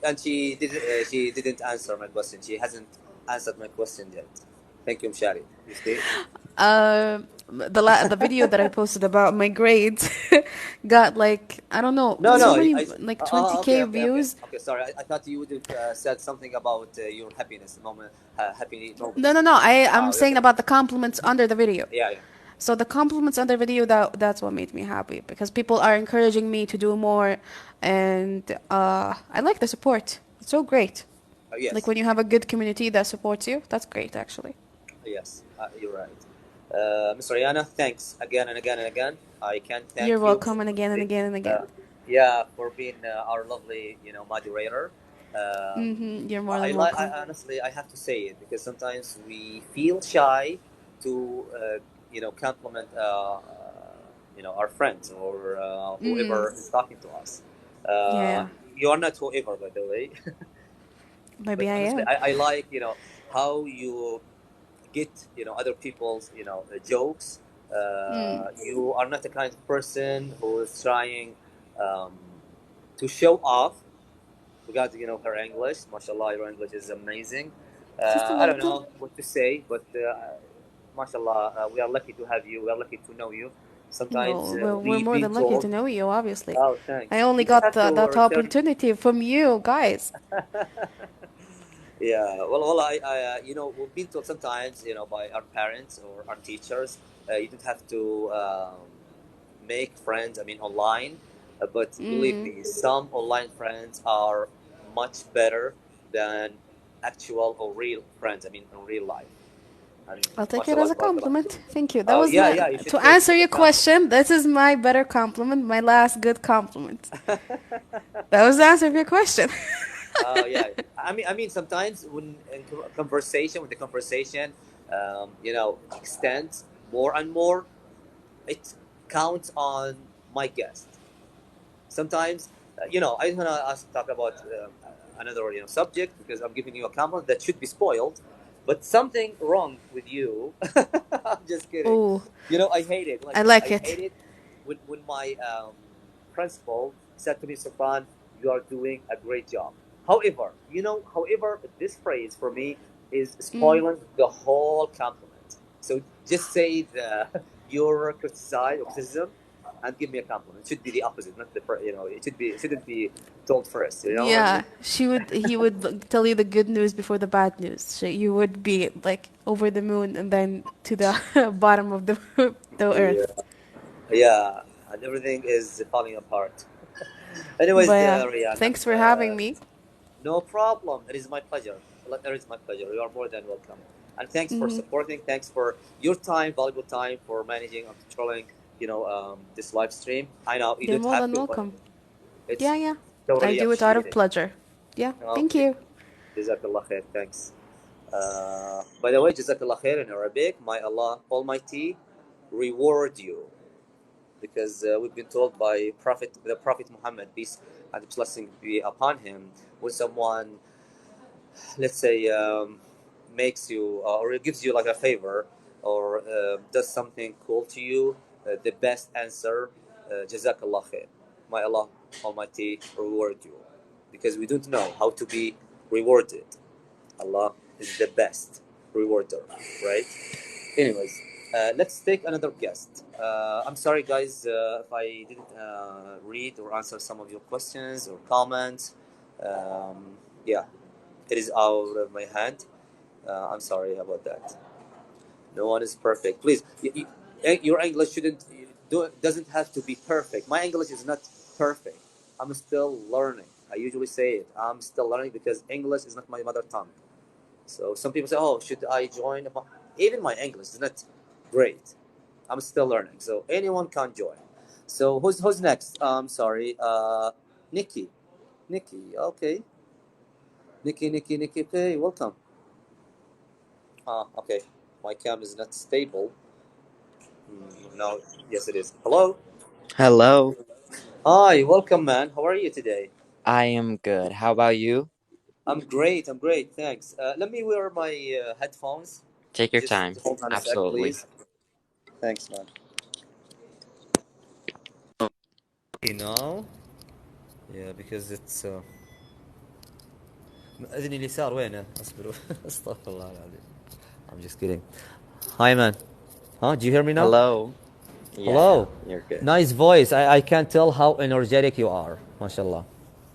And she didn't answer my question. She hasn't answered my question yet. Thank you, Mshari. You see? The video that I posted about my grades got like I don't know No, so no. many like Okay, 20K okay, okay, views. okay. Sorry, I thought you would have said something about your happiness moment, happy No, moments. no, no. I'm saying Okay. about the compliments under the video. Yeah, yeah. So the compliments under video that's what made me happy because people are encouraging me to do more, and I like the support. It's so great. Like Yes, when you have a good community that supports you, that's great actually. yes. You're right. Ms. Rihanna, thanks again and again and again. I can't You're thank you welcome and again and again and again. yeah, for being our lovely, moderator. Um, You're more I than like. welcome. Honestly, I have to say it because sometimes we feel shy to, compliment, our friends or whoever is talking to us. Uh, Yeah, you are not whoever, by the way. But maybe I honestly, am. I like, how you get, other people's, jokes. You are not the kind of person who is trying um, to show off. We got, her English. MashaAllah, your English is amazing. Just a I little don't bit. know what to say, but MashaAllah, we are lucky to have you. We are lucky to know you. Sometimes Well, we're we've more been than lucky told, to know you, obviously. oh, I thanks. only You just got have to that return. opportunity from you guys. Yeah, well, we've been told sometimes, by our parents or our teachers, you don't have to make friends, I mean, online. But believe me, some online friends are much better than actual or real friends, I mean, in real life. And I'll take it as mashallah, a tabarakallah. compliment. Thank you. That Oh, was yeah, my yeah, you to should take it answer as a your compliment. question. This is my better compliment. My last good compliment. That was the answer of your question. Oh yeah. I mean, sometimes when in conversation, when the conversation, extends more and more, it counts on my guest. Sometimes, I don't want to talk about another, subject because I'm giving you a compliment that should be spoiled, but something wrong with you. I'm just kidding. Oh, I hate it. Like I like I it. hate it when my principal said to me, Sultan, you are doing a great job. However, this phrase for me is spoiling the whole compliment. So just say your criticism and give me a compliment. It should be the opposite, not it shouldn't be told first. You know what I mean? Yeah, he would tell you the good news before the bad news. So you would be like over the moon and then to the bottom of the the Yeah, earth. yeah, and everything is falling apart. Anyways, But yeah, Rihanna, thanks for having me. no problem. It is my pleasure. It is my pleasure. You are more than welcome. And thanks for supporting. Thanks for your time, valuable time, for managing and controlling, this live stream. I know you You're don't more have than to, but welcome. it's Yeah, yeah. I totally do it out of appreciated. pleasure. Yeah, thank Okay. you. Jazakallah khair. Thanks. By the way, Jazakallah khair in Arabic, may Allah Almighty reward you. Because we've been told by the Prophet Muhammad, peace and blessing be upon him, when someone, let's say, makes you or gives you like a favor or does something cool to you, the best answer, Jazakallah khair. May Allah Almighty reward you. Because we don't know how to be rewarded. Allah is the best. rewarder, right? Anyways, let's take another guest. I'm sorry, guys, if I didn't read or answer some of your questions or comments. Yeah, it is out of my hand. I'm sorry about that. No one is perfect. Please, your English doesn't have to be perfect. My English is not perfect. I'm still learning. I usually say it. I'm still learning because English is not my mother tongue. So some people say, "Oh, should I join?" Even my English is not great. I'm still learning. So anyone can join. So who's next? Sorry, Nikki. Nikki. Okay. Nikki. Okay, welcome. Okay. My cam is not stable. No. Yes, it is. Hello. Hello, Hi. Welcome, man. How are you today? I am good. How about you? I'm great. I'm great. Thanks. Let me wear my headphones. Take your Just time. hold on a sec, Absolutely. please. Thanks, man. You know. Yeah, because it's اذني اليسار وينه؟ اصبروا استغفر الله العظيم. I'm just kidding. Hi, man. Huh? Do you hear me now? Hello. Yeah, Hello. you're good. Nice voice. I can't tell how energetic you are. MashaAllah.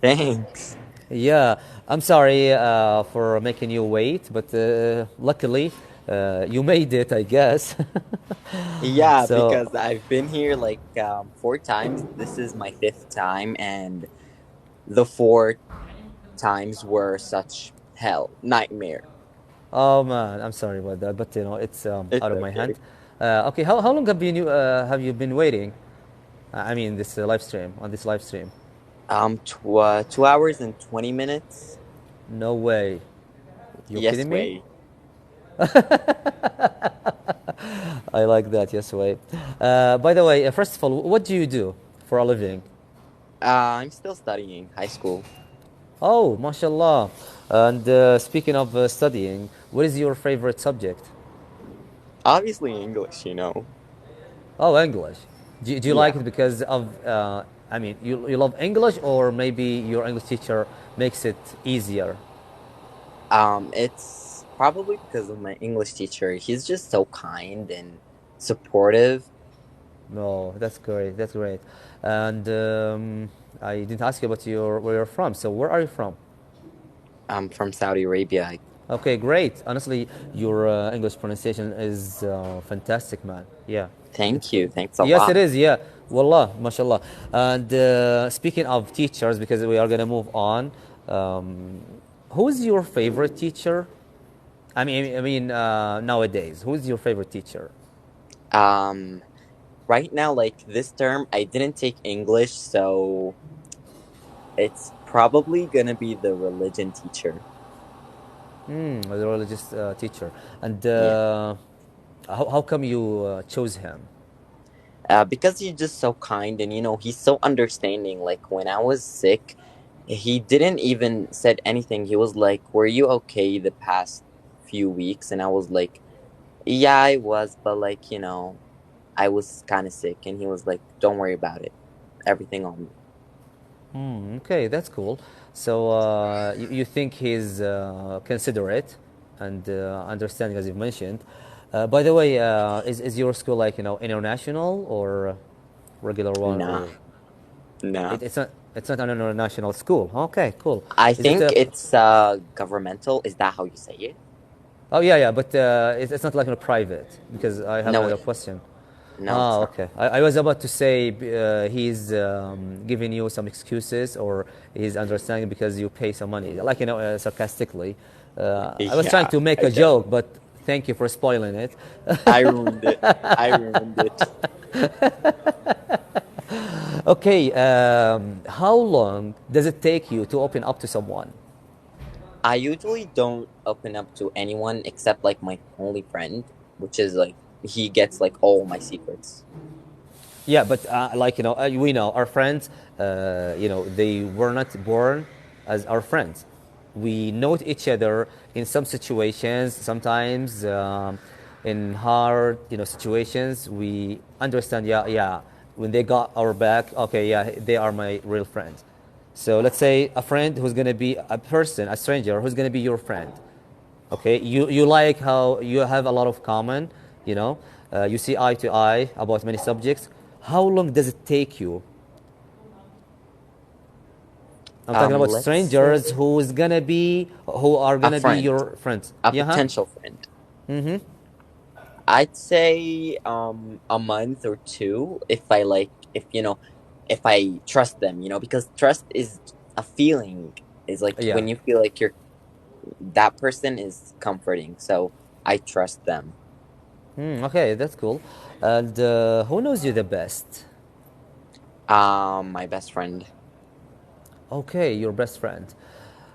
Thanks. Yeah, I'm sorry for making you wait, but luckily you made it, I guess. Yeah, So, because I've been here like 4 times. This is my fifth time, and the 4 times were such hell, nightmare. oh man, I'm sorry about that, but it's It's out of my hand. okay. Okay, how long have you been waiting? I mean, this live stream on this live stream. 2 hours and 20 minutes. No way. You're Yes kidding me? way. I like that. Yes way. By the way, first of all, what do you do for a living? I'm still studying high school. Oh, mashallah. And speaking of studying, what is your favorite subject? Obviously English. Oh, English. Do you like Yeah. it because of, I mean, you love English, or maybe your English teacher makes it easier? It's probably because of my English teacher. He's just so kind and supportive. No, that's great. That's great. And I didn't ask you about where you're from. So where are you from? I'm from Saudi Arabia. Okay, great. Honestly, your English pronunciation is fantastic, man. Yeah. Thank you. Thanks a Yes, it lot. is. Yeah. Wallah, mashallah. And speaking of teachers, because we are going to move on, um, who is your favorite teacher? Nowadays, who is your favorite teacher? Um, right now, like this term, I didn't take English, so it's probably gonna be the religion teacher. The religious teacher. And Yeah. how come you chose him? Because he's just so kind and he's so understanding. Like when I was sick, he didn't even said anything. He was like, "Were you okay the past few weeks?" And I was like, "Yeah, I was, but like, I was kind of sick." And he was like, "Don't worry about it. Everything on me." Okay, that's cool. So you think he's considerate and understanding, as you've mentioned. By the way, is your school like international or regular one, Nah, or nah. it's not an international school? Okay, cool. I Is it think a it's governmental. Is that how you say it? Oh yeah, but it's not like a private, because I have No, another question. no, it's not. Okay. I was about to say he's giving you some excuses, or he's understanding because you pay some money, like sarcastically. I was trying Yeah, to make I a get. joke, but thank you for spoiling it. I ruined it. I ruined it. Okay. How long does it take you to open up to someone? I usually don't open up to anyone except like my only friend, which is like he gets like all my secrets. Yeah, but we know our friends. They were not born as our friends. We know each other in some situations. Sometimes in hard, situations, we understand. Yeah, yeah. When they got our back, okay, yeah, they are my real friends. So let's say a friend who's gonna be a person, a stranger who's gonna be your friend. Okay, you like how you have a lot of common, you know, you see eye to eye about many subjects. How long does it take you? I'm talking about Let's say strangers who are a gonna be friend, your friends. a Yeah, huh? potential friend. I'd say a month or two if I like if you know if I trust them, because trust is a feeling. Is like Yeah. when you feel like that person is comforting. So I trust them. Okay, that's cool. And who knows you the best? My best friend. Okay, your best friend.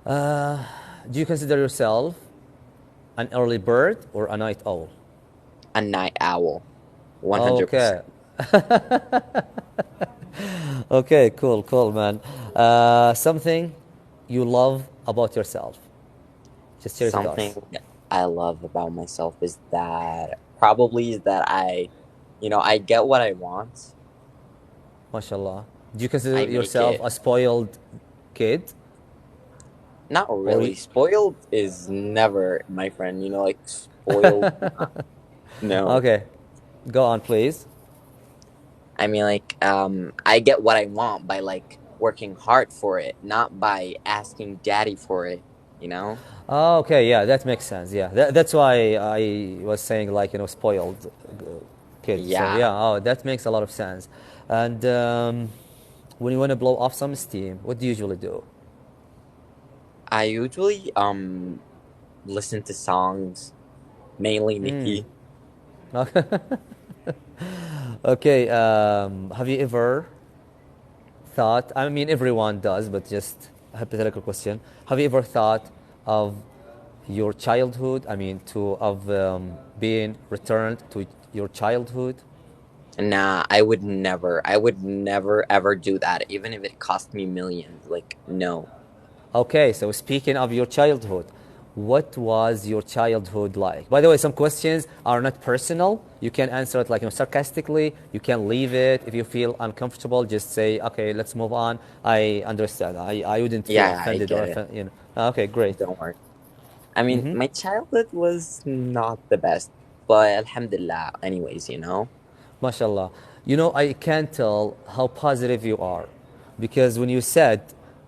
Uh, do you consider yourself an early bird or a night owl? A night owl. 100%. Okay. Okay, cool, cool, man. Something you love about yourself. Just share it with Something us. I love about myself is that probably is that I get what I want. MashaAllah. Do you consider I make yourself it. a spoiled kid? Not Or really. Spoiled is never, my friend. Like spoiled. No. okay, go on, please. I mean, like, I get what I want by like working hard for it, not by asking daddy for it. You know? Okay, yeah, that makes sense. Yeah, that's why I was saying like spoiled kid. So Yeah. yeah, oh, that makes a lot of sense. And when you want to blow off some steam, what do you usually do? I usually listen to songs, mainly Nicki. Okay, have you ever thought? I mean, everyone does, but just a hypothetical question. Have you ever thought of your childhood? I mean, to of being returned to your childhood? Nah, I would never ever do that, even if it cost me millions. Like, no. Okay, so speaking of your childhood, what was your childhood like? By the way, some questions are not personal. You can answer it like sarcastically. You can leave it if you feel uncomfortable. Just say, okay, let's move on. I understand. I wouldn't feel Yeah, I offended or get it. offended. Okay, great. Don't worry. I mean, my childhood was not the best, but alhamdulillah, anyways. MashaAllah. I can tell how positive you are because when you said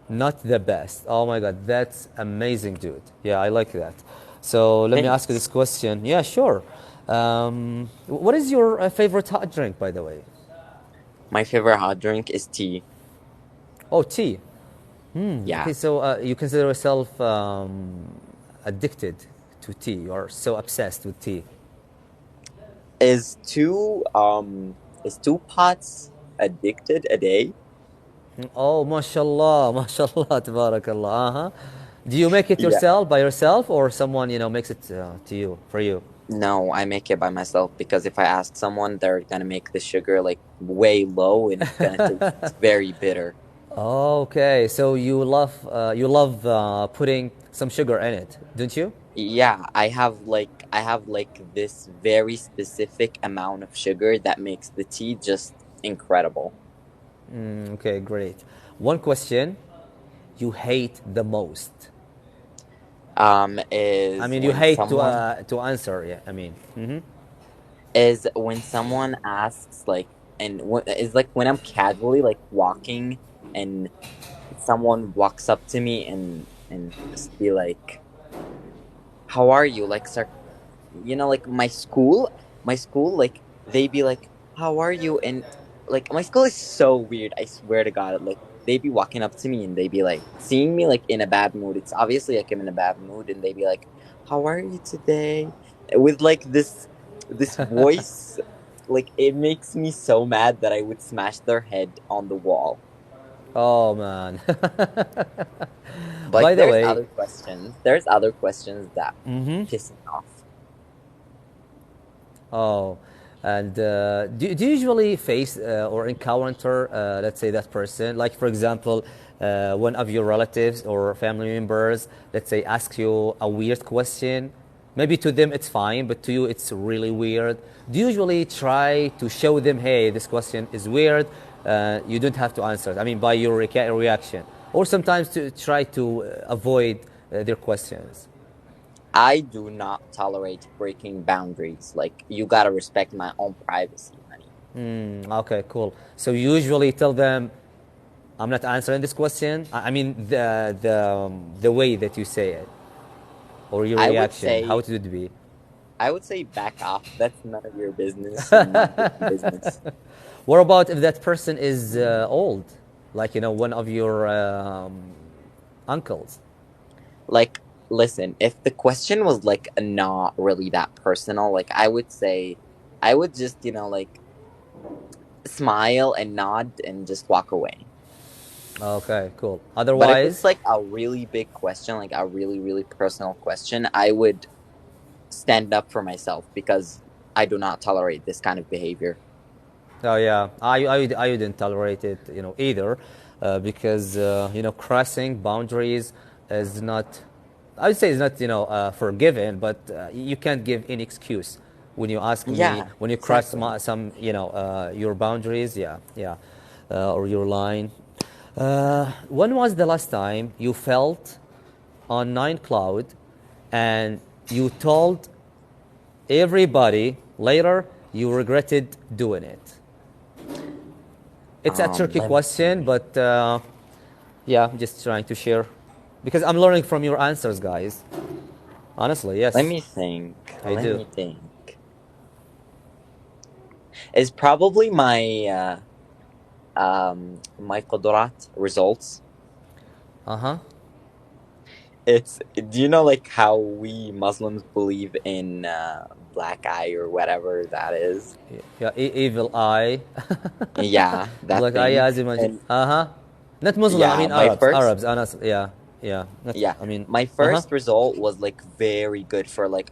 not the best, oh my God, that's amazing, dude. Yeah, I like that. So let me ask you this Thanks. question. Yeah, sure. What is your favorite hot drink, by the way? My favorite hot drink is tea. Oh, tea. Yeah. Okay, so you consider yourself addicted to tea. You are so obsessed with tea. Is two pots addicted a day? Oh, mashallah, mashallah, tabarakallah. Uh-huh. Do you make it Yeah. yourself by yourself or someone, makes it to you, for you? No, I make it by myself because if I ask someone, they're gonna make the sugar like way low and it's gonna taste very bitter. Okay, so you love putting some sugar in it, don't you? Yeah, I have like this very specific amount of sugar that makes the tea just incredible. Okay, great. One question you hate the most. I Is mean, you when hate to someone answer. Yeah, I mean. is when someone asks like is like when I'm casually like walking and someone walks up to me and just be like, "How are you?" Like, sir, like my school, like they be like, "How are you?" And like my school is so weird. I swear to God, like they be walking up to me and they be like seeing me like in a bad mood. It's obviously like I'm in a bad mood, and they be like, "How are you today?" With like this voice, like it makes me so mad that I would smash their head on the wall. Oh man. But like By the way, there's other questions that piss me off. oh, and do you usually face or encounter, let's say, that person? Like, for example, one of your relatives or family members, let's say, asks you a weird question. Maybe to them it's fine, but to you it's really weird. Do you usually try to show them, hey, this question is weird, you don't have to answer it? I mean, by your reaction. Or sometimes to try to avoid their questions. I do not tolerate breaking boundaries. Like, you gotta respect my own privacy, honey. Okay, cool. So you usually tell them, I'm not answering this question. I mean the way that you say it or your I would reaction, how say, it would be. back off. That's none of your business. None of your business. What about if that person is old, like one of your uncles? Like, listen, if the question was like not really that personal, like I would say, I would just, like smile and nod and just walk away. Okay, cool. But if it's Otherwise, like a really big question, like a really, really personal question, I would stand up for myself because I do not tolerate this kind of behavior. oh yeah, I wouldn't tolerate it, either, because crossing boundaries is not. I would say it's not forgiven, but you can't give any excuse when you ask me Yeah, when you cross exactly. some your boundaries. Yeah, yeah, or your line. When was the last time you felt on nine cloud, and you told everybody later you regretted doing it? It's a tricky Let me question, think. but yeah, I'm just trying to share because I'm learning from your answers, guys. Honestly, Let yes, me think. I Let do. me think. It's probably my Qadurat results. Uh huh. It's, do you know like how we Muslims believe in black eye or whatever that is? Yeah, evil eye. Yeah, that Black eye, thing. yeah, as you mentioned. And Uh huh. Not Muslim, I yeah, mean Arabs. Arabs, honestly, yeah, yeah. Not, yeah, I mean, my uh huh. first result was like very good for like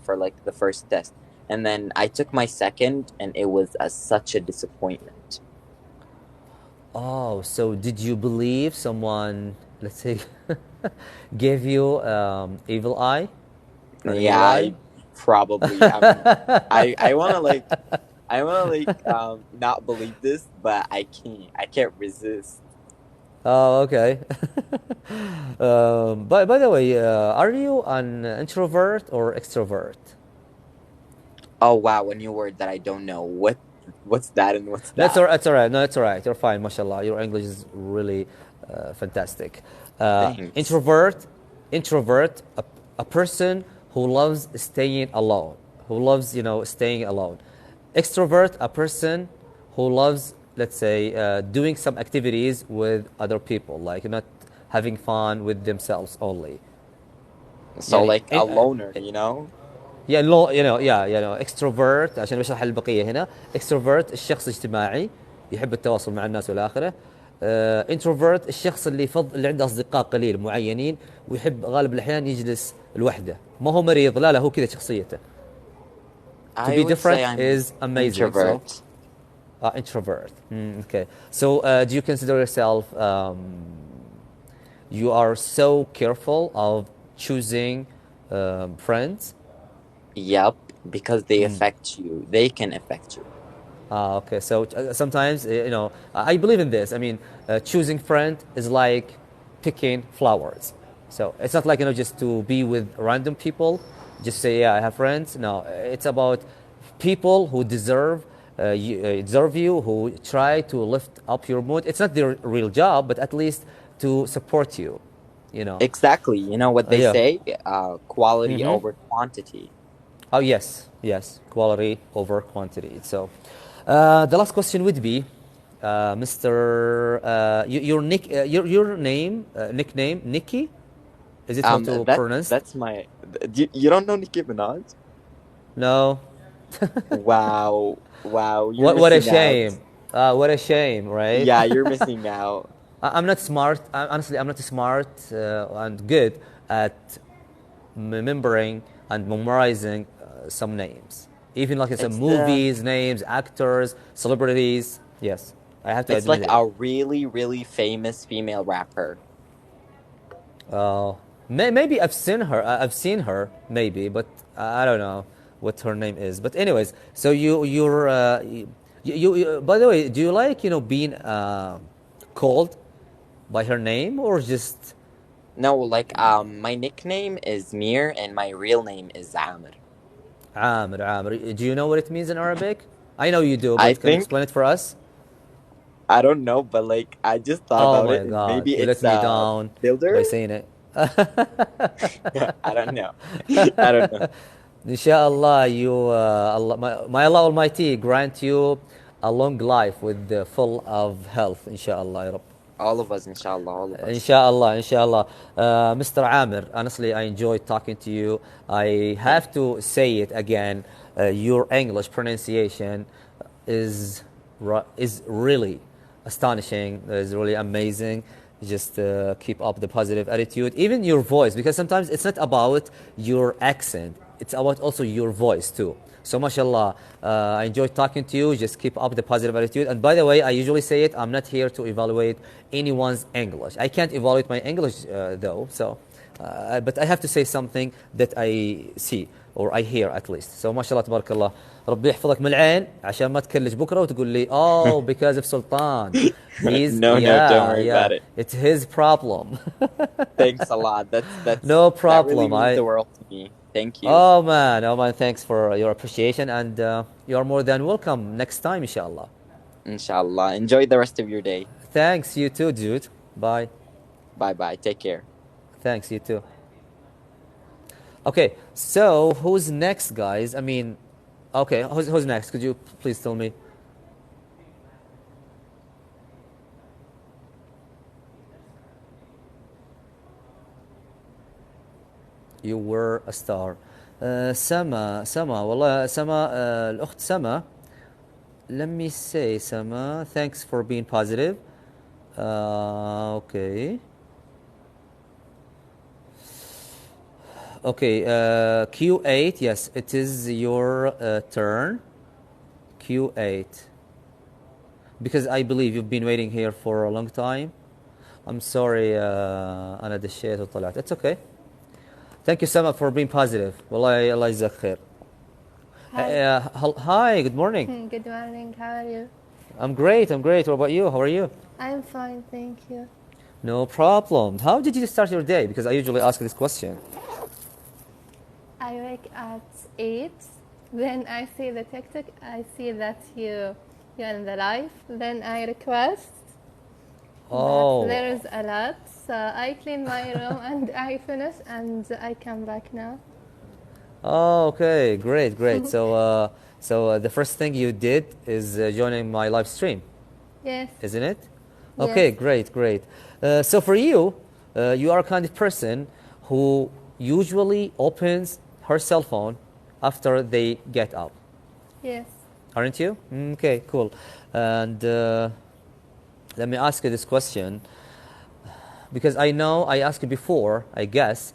for like the first test. And then I took my second and it was such a disappointment. Oh, so did you believe someone, let's say, gave you evil eye or an Yeah, evil eye? I probably I want to like, not believe this, but I can't resist. Oh, okay. By the way, are you an introvert or extrovert? Oh wow, a new word that I don't know. What's that and what's That's that? all right. That's all right. No, it's all right. You're fine, mashallah. Your English is really fantastic. Thanks. Introvert, a person who loves staying alone, who loves, staying alone. Extrovert, a person who loves, let's say, doing some activities with other people, like not having fun with themselves only. So يعني like a loner. يعني لو extrovert عشان بشرح البقيه هنا. extrovert الشخص اجتماعي يحب التواصل مع الناس والى اخره. introvert الشخص اللي اللي عنده اصدقاء قليل معينين ويحب غالب الاحيان يجلس لوحده. ما هو مريض، لا هو كذا شخصيته. To I be would say different I'm is amazing. So introvert. introvert. Okay. So do you consider yourself you are so careful of choosing friends? Yep, because they affect you. They can affect you. Okay, so sometimes I believe in this. I mean, choosing friend is like picking flowers. So it's not like just to be with random people. Just say yeah, I have friends. No, it's about people who deserve you, who try to lift up your mood. It's not their real job, but at least to support you. You know. Exactly. You know what they Yeah. say? Quality over quantity. Oh yes, yes, quality over quantity. So, the last question would be, Mr. Your name, nickname, Nikki. Is it how to pronounce? That's my. You don't know Nicki Minaj? No. Wow, wow, you're What a missing out. shame. What a shame, right? Yeah, you're missing out. I'm not smart. Honestly, I'm not smart and good at remembering and memorizing some names. Even like some It's the movies, names, actors, celebrities. Yes, I have to it's admit like it. a really, really famous female rapper. Maybe I've seen her, maybe, but I don't know what her name is. But anyways, so you by the way, do you like being called by her name or just No, like my nickname is Mir and my real name is Amr. Amr, Amr. Do you know what it means in Arabic? I know you do, I but can you think explain it for us? I don't know, but like I just thought Oh about it my and God, maybe you let it's me a down builder. by saying it. I don't know. I don't know. Inshallah, may Allah Almighty grant you a long life with full of health. Inshallah, Ya Rabb. All of us, inshallah, all of us. Inshallah, inshallah. Mr. Amir, honestly, I enjoyed talking to you. I have to say it again. Your English pronunciation is is really astonishing. Is really amazing. Just keep up the positive attitude. Even your voice, because sometimes it's not about your accent. It's about also your voice too. So, mashallah, I enjoyed talking to you. Just keep up the positive attitude. And by the way, I usually say it, I'm not here to evaluate anyone's English. I can't evaluate my English though. So, but I have to say something that I see or I hear at least. So, mashallah, tabarakallah. ربي يحفظك من العين عشان ما تكلش بكره وتقول لي oh because of Sultan. He's No, no, don't yeah, worry yeah. about it. It's his problem. Thanks a lot. No That really problem. means the world to me. Thank you. Oh man, thanks for your appreciation, and you are more than welcome next time, inshallah. Inshallah. Enjoy the rest of your day. Thanks, you too, dude. Bye. Bye bye. Take care. Thanks, you too. Okay, so who's next, guys? I mean, okay, who's next? Could you please tell me? You were a star. سما والله سما الأخت سما. Let me say Sama, thanks for being positive. Okay. Okay, Q8, yes, it is your turn. Q8. Because I believe you've been waiting here for a long time. I'm sorry, أنا دشيت وطلعت. It's okay. Thank you, Sama, for being positive. والله الله يجزاك خير. Hi. Hi, good morning. Good morning. How are you? I'm great, I'm great. What about you? How are you? I'm fine, thank you. No problem. How did you start your day? Because I usually ask this question. I wake at 8, then I see the TikTok, I see that you're in the live, then I request that Oh, there's a lot, so I clean my room and I finish and I come back now. oh, okay, great, great. So the first thing you did is joining my live stream, Yes, isn't it? yes, Okay, great, great. So for you, you are a kind of person who usually opens her cell phone after they get up, yes. aren't you? Okay, cool. And let me ask you this question because I know I asked you before, I guess,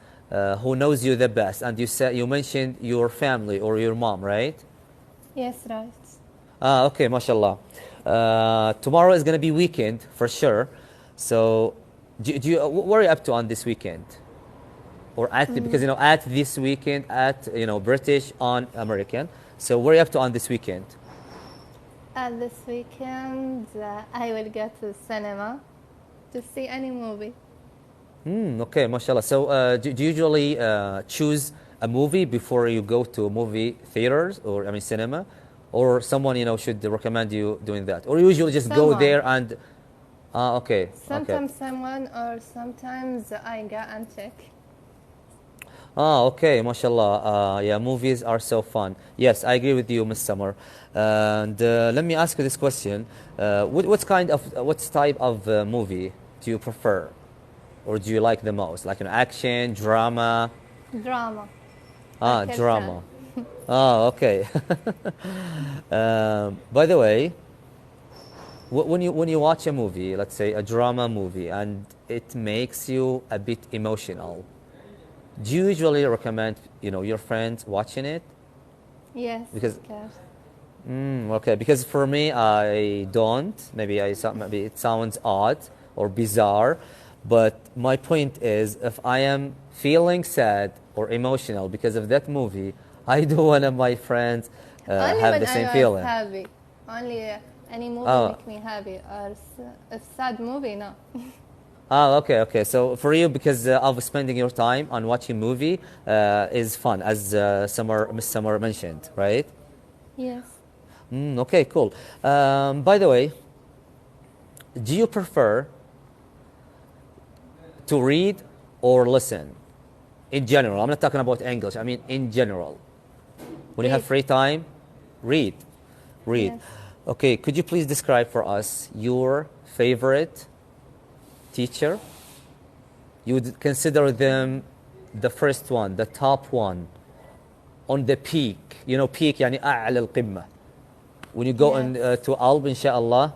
who knows you the best, and you mentioned your family or your mom, right? Yes, right. Ah, okay, mashallah. Tomorrow is gonna be weekend for sure. So, what are you up to on this weekend? Or because at this weekend at British on American. So, what are you up to on this weekend? This weekend, I will go to the cinema to see any movie. Okay, mashallah. So, do you usually choose a movie before you go to movie theaters or I mean cinema, or someone should recommend you doing that, or you usually just go Someone. there and okay, okay. Sometimes someone or sometimes I go and check. Okay, mashallah. Yeah, movies are so fun. Yes, I agree with you, Miss Summer. And let me ask you this question: what type of movie do you prefer, or do you like the most? Like an action, drama? Drama or Ah, cartoon. drama. Oh, okay. By the way, when you watch a movie, let's say a drama movie, and it makes you a bit emotional, do you usually recommend your friends watching it? Yes, Because of course. okay, because for me, I don't. Maybe it sounds odd or bizarre, but my point is, if I am feeling sad or emotional because of that movie, I do one of my friends Only have when the I same was feeling. happy. Only any movie Oh, make me happy. Or a sad movie, no. Ah, okay, okay. So for you, because of spending your time on watching movie is fun, as Miss Summer mentioned, right? Yes. Okay, cool. By the way, do you prefer to read or listen? In general, I'm not talking about English. I mean, in general, when you have Read. free time, read, read. Yes. Okay, could you please describe for us your favorite teacher? You would consider them the first one, the top one, on the peak. You know, peak يعني أعلى القمة. When you go Yes. to Alb إن شاء الله,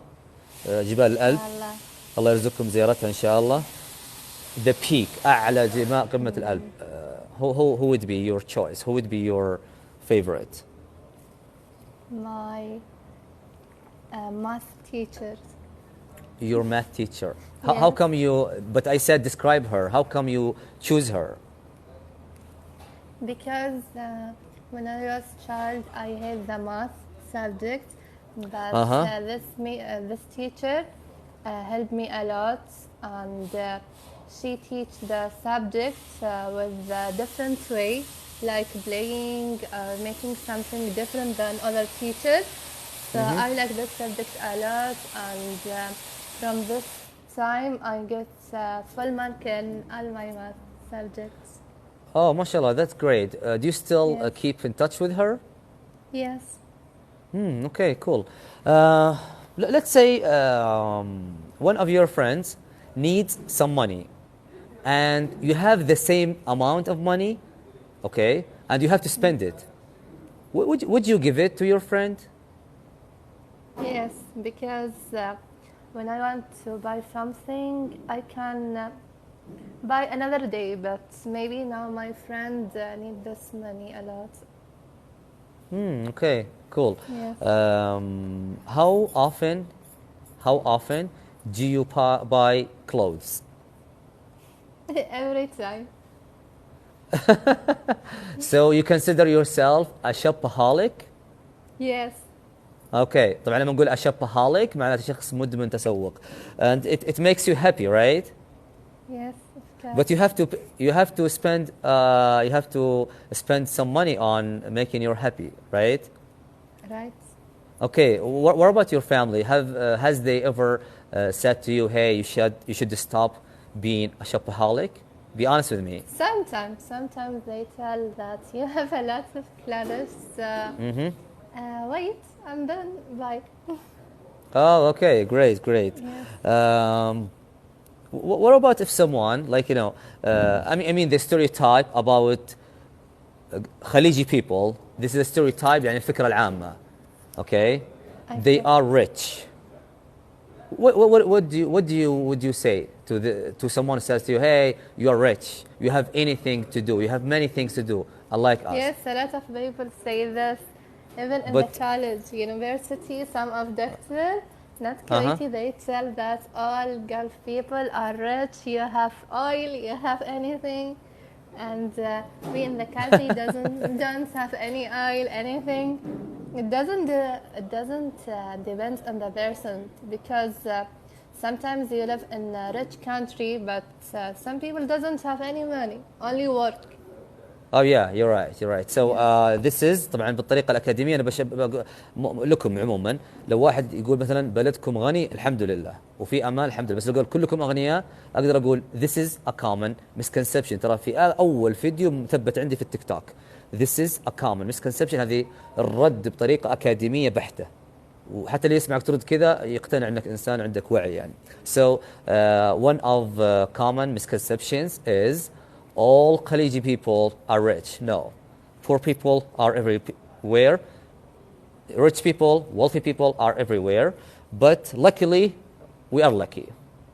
جبال الألب, Allah. الله يرزقكم زيارتها إن شاء الله. The peak, أعلى قمة الألب. Who would be your choice? Who would be your favorite? My math teachers. Your math teacher. How Yes. come you, but I said describe her. How come you choose her? Because when I was child, I had the math subject, but Uh-huh. this teacher helped me a lot, and she teach the subject with a different way, like playing or making something different than other teachers. So I like this subject a lot, and from this time I get full mark in all my math subjects. Oh, mashallah, that's great. Do you still Yes. keep in touch with her? Yes. Okay, cool. Let's say one of your friends needs some money, and you have the same amount of money, okay, and you have to spend it. Would you give it to your friend? Yes, because when I want to buy something, I can buy another day, but maybe now my friend need this money a lot. Okay, cool. Yes. How often do you buy clothes? Every time. So you consider yourself a shopaholic? Yes. اوكي طبعا لما نقول shopaholic معناته شخص مدمن تسوق and it makes you happy, right? Yes, of course. But you have to spend some money on making you happy, right? Right. Okay, what about your family? Has they ever said to you, hey, you should stop being a shopaholic? Be honest with me. Sometimes they tell that you have a lot of clothes. Wait, and then buy. Oh, okay, great. Yes. What about if someone, like, I mean the stereotype about Khaliji people, this is a stereotype, يعني الفكرة العامة, okay? They Okay. are rich. What do you say to someone who says to you, hey, you are rich, you have anything to do, you have many things to do, unlike us. Yes, a lot of people say this. Even in But- the college, university, some of doctors, not Uh-huh. crazy, they tell that all Gulf people are rich, you have oil, you have anything. And we in the country don't have any oil, anything. It doesn't depend on the person, because sometimes you live in a rich country, but some people doesn't have any money, only work. Oh yeah, you're right. So this is طبعا بالطريقة الأكاديمية أنا لكم عموما لو واحد يقول مثلا بلدكم غني الحمد لله وفي أمان الحمد لله، بس لو قال كلكم أغنياء أقدر أقول this is a common misconception. ترى في أول فيديو مثبت عندي في التيك توك this is a common misconception. هذه الرد بطريقة أكاديمية بحتة، وحتى اللي يسمعك ترد كذا يقتنع انك انسان عندك وعي يعني. So one of common misconceptions is all Khaliji people are rich. No, poor people are everywhere. Rich people, wealthy people are everywhere. But luckily, we are lucky.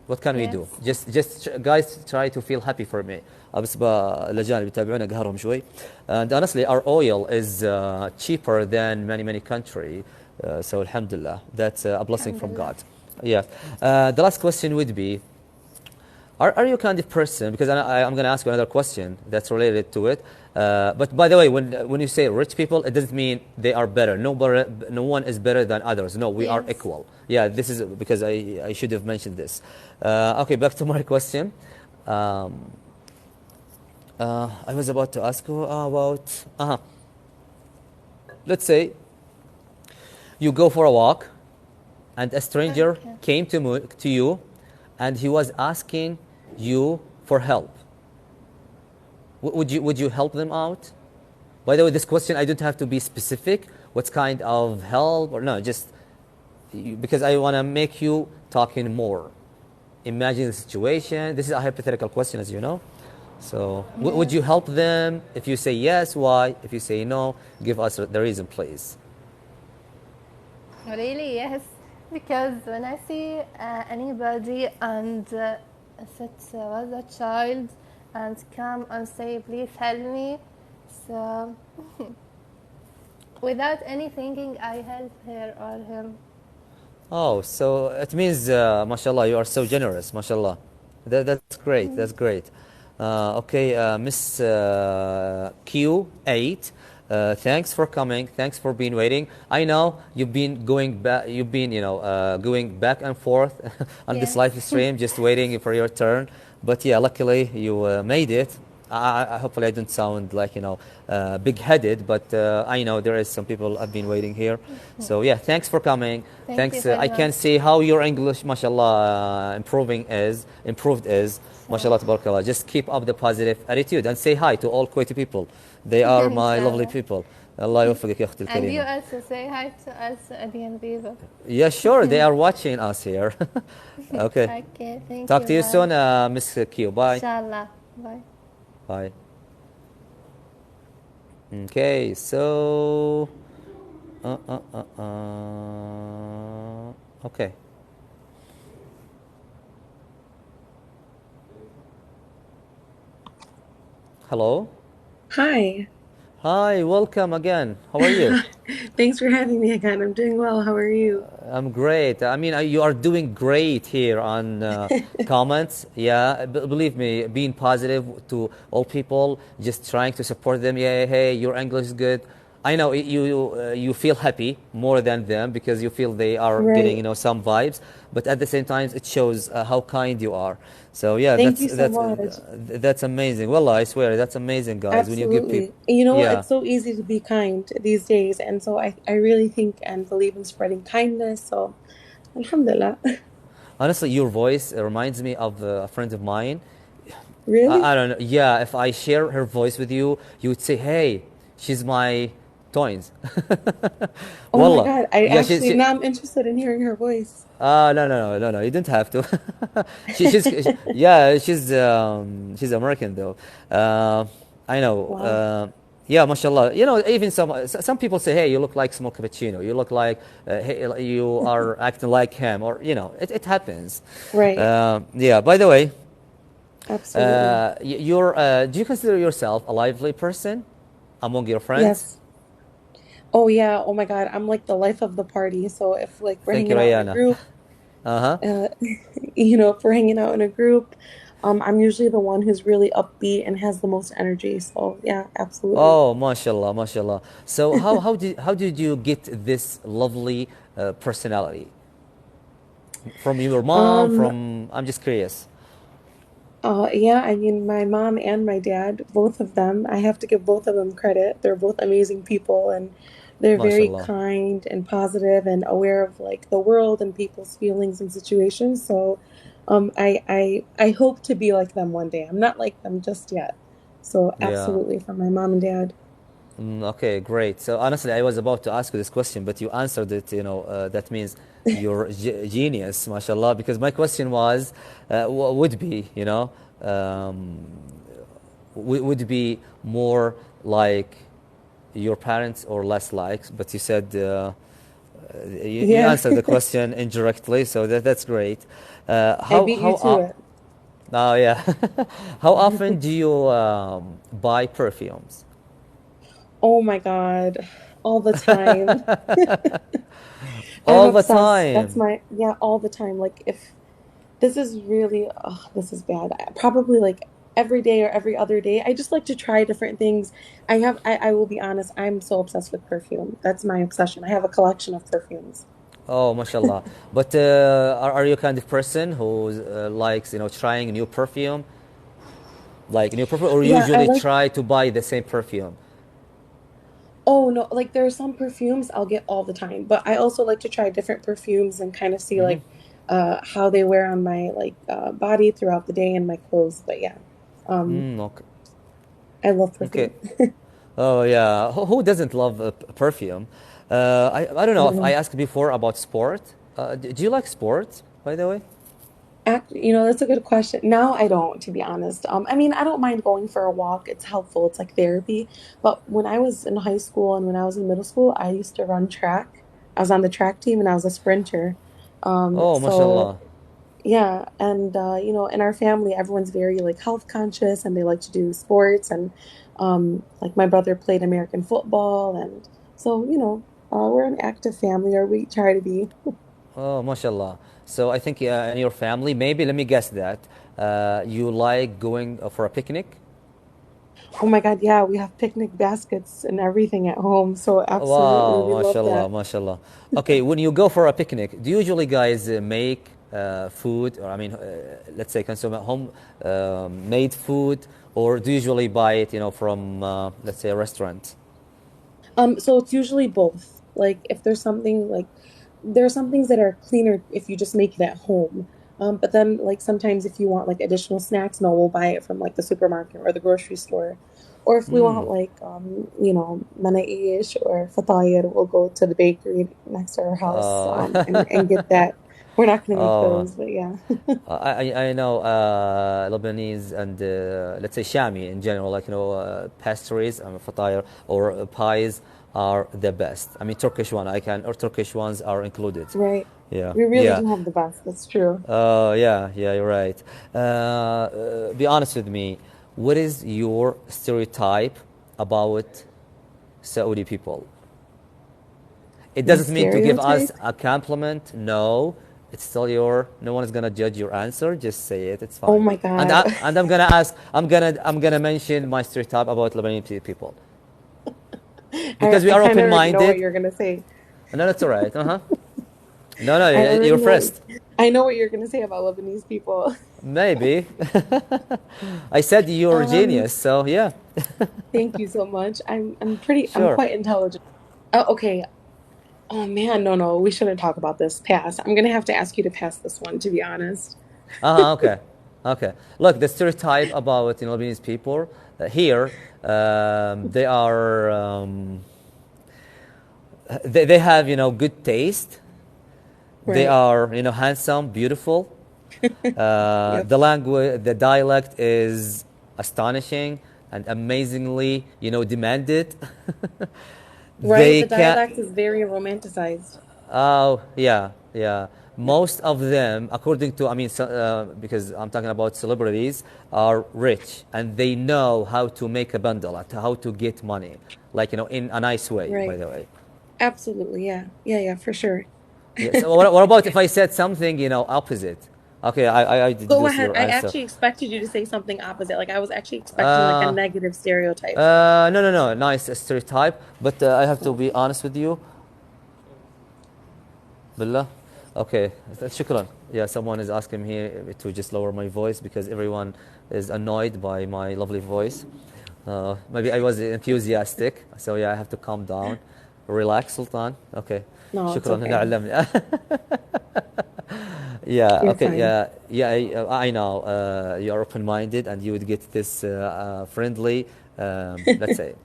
What can we do? Just guys try to feel happy for me. بس الأجانب يتابعونا قهرهم شوي. And honestly, our oil is cheaper than many countries. So alhamdulillah, that's a blessing from God. Yeah. The last question would be, Are you a kind of person? Because I'm going to ask you another question that's related to it. But by the way, when you say rich people, it doesn't mean they are better. No one is better than others. No, we are Yes. equal. Yeah, this is because I should have mentioned this. Okay, back to my question. Um, I was about to ask you about. Let's say you go for a walk, and a stranger Okay. came to you, and he was asking you for help. Would you help them out? By the way, this question I don't have to be specific. What kind of help or no? Just because I want to make you talking more. Imagine the situation. This is a hypothetical question, as you know. So, would Yeah. you help them? If you say yes, why? If you say no, give us the reason, please. Really, yes. Because when I see anybody and sit with a child and come and say, please help me, so without any thinking, I help her or him. Oh, so it means, mashallah, you are so generous, mashallah. That's great, that's great. Okay, Miss Q8, thanks for coming, thanks for being waiting. I know you've been going back, going back and forth on this Yes. live stream, just waiting for your turn. But yeah, luckily you made it. Hopefully I don't sound like big-headed, but I know there is some people have been waiting here. So yeah, thanks for coming. Thank you Thanks. very I much. can see how your English, mashallah, improved is, So, mashallah, tabarakallah. Just keep up the positive attitude and say hi to all Kuwaiti people. They are my lovely inshallah. people. Allah يوفقك يا أختي And you الكريمة. also say hi to us, Adian people. Yeah, sure, they are watching us here. Okay. Okay, thank Talk you. to you Bye. soon, Miss Q. Bye. Inshallah. Bye. Bye. Okay, so okay. Hello. Hi. Hi, welcome again. How are you? Thanks for having me again. I'm doing well. How are you? I'm great. I mean, you are doing great here on comments. Yeah, believe me, being positive to all people, just trying to support them. Yeah, hey, your English is good. I know you feel happy more than them because you feel they are getting Right. some vibes, but at the same time it shows how kind you are. So yeah, Thank you so much. that's amazing. Wallah, I swear that's amazing, guys. When you give people, Absolutely. You know what? yeah. It's so easy to be kind these days. And so I really think and believe in spreading kindness. So, alhamdulillah. Honestly, your voice reminds me of a friend of mine. I Really? don't know. Yeah, if I share her voice with you, you would say, "Hey, she's my twins." Oh my Wallah. God. I Yeah, actually, now I'm interested in hearing her voice. no. You don't have to. Yeah, she's American though. I know. Wow. Yeah, mashallah. You know, even some people say, "Hey, you look like small cappuccino. You look like hey, you are acting like him," or it happens. Right. Yeah. By the way, Absolutely. do you consider yourself a lively person among your friends? Yes. Oh yeah. Oh my God. I'm like the life of the party. So if like we're Thank you, hanging out in a Rayana. group, Uh-huh. uh, if we're hanging out in a group, I'm usually the one who's really upbeat and has the most energy. So yeah, absolutely. Oh, mashallah, mashallah. So how did you get this lovely personality from your mom? Um, From I'm just curious. yeah, I mean, my mom and my dad, both of them, I have to give both of them credit. They're both amazing people and they're very Mashallah. kind and positive and aware of like the world and people's feelings and situations. So, I hope to be like them one day. I'm not like them just yet. So Yeah. absolutely from my mom and dad. Okay, great. So honestly, I was about to ask you this question, but you answered it. That means you're genius, mashallah. Because my question was, would be, um, would be more like your parents or less like? But you said you Yeah, answered the question indirectly, so that's great. I How beat you how to it. Oh yeah. How often do you buy perfumes? Oh my God, all the time. I'm All the obsessed. That's time. my, yeah, all the time. Like if This is really, oh, this is bad. Probably like every day or every other day. I just like to try different things. I will be honest, I'm so obsessed with perfume. That's my obsession. I have a collection of perfumes. Oh, mashallah. But are you kind of person who likes, trying new perfume, like new perfume, or Yeah, I usually like, try to buy the same perfume? oh no, like there are some perfumes I'll get all the time, but I also like to try different perfumes and kind of see like how they wear on my like body throughout the day and my clothes. But yeah. Um Okay. I love Okay. perfume. Oh yeah. Who doesn't love perfume? I don't I know don't if I know. asked before about sport. Do you like sports, by the way? That's a good question. Now I don't, to be honest. I mean, I don't mind going for a walk. It's helpful. It's like therapy. But when I was in high school and when I was in middle school, I used to run track. I was on the track team and I was a sprinter. Oh, So mashallah. yeah, and in our family, everyone's very like health conscious and they like to do sports and like my brother played American football and so, we're an active family or we try to be. Oh, mashallah. So I think in your family, maybe let me guess that you like going for a picnic. Oh my God, yeah, we have picnic baskets and everything at home. So absolutely, Wow, we love mashallah, that. mashallah. Okay, when you go for a picnic, do you usually guys make food, or I mean, let's say consume at home made food, or do you usually buy it, from let's say a restaurant? So it's usually both. Like if there's something like there are some things that are cleaner if you just make it at home. But then like sometimes if you want like additional snacks, no, we'll buy it from like the supermarket or the grocery store. Or if we want like manaish or fatayr, we'll go to the bakery next to our house and get that. We're not gonna make Oh, those, but yeah. I know Lebanese and let's say Shami in general, like pastries, fatayr or pies are the best. I mean Turkish one, I can or Turkish ones are included. Right. Yeah, We really yeah. do have the best. That's true. Yeah, yeah, you're right. Be honest with me. What is your stereotype about Saudi people? It My doesn't mean to give us stereotype? a compliment. No, it's still your. No one is gonna judge your answer. Just say it. It's Oh fine. my And God. I'm gonna ask. I'm gonna mention my stereotype about Lebanese people I, because we I are kind of already know what open-minded. you're gonna say. No, that's all right. Uh huh. No, no, I you're already know what first. I know what you're gonna say about Lebanese people. Maybe. I said you're a Um, genius. So yeah, Thank you so much. I'm sure. quite intelligent. Oh, okay. Oh man, no, we shouldn't talk about this. Pass. I'm gonna have to ask you to pass this one, to be honest. Okay. Okay. Look, the stereotype about Lebanese people here, they are they have good taste. They Right. are handsome, beautiful. Yep. The language, the dialect is astonishing and amazingly demanded. Right. They The can. dialect is very romanticized. Oh, yeah, yeah. Most of them, according to, I mean, because I'm talking about celebrities, are rich and they know how to make a bundle, how to get money, like, in a nice way, by Right. the way. Absolutely. Yeah. Yeah, for sure. Yeah, so what about if I said something, opposite? Okay, I Go deduce ahead. your I answer. actually expected you to say something opposite. Like I was actually expecting like a negative stereotype. No, no, no, nice stereotype, but I have to be honest with you. Billah. Okay, shukran. Yeah, someone is asking me to just lower my voice because everyone is annoyed by my lovely voice. Maybe I was enthusiastic, so yeah, I have to calm down. Relax, Sultan. Okay, No, it's shukran. okay. Yeah, You're okay, fine. yeah, yeah. I know you are open-minded and you would get this friendly, let's say,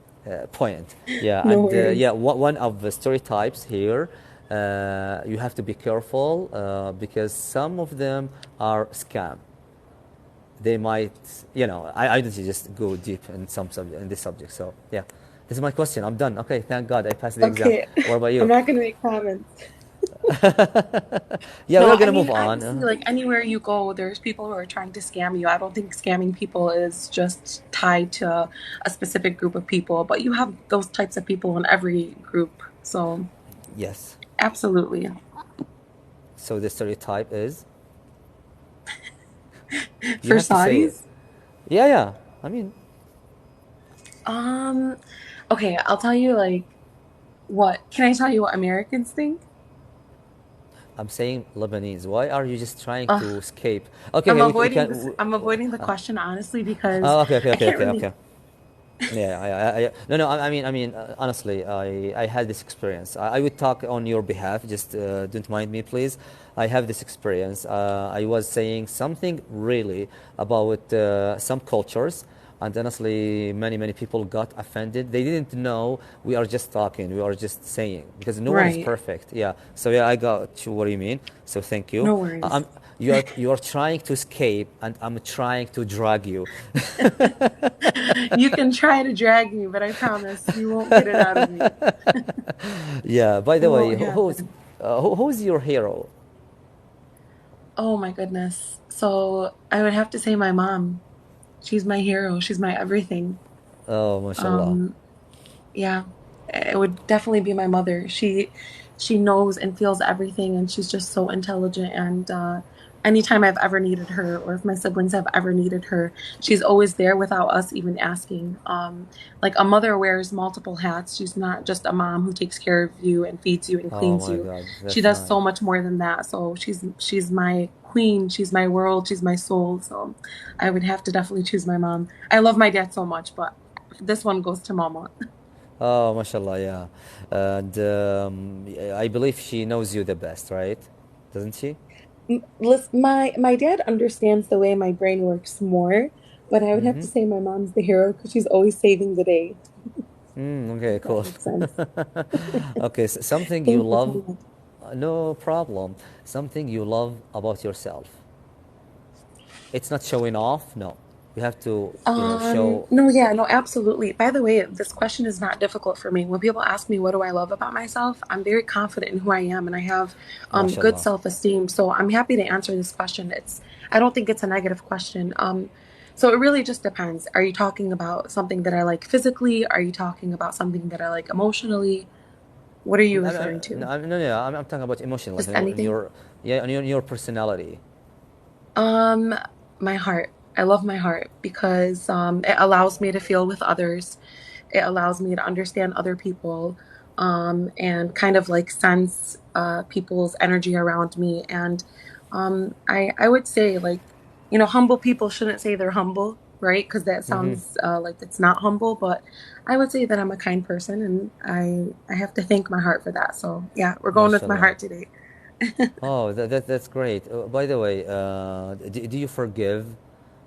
point. Yeah, No and worries. yeah, one of the stereotypes here, you have to be careful because some of them are scam. They might, I didn't just go deep in in this subject. So yeah, this is my question. I'm done. Okay, thank God I passed the exam. Okay. What about I'm you? not gonna make comments. Yeah, we No, are I gonna move mean, I on. see like anywhere you go, there's people who are trying to scam you. I don't think scamming people is just tied to a specific group of people, but you have those types of people in every group. So, Yes. absolutely. So the stereotype is. You For have to say it. Saudis? Yeah, yeah. I mean, Um, okay, I'll tell you like what can I tell you what Americans think? I'm saying Lebanese. Why are you just trying Ugh, to escape? Okay, okay. We can. I'm avoiding the question honestly because Oh, okay, okay, I okay, can't okay, really. okay. Yeah, no, no. I mean, honestly, I had this experience. I would talk on your behalf. Just don't mind me, please. I have this experience. I was saying something really about some cultures, and honestly, many people got offended. They didn't know we are just talking. We are just saying because no one is Right. perfect. Yeah. So yeah, I got you what you mean. So thank you. No worries. I'm, you are trying to escape, and I'm trying to drag you. You can try to drag me, but I promise you won't get it out of me. Yeah. By It the way, won't happen. who's your hero? Oh my goodness. So I would have to say my mom. She's my hero. She's my everything. Oh, mashallah. Um, yeah, it would definitely be my mother. She knows and feels everything, and she's just so intelligent. And anytime I've ever needed her, or if my siblings have ever needed her, she's always there without us even asking. Like a mother wears multiple hats. She's not just a mom who takes care of you and feeds you and Oh cleans my you. God, She that's does nice. so much more than that. So she's my queen. She's my world. She's my soul. So I would have to definitely choose my mom. I love my dad so much, but this one goes to mama. Oh, mashallah, yeah. And I believe she knows you the best, right? Doesn't she? Listen, my dad understands the way my brain works more, but I would have Mm-hmm. to say my mom's the hero because she's always saving the day, Okay, if that cool. makes sense. Okay, something you Thank you so love, much. no problem. Something you love about yourself. It's not showing off, no. You have to, show. No, yeah, no, absolutely. By the way, this question is not difficult for me. When people ask me what do I love about myself, I'm very confident in who I am and I have good Mashallah. self-esteem. So I'm happy to answer this question. I don't think it's a negative question. So it really just depends. Are you talking about something that I like physically? Are you talking about something that I like emotionally? What are you referring to? No, no, I'm talking about emotion, like Just anything? yeah, on your personality. Um, my heart. I love my heart because it allows me to feel with others. It allows me to understand other people, and kind of like sense people's energy around me. And I would say like, humble people shouldn't say they're humble, right? Because that sounds like it's not humble. But I would say that I'm a kind person, and I have to thank my heart for that. So yeah, we're going with my Mashallah. heart today. Oh, that's great. By the way, do you forgive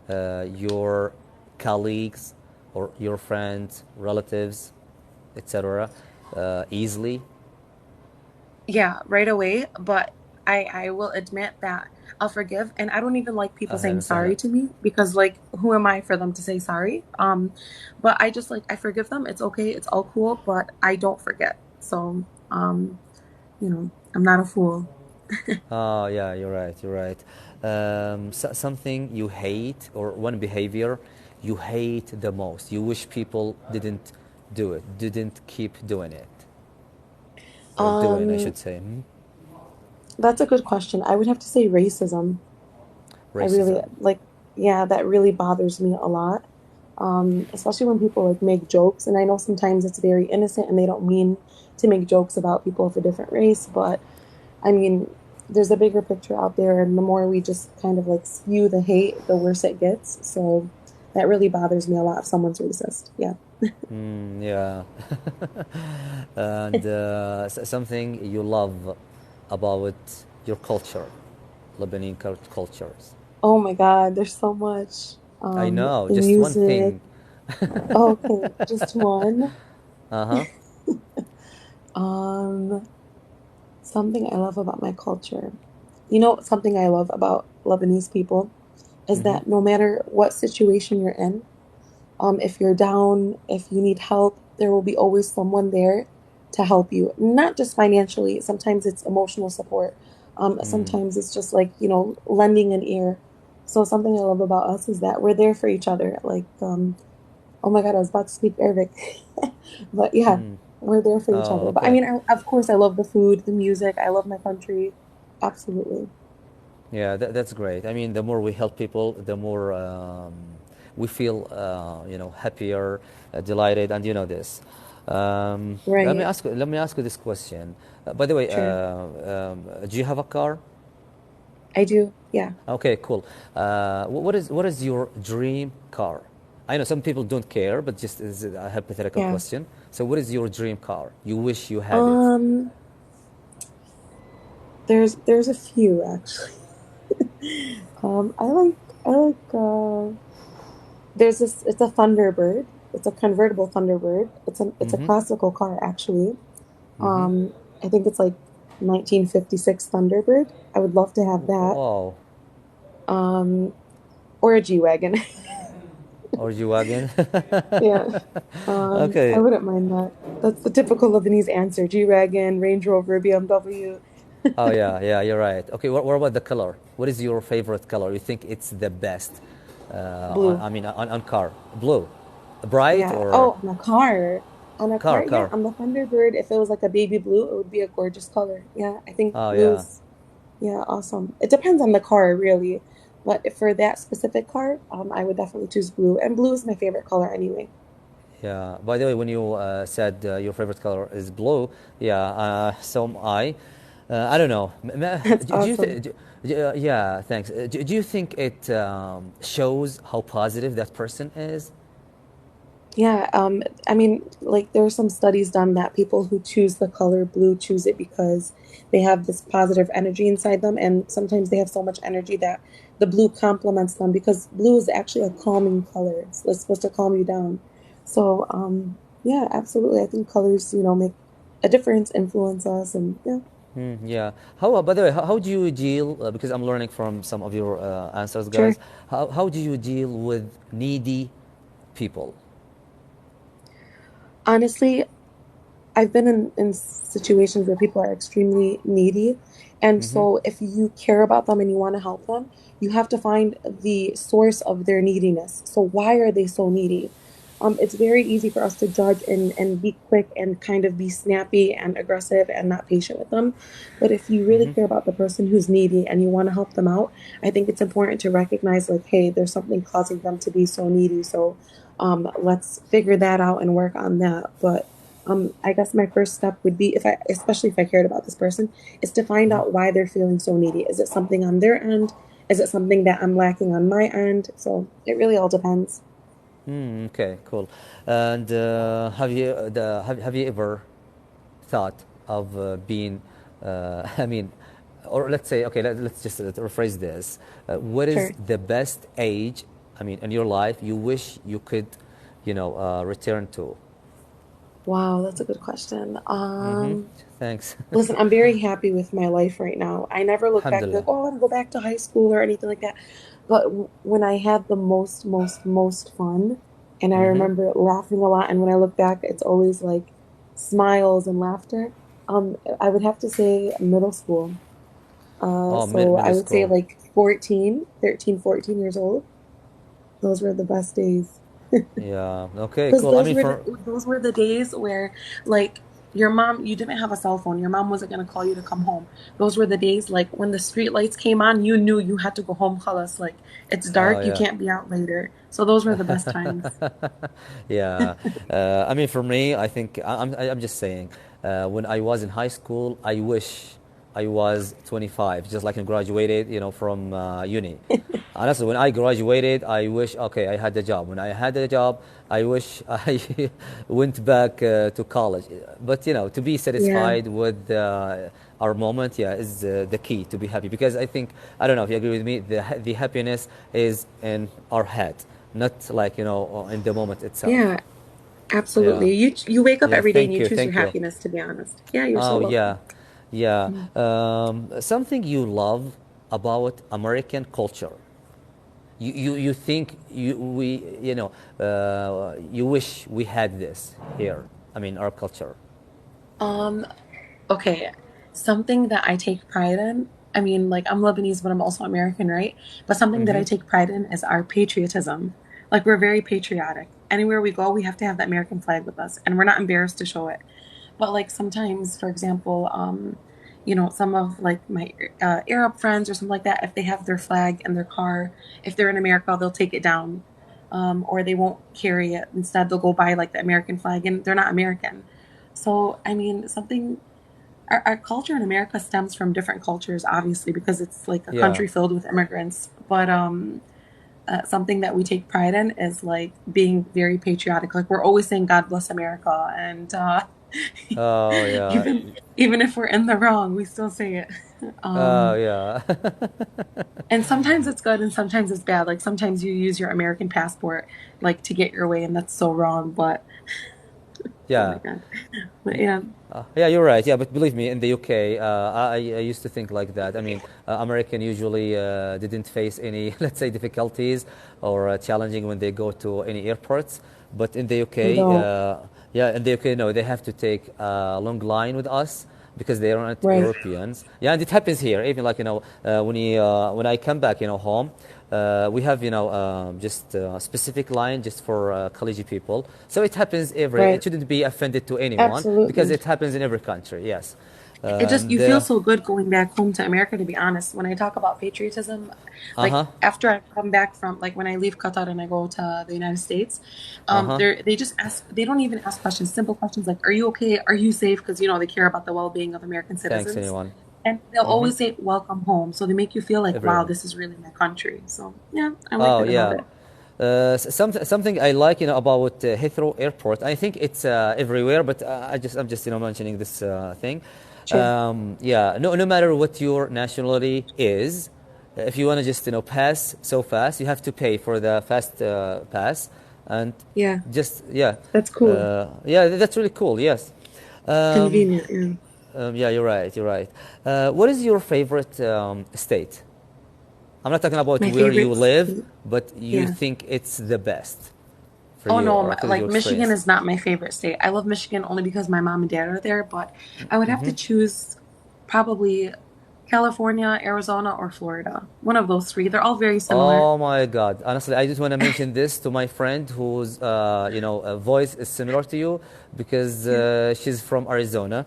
your colleagues or your friends, relatives, etc., easily? Yeah, right away. But I will admit that I'll forgive, and I don't even like people أهلا saying وسهلا. sorry to me because like who am I for them to say sorry? But I just like I forgive them. It's okay. It's all cool, but I don't forget. So, I'm not a fool. Oh, yeah, you're right. You're right. Something you hate, or one behavior you hate the most. You wish people didn't do it, didn't keep doing it, or doing, I Um, should say. that's a good question. I would have to say racism. I really Racism. like, yeah, that really bothers me a lot. Especially when people like make jokes, and I know sometimes it's very innocent and they don't mean to make jokes about people of a different race, but I mean, there's a bigger picture out there, and the more we just kind of like spew the hate, the worse it gets. So that really bothers me a lot if someone's racist. Yeah. Yeah. And something you love about your culture, Lebanese cultures. Oh my God, there's so much. I know, The just one music. thing. Okay, just one. Uh huh. Um, Something I love about my culture. Something I love about Lebanese people is Mm-hmm. that no matter what situation you're in, if you're down, if you need help, there will be always someone there to help you. Not just financially, sometimes it's emotional support. Sometimes it's just like, lending an ear. So something I love about us is that we're there for each other. Like, oh my God, I was about to speak Arabic. But yeah, we're there for each Oh, other. But I okay. mean, of course, I love the food, the music. I love my country. Absolutely. Yeah, that's great. I mean, the more we help people, the more we feel, happier, delighted, and you know this. Right. Let me ask you this question. By the way, Sure. do you have a car? I do. Yeah. Okay, cool. What is your dream car? I know some people don't care, but just as a hypothetical Yeah. question. So, what is your dream car? You wish you had it. Um, there's a few actually. I like there's this, it's a Thunderbird. It's a convertible Thunderbird. It's a Mm-hmm. classical car actually. Mm-hmm. Um, I think it's like 1956 Thunderbird. I would love to have that. Wow. Um, or a G-Wagon. Or G-Wagon. Yeah. I Okay. wouldn't mind that. That's the typical Lebanese answer. G-Wagon, Range Rover, BMW. Oh yeah, yeah, you're right. Okay, what about the color? What is your favorite color? You think it's the best? Blue. On car, blue, bright Yeah. or Oh, on a car. On a car, yeah, car? on the Thunderbird, if it was like a baby blue, it would be a gorgeous color. Yeah, I think Oh blue yeah, is, yeah, awesome. It depends on the car, really. But for that specific car, I would definitely choose blue. And blue is my favorite color anyway. yeah. By the way, when you said your favorite color is blue, yeah, so am I. I don't know. That's Do you awesome. yeah, thanks. Do you think it shows how positive that person is? Yeah, I mean, like there are some studies done that people who choose the color blue choose it because they have this positive energy inside them, and sometimes they have so much energy that the blue complements them because blue is actually a calming color. It's supposed to calm you down. So, yeah, absolutely. I think colors, make a difference, influence us, and yeah, Mm, yeah. By the way, how do you deal? Because I'm learning from some of your answers, sure. guys. How do you deal with needy people? Honestly, I've been in situations where people are extremely needy. And Mm-hmm. so if you care about them and you want to help them, you have to find the source of their neediness. So why are they so needy? It's very easy for us to judge and be quick and kind of be snappy and aggressive and not patient with them. But if you really Mm-hmm. care about the person who's needy and you want to help them out, I think it's important to recognize like, hey, there's something causing them to be so needy. So let's figure that out and work on that. But I guess my first step would be especially if I cared about this person, is to find out why they're feeling so needy. Is it something on their end? Is it something that I'm lacking on my end? So it really all depends. Mm, okay, cool. And have you ever thought of being? I mean, or let's say, okay, let's just rephrase this. What is Sure. the best age? I mean, in your life, you wish you could, return to. Wow, that's a good question. Mm-hmm. Thanks. Listen, I'm very happy with my life right now. I never look back and be Alhamdulillah. like, oh, I want to go back to high school or anything like that. But when I had the most fun, and I Mm-hmm. remember laughing a lot, and when I look back, it's always like smiles and laughter. I would have to say middle school. Oh, So I middle would say school. like 14 years old. Those were the best days. Yeah. Okay. Because Cool. I mean, for those were the days where like your mom, you didn't have a cell phone. Your mom wasn't gonna call you to come home. Those were the days like when the street lights came on, you knew you had to go home, Khalas. Like it's oh dark, you yeah. can't be out later. So those were the best times. Yeah. I mean, for me, I think I'm just saying, when I was in high school, I wish I was 25, just like I graduated, from uni. Honestly, when I graduated, I wish, okay, I had a job. When I had a job, I wish I went back to college. But, to be Yeah. satisfied with our moment, yeah, is the key to be happy. Because I think, I don't know if you agree with me, the happiness is in our head, not like, in the moment itself. Yeah, Yeah. absolutely. You wake up Yeah, every day and thank you you, choose your thank you. happiness, to be honest. Yeah, you're so Oh, welcome. yeah, yeah. Mm. Something you love about American culture. You think you wish we had this here. I mean, our culture. Um, Okay, something that I take pride in, I mean, like I'm Lebanese, but I'm also American, right? But something that I Mm-hmm. take pride in is our patriotism. Like we're very patriotic. Anywhere we go, we have to have that American flag with us, and we're not embarrassed to show it. But like sometimes, for example, some of like my Arab friends or something like that, if they have their flag in their car, if they're in America, they'll take it down, or they won't carry it. Instead, they'll go buy like the American flag, and they're not American. So, I mean, our culture in America stems from different cultures, obviously, because it's like a Yeah. country filled with immigrants. But something that we take pride in is like being very patriotic. Like we're always saying "God bless America," and Oh yeah. even if we're in the wrong, we still say it. Oh Um, yeah. and sometimes it's good, and sometimes it's bad. Like sometimes you use your American passport like to get your way, and that's so wrong. But oh my Yeah. god, but yeah, Yeah, you're right. Yeah, but believe me, in the UK, I used to think like that. I mean, American usually didn't face any, let's say, difficulties or challenging when they go to any airports. But in the they UK, don't. yeah, in the UK, no, they have to take a long line with us because they are not Right, Europeans. Yeah, and it happens here. Even like when I come back, home, we have just a specific line just for college people. So it happens every. It right, shouldn't be offended to anyone because absolutely. it happens in every country. Yes, It just and you feel so good going back home to America, to be honest. When I talk about patriotism, uh like huh, after I come back from like when I leave Qatar and I go to the United States, uh huh. they just ask, they don't even ask questions, simple questions like, "Are you okay? Are you safe?" Because they care about the well-being of American Thanks, citizens, anyone. and they'll Mm-hmm. always say, "Welcome home." So they make you feel like, "Wow, Everyone. this is really my country." So yeah, I like Oh that about yeah. it. Something I like, about Heathrow Airport. I think it's everywhere, but I'm just, mentioning this thing. Sure. Yeah, no matter what your nationality is, if you want to just, pass so fast, you have to pay for the fast pass, and Yeah, just yeah, that's cool. yeah, that's really cool. Yes. Um, Convenient. Yeah. yeah, you're right. You're right. What is your favorite state? I'm not talking about My where you favorite live, state. but you Yeah. think it's the best for Oh you, no, or because of like your Michigan experience. is not my favorite state. I love Michigan only because my mom and dad are there, but I would have Mm-hmm. to choose probably California, Arizona, or Florida. One of those three. They're all very similar. Oh my God! Honestly, I just want to mention this to my friend whose, voice is similar to you because Yeah. she's from Arizona.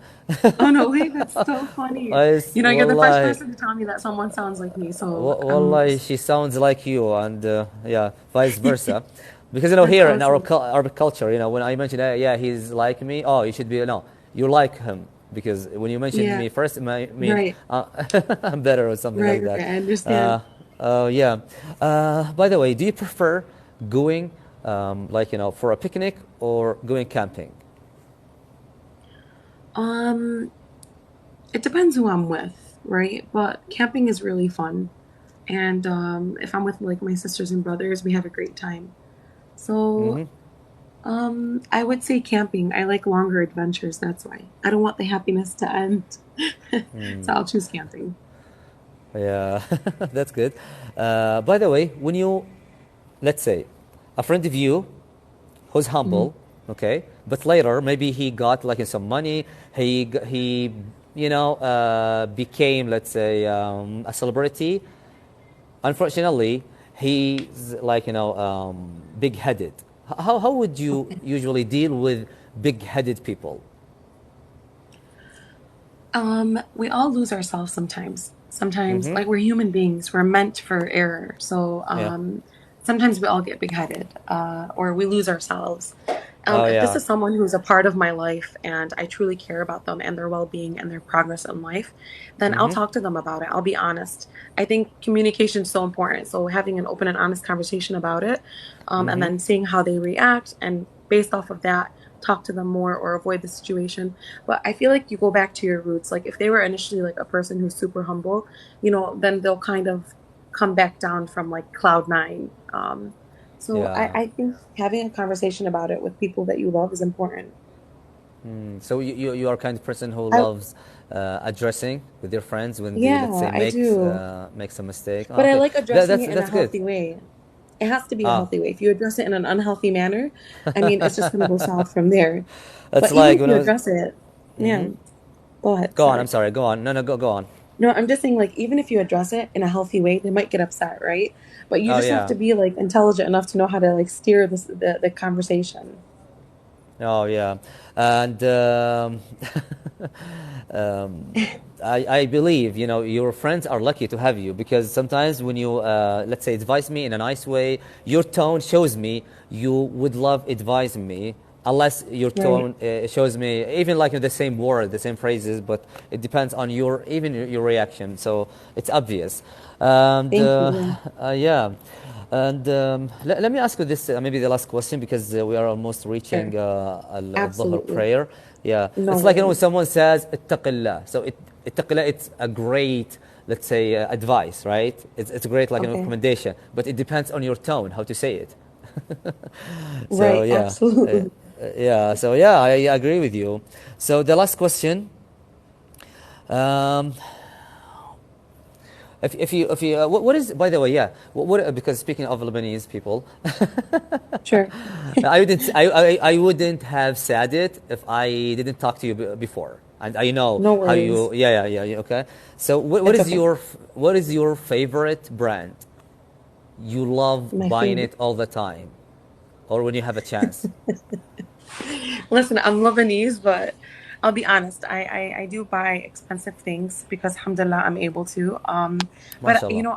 Oh no, wait, that's so funny. You're the first Wallahi, person to tell me that someone sounds like me, so wallahi, she sounds like you, and yeah, vice versa. Because that's here in our awesome. Arabic culture, when I mention, yeah, he's like me. Oh, you should be no, you like him because when you mentioned Yeah, me first, it might mean right, I'm better or something like right. that. I understand. Uh, yeah. By the way, do you prefer going like for a picnic or going camping? Um, it depends who I'm with, right? But camping is really fun. And if I'm with like my sisters and brothers, we have a great time. So Mm-hmm. I would say camping. I like longer adventures, that's why. I don't want the happiness to end. So I'll choose camping. Yeah, that's good. By the way, when you, let's say, a friend of you who's Mhm. humble, okay, but later maybe he got like some money, he became, let's say, a celebrity. Unfortunately, he's like big-headed. How would you Okay. usually deal with big-headed people? We all lose ourselves sometimes. Sometimes, Mm-hmm. like we're human beings, we're meant for error. So Yeah. sometimes we all get big headed, or we lose ourselves. Oh If this yeah. is someone who's a part of my life and I truly care about them and their well being and their progress in life, then I'll Mm-hmm. talk to them about it. I'll be honest. I think communication is so important. So having an open and honest conversation about it, and Mm-hmm. then seeing how they react, and based off of that, talk to them more or avoid the situation. But I feel like you go back to your roots. Like if they were initially like a person who's super humble, then they'll kind of come back down from like cloud nine. So Yeah. I think having a conversation about it with people that you love is important. So you are kind of person who I loves addressing with your friends when they, let's say, Yeah, I do. makes a mistake. But I Okay, like addressing it in a that's good. healthy way. It has to be a Ah, healthy way. If you address it in an unhealthy manner, I mean, it's just going to go south from there. it's But even like if when you I was. address it, yeah, Hmm. go ahead. Go on. I'm Sorry. sorry. Go on. No, no. Go on. No, I'm just saying, like, even if you address it in a healthy way, they might get upset, right? But you Oh just have yeah. to be like intelligent enough to know how to like steer the conversation. Oh yeah, and um, I believe your friends are lucky to have you because sometimes when you let's say advise me in a nice way, your tone shows me you would love advising me. Unless your Right. tone shows me even like the same word, the same phrases, but it depends on your reaction. So it's obvious, and Thank you. yeah. And let me ask you this, maybe the last question, because we are almost Yeah. reaching Sure. al-Dhuhr Absolutely. prayer. Yeah, No it's like when worries. someone says ittaqillah. So ittaqillah, it's a great, let's say, advice, right? It's a great like a Okay. recommendation, but it depends on your tone, how to say it. So Right. yeah, Absolutely. yeah. So yeah, I agree with you. So the last question. Um, if you what is, by the way, yeah, what because speaking of Lebanese people, Sure. I wouldn't have said it if I didn't talk to you before, and I know No how you. worries. Yeah, okay. So what It's is okay. your favorite brand? You love My buying favorite. it all the time, or when you have a chance. Listen, I'm Lebanese, but I'll be honest. I do buy expensive things because, alhamdulillah, I'm able to. But MashaAllah.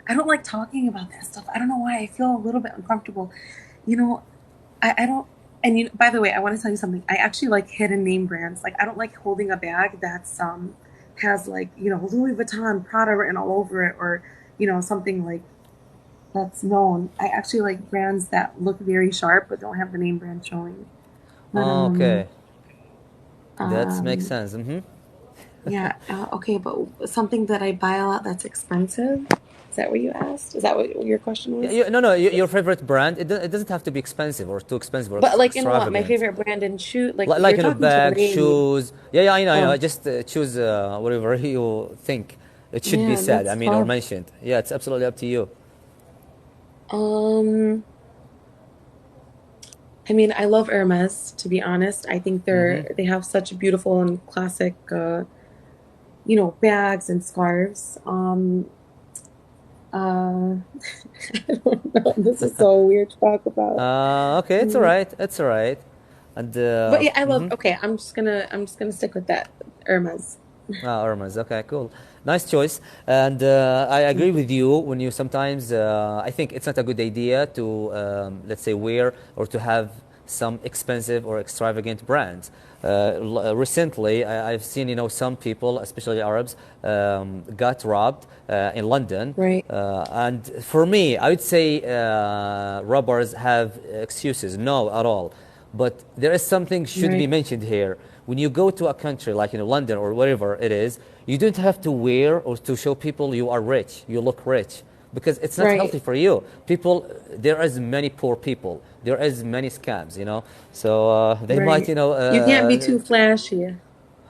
I don't like talking about that stuff. I don't know why. I feel a little bit uncomfortable. You know, I don't. And by the way, I want to tell you something. I actually like hidden name brands. Like I don't like holding a bag that's has like Louis Vuitton, Prada written all over it, or something like that's known. I actually like brands that look very sharp but don't have the name brand showing. But Okay, that makes um sense. yeah, okay, but something that I buy a lot that's expensive. Is that what you asked? Is that what your question Yeah, was? no, no, your favorite brand. It doesn't have to be expensive or too expensive or But like what? My extravagant. favorite brand and shoe, like Like you're talking to bags, me. shoes. Yeah, I know. Oh, Just choose whatever you think it should be man, said. I that's mean, or tough. mentioned. Yeah, it's absolutely up to you. Um, I mean, I love Hermes, to be honest. I think they have such beautiful and classic bags and scarves. Uh, I don't know. This is so weird to talk about. Okay, it's all Mm, right. It's all right. And But yeah, I love. Okay, I'm just gonna stick with that. Hermes. Hermes. Okay, cool. Nice choice. And I agree Thank you. with you when you sometimes, I think it's not a good idea to, let's say, wear or to have some expensive or extravagant brands. Recently, I've seen, some people, especially Arabs, got robbed in London. Right, And for me, I would say robbers have excuses. No, at all. But there is something should be right, mentioned here. When you go to a country like London or wherever it is, you don't have to wear or to show people you are rich, you look rich, because it's not right, healthy for you. People, there is many poor people, there is many scams, so they might, right. You can't be too flashy.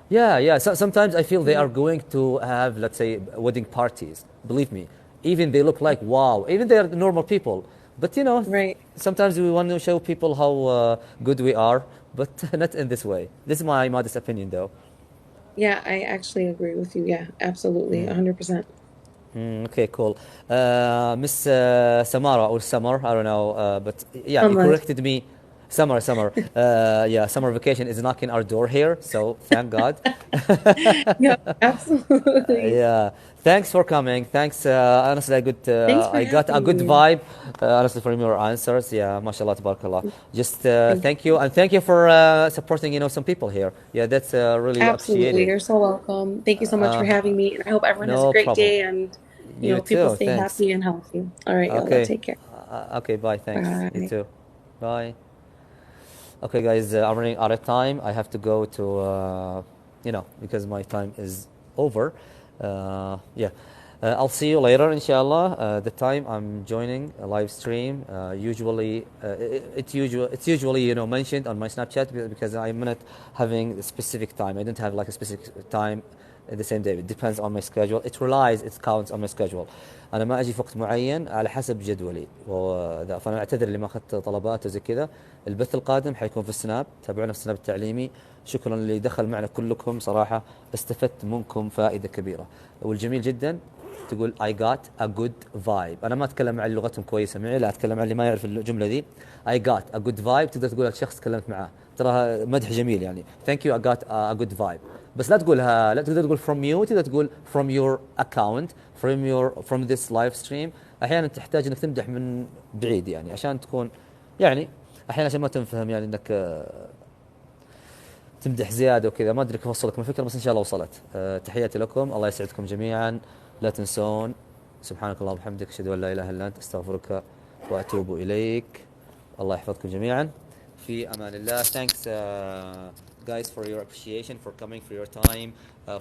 yeah, yeah. So, sometimes I feel they are Yeah, going to have, let's say, wedding parties. Believe me, even they look like wow. Even they are normal people, but right. sometimes we want to show people how good we are, but not in this way. This is my modest opinion, though. Yeah, I actually agree with you. Yeah, absolutely, 100%. Okay, cool. Miss Samara or Summer, I don't know, but yeah, you Unless, corrected me. Summer. Yeah, summer vacation is knocking our door here, so thank God. yeah, absolutely. Yeah, thanks for coming. Thanks. Honestly, Thanks for I got a having good me. vibe. Honestly, from your answers. Yeah, mashallah, tabarakallah. Just Thank you. thank you, and thank you for supporting, some people here. Yeah, that's really Absolutely. appreciated. You're so welcome. Thank you so much for having me. And I hope everyone has a No great problem. day and, You people too. stay Thanks. happy and healthy. All right, y'all. Okay. Take care. Okay. Bye. Thanks. You Bye. too. Bye. Okay, guys. I'm running out of time. I have to go to, because my time is over. Yeah. I'll see you later, inshallah. The time I'm joining a live stream, usually it's usually mentioned on my Snapchat because I'm not having a specific time. I don't have like a specific time the same day. It depends on my schedule. It counts on my schedule. انا ما اجي في وقت معين على حسب جدولي فانا اعتذر اللي ما اخذت طلبات وزي كذا. البث القادم حيكون في السناب، تابعونا في السناب التعليمي. شكرا اللي دخل معنا كلكم، صراحه استفدت منكم فائده كبيره والجميل جدا تقول I got a good vibe. أنا ما أتكلم عن لغتهم كويسة معي، لا أتكلم عن اللي ما يعرف الجملة دي. I got a good vibe تقدر تقولها لشخص تكلمت معاه، تراها مدح جميل يعني. Thank you I got a good vibe. بس لا تقولها، لا تقدر تقول from you، تقدر تقول from your account، from this live stream. أحيانا تحتاج إنك تمدح من بعيد يعني عشان تكون يعني أحيانا عشان ما تنفهم يعني إنك تمدح زياده وكذا. ما ادري كيف اوصلكم الفكره، بس ان شاء الله وصلت. تحياتي لكم، الله يسعدكم جميعا. لا تنسون سبحانك اللهم وبحمدك اشهد ان لا اله الا انت استغفرك واتوب اليك. الله يحفظكم جميعا، في امان الله. Thanks guys for your appreciation, for coming, for your time,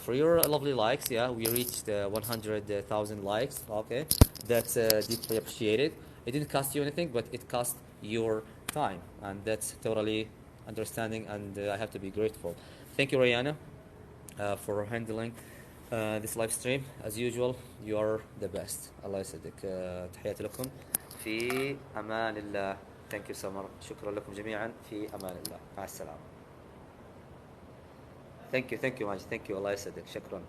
for your lovely likes. Yeah, we reached 100,000 likes. Okay, that's deeply appreciated. It didn't cost you anything, but it cost your time, and that's totally understanding, and I have to be grateful. Thank you Rayana for handling this live stream. As usual you are the best. الله يسعدك. تحياتي لكم، في أمان الله. Thank you سمر، شكرا لكم جميعا، في أمان الله، مع السلامة. Thank you ماجد. Thank you، الله يسعدك، شكرا.